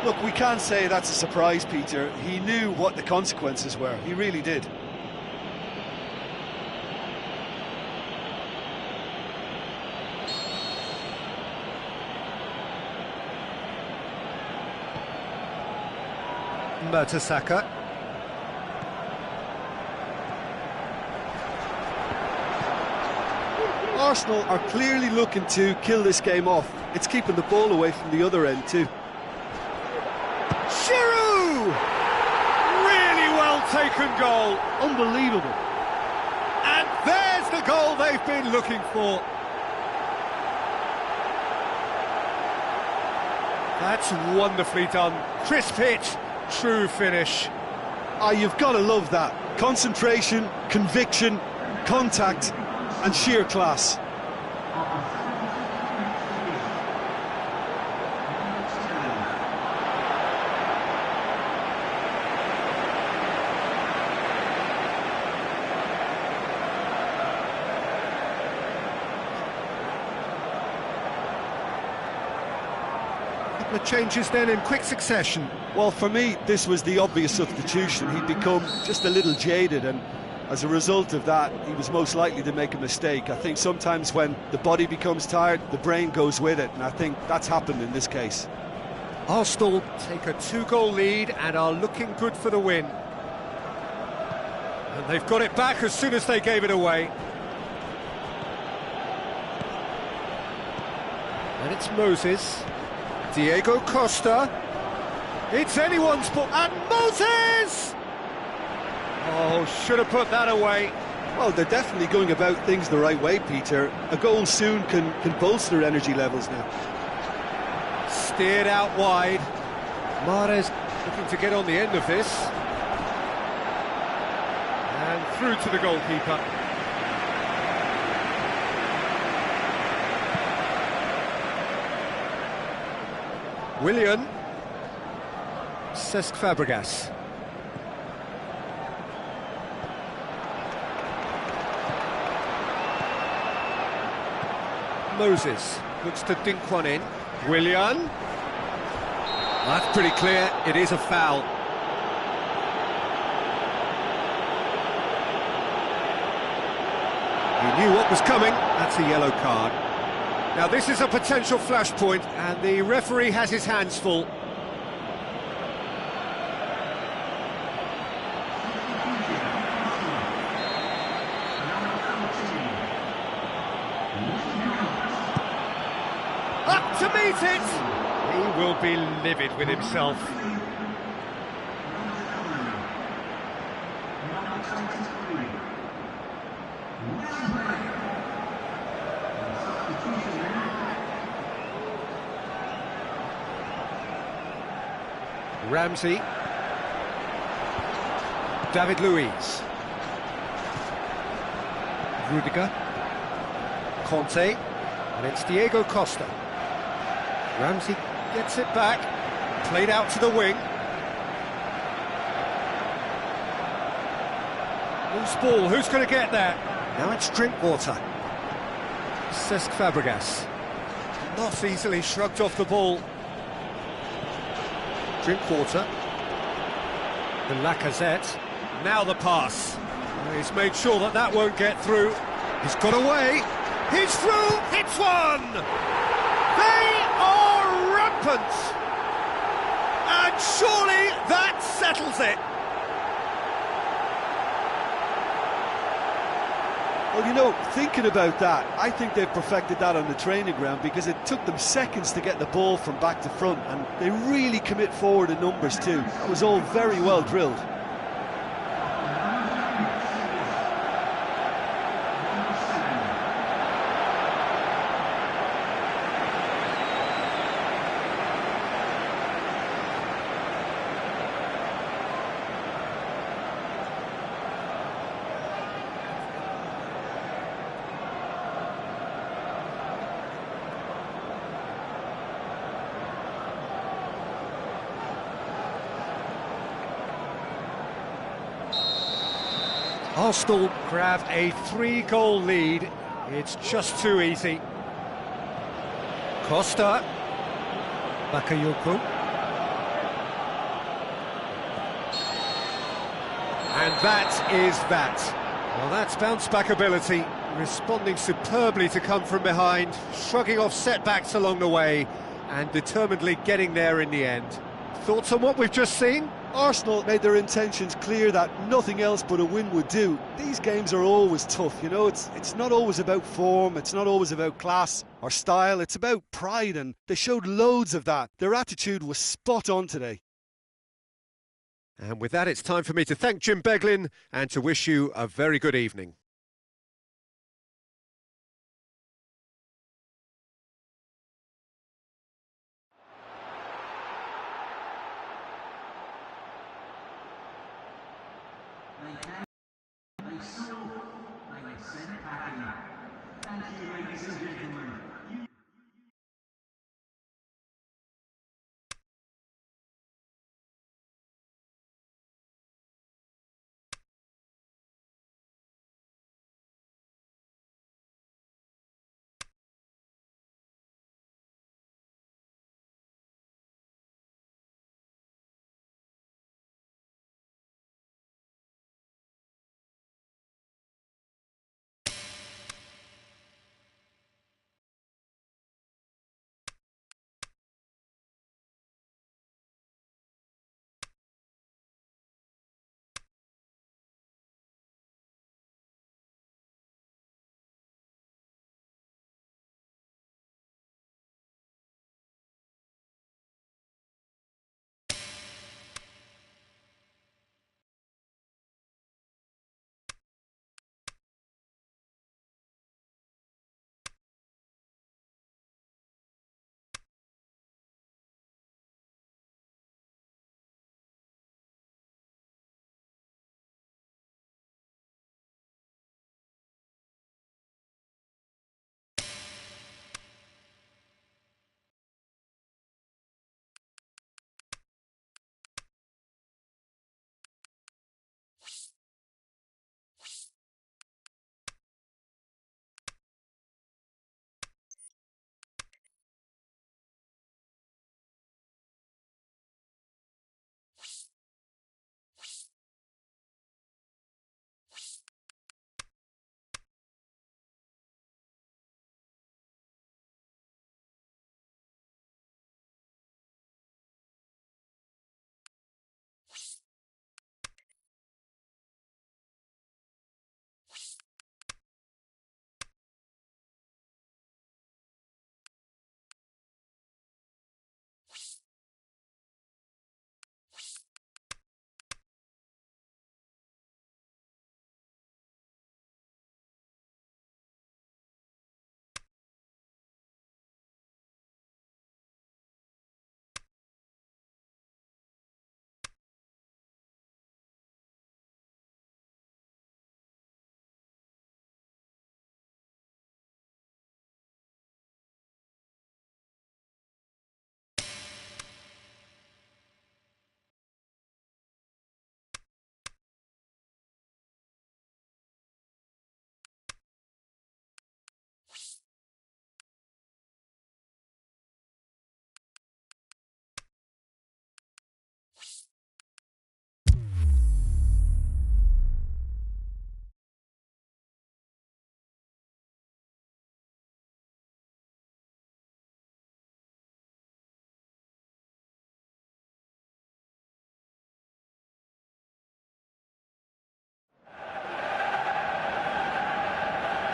Look, we can't say that's a surprise, Peter. He knew what the consequences were. He really did. Mertesacker. Arsenal are clearly looking to kill this game off. It's keeping the ball away from the other end too. Giroud! Really well taken goal. Unbelievable. And there's the goal they've been looking for. That's wonderfully done. Crisp hit, true finish. Ah, you've got to love that. Concentration, conviction, contact, and sheer class. Couple of changes then in quick succession. Well, for me, this was the obvious substitution. He'd become just a little jaded, and as a result of that, he was most likely to make a mistake. I think sometimes when the body becomes tired, the brain goes with it, and I think that's happened in this case. Arsenal take a 2-goal lead and are looking good for the win. And they've got it back as soon as they gave it away. And it's Moses. Diego Costa. It's anyone's ball. And Moses! Oh, should have put that away. Well, they're definitely going about things the right way, Peter. A goal soon can bolster energy levels now. Steered out wide. Mahrez looking to get on the end of this. And through to the goalkeeper. Willian. Cesc Fabregas. Moses looks to dink one in. Willian. That's pretty clear, it is a foul. He knew what was coming, that's a yellow card. Now this is a potential flashpoint, and the referee has his hands full. Up to meet it! He will be livid with himself. Ramsey. David Luiz. Rudiger. Conte. And it's Diego Costa. Ramsey gets it back, played out to the wing. Loose ball, who's going to get there? Now it's Drinkwater. Cesc Fabregas. Not easily shrugged off the ball. Drinkwater. The Lacazette. Now the pass. He's made sure that that won't get through. He's got away. He's through. It's one. They are rampant. And surely that settles it. Well, you know, thinking about that, I think they've perfected that on the training ground, because it took them seconds to get the ball from back to front, and they really commit forward in numbers too. That was all very well drilled. Arsenal grab a 3-goal lead. It's just too easy. Costa. Bakayoko. And that is that. Well, that's bounce-back ability, responding superbly to come from behind, shrugging off setbacks along the way, and determinedly getting there in the end. Thoughts on what we've just seen? Arsenal made their intentions clear that nothing else but a win would do. These games are always tough, you know, it's not always about form, it's not always about class or style, it's about pride, and they showed loads of that. Their attitude was spot on today. And with that, it's time for me to thank Jim Beglin and to wish you a very good evening. Thank you, ladies and gentlemen.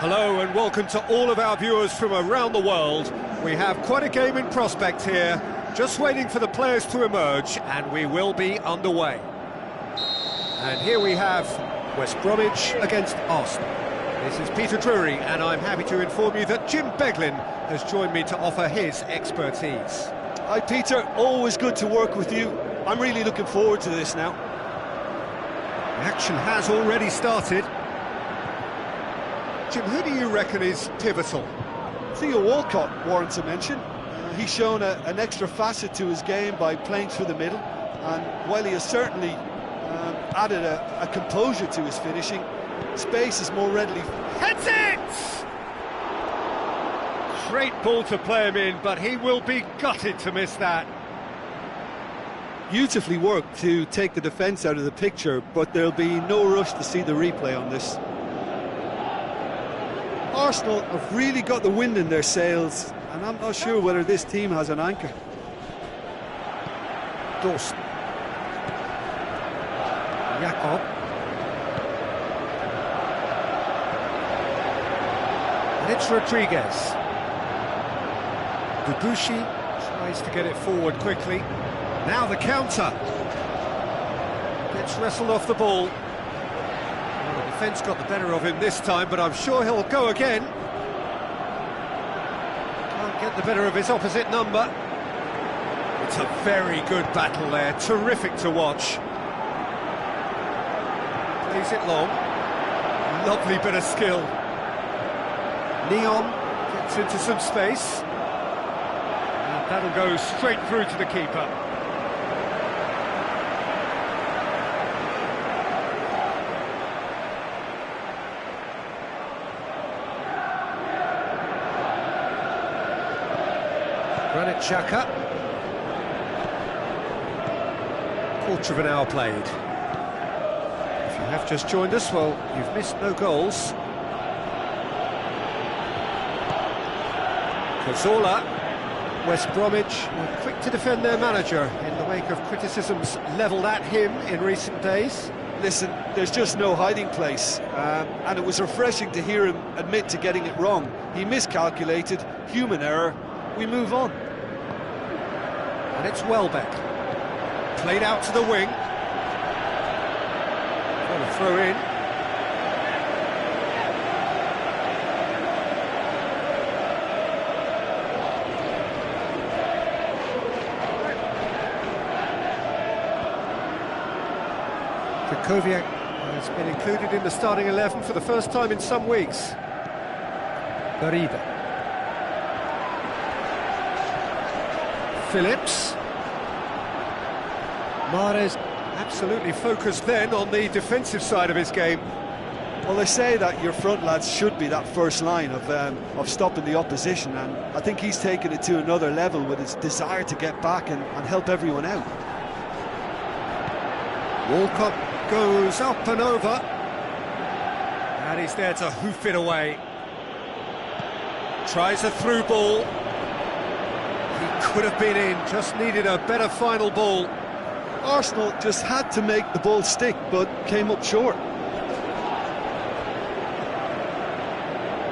Hello and welcome to all of our viewers from around the world. We have quite a game in prospect here, just waiting for the players to emerge, and we will be underway. And here we have West Bromwich against Arsenal. This is Peter Drury, and I'm happy to inform you that Jim Beglin has joined me to offer his expertise. Hi Peter, always good to work with you. I'm really looking forward to this now. The action has already started. Jim, who do you reckon is pivotal? Theo Walcott warrants a mention. He's shown an extra facet to his game by playing through the middle, and while he has certainly added a composure to his finishing, space is more readily... Heads it! Great ball to play him in, but he will be gutted to miss that. Beautifully worked to take the defence out of the picture, but there'll be no rush to see the replay on this. Arsenal have really got the wind in their sails, and I'm not sure whether this team has an anchor. Dawson. Jakob. And it's Rodriguez. Debuchy tries to get it forward quickly. Now the counter. Gets wrestled off the ball. Well, the defence got the better of him this time, but I'm sure he'll go again. Can't get the better of his opposite number. It's a very good battle there, terrific to watch. Plays it long. Lovely bit of skill. Neon gets into some space. And that'll go straight through to the keeper. Granit Xhaka. Quarter of an hour played. If you have just joined us, well, you've missed no goals. Cazorla. West Bromwich were quick to defend their manager in the wake of criticisms levelled at him in recent days. Listen, there's just no hiding place, and it was refreshing to hear him admit to getting it wrong. He miscalculated, human error. We move on. And it's Welbeck. Played out to the wing. Got a throw in. Kovacic has been included in the starting 11 for the first time in some weeks. Garida. Phillips. Mahrez absolutely focused then on the defensive side of his game. Well, they say that your front lads should be that first line of stopping the opposition, and I think he's taken it to another level with his desire to get back and help everyone out. Walcott goes up and over, and he's there to hoof it away. Tries a through ball. He could have been in, just needed a better final ball. Arsenal just had to make the ball stick, but came up short.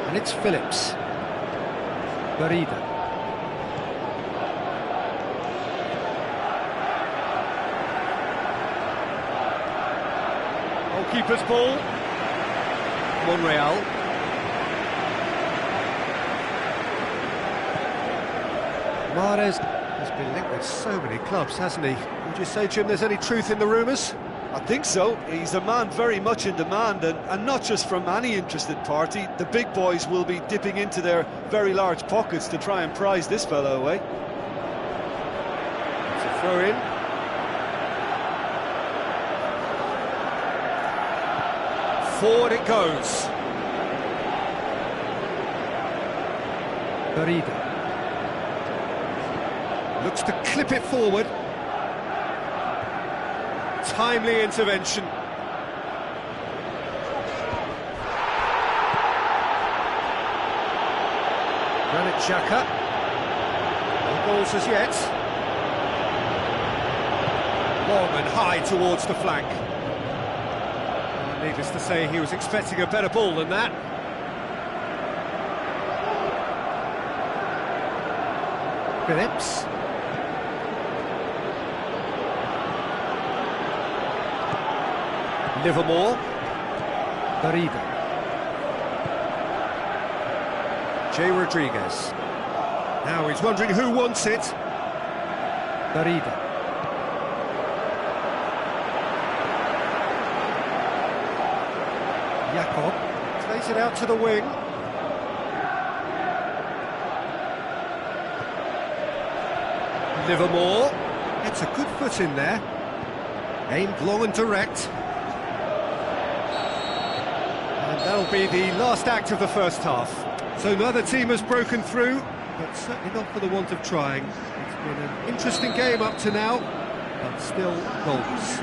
And it's Phillips. Garida. Keeper's ball. Monreal. Mahrez has been linked with so many clubs, hasn't he? Would you say, Jim, there's any truth in the rumours? I think so. He's a man very much in demand, and not just from any interested party. The big boys will be dipping into their very large pockets to try and prize this fellow away. It's a throw-in. Forward it goes. Garida. Looks to clip it forward. Timely intervention. Granit Xhaka. No goals as yet. Long and high towards the flank. Needless to say, he was expecting a better ball than that. Phillips. Livermore. Darida. Jay Rodriguez. Now he's wondering who wants it. Darida. Jakob plays it out to the wing. Livermore gets a good foot in there. Aimed long and direct. And that'll be the last act of the first half. So neither team has broken through, but certainly not for the want of trying. It's been an interesting game up to now, but still goals.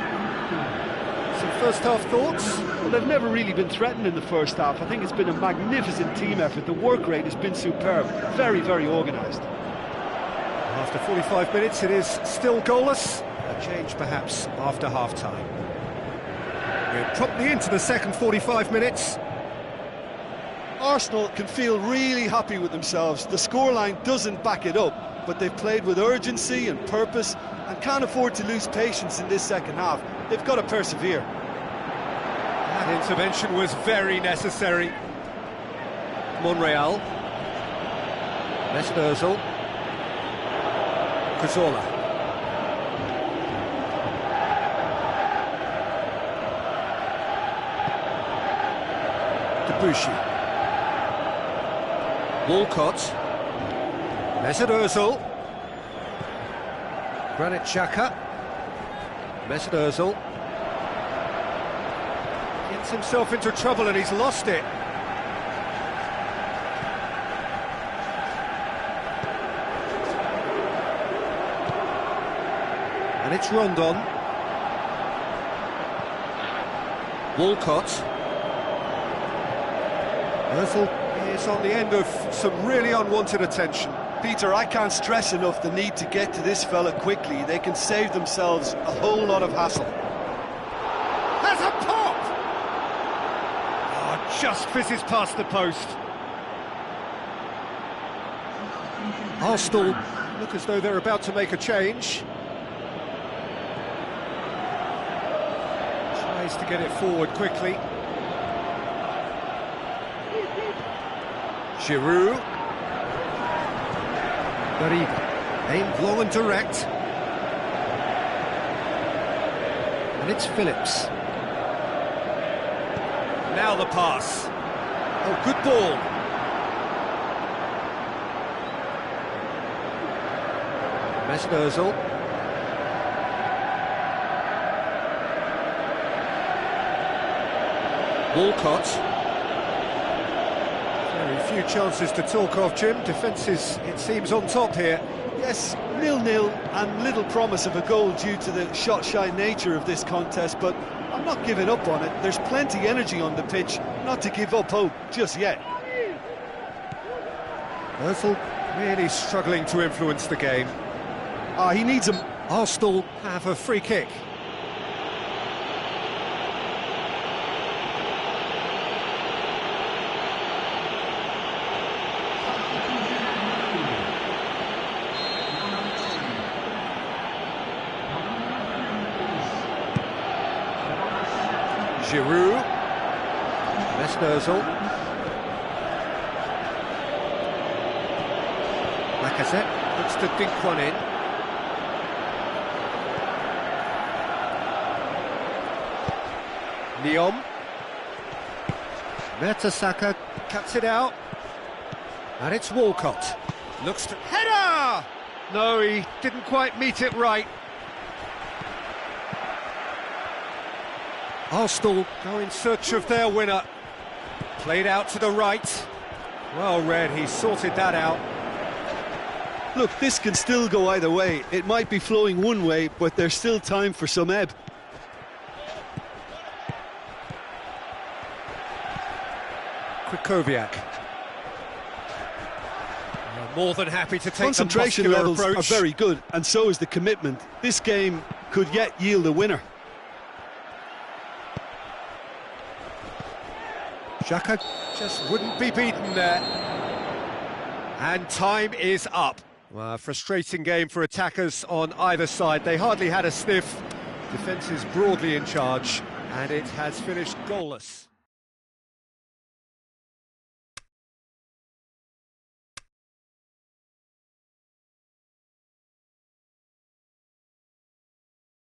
Some first half thoughts? Well, they've never really been threatened in the first half. I think it's been a magnificent team effort. The work rate has been superb. Very, very organised. After 45 minutes, it is still goalless. A change perhaps after half-time. We're promptly into the second 45 minutes. Arsenal can feel really happy with themselves. The scoreline doesn't back it up, but they've played with urgency and purpose and can't afford to lose patience in this second half. They've got to persevere. That intervention was very necessary. Monreal. Mahrez-Arsenal. Cazorla. Debussy. Walcott. Mahrez-Arsenal. Granit Xhaka. Mahrez-Arsenal. Gets himself into trouble and he's lost it. And it's Rondon. Walcott. Ozil is on the end of some really unwanted attention. Peter, I can't stress enough the need to get to this fella quickly. They can save themselves a whole lot of hassle. There's a pop! Oh, just fizzes past the post. Arsenal look as though they're about to make a change. Tries to get it forward quickly. Giroud. Darida. Aimed long and direct. And it's Phillips. Now the pass. Oh, good ball. Mahrez-Arsenal. Walcott. Very few chances to talk of, Jim. Defence is, it seems, on top here. Yes, 0-0 and little promise of a goal due to the shot-shy nature of this contest, but I'm not giving up on it. There's plenty energy on the pitch, not to give up hope just yet. Ozil really struggling to influence the game. He needs him. Arsenal have a free kick. Giroud. Mahrez-Arsenal. Lacazette looks to dink one in. Neom. Mertesacker cuts it out. And it's Walcott. Looks to... Header! No, he didn't quite meet it right. Arsenal go in search of their winner. Played out to the right. Well read, he sorted that out. Look, this can still go either way. It might be flowing one way, but there's still time for some ebb. Krychowiak. More than happy to take Concentration the levels approach. are very good, and so is the commitment. This game could yet yield a winner. Xhaka just wouldn't be beaten there. And time is up. Well, a frustrating game for attackers on either side. They hardly had a sniff. Defence is broadly in charge, and it has finished goalless.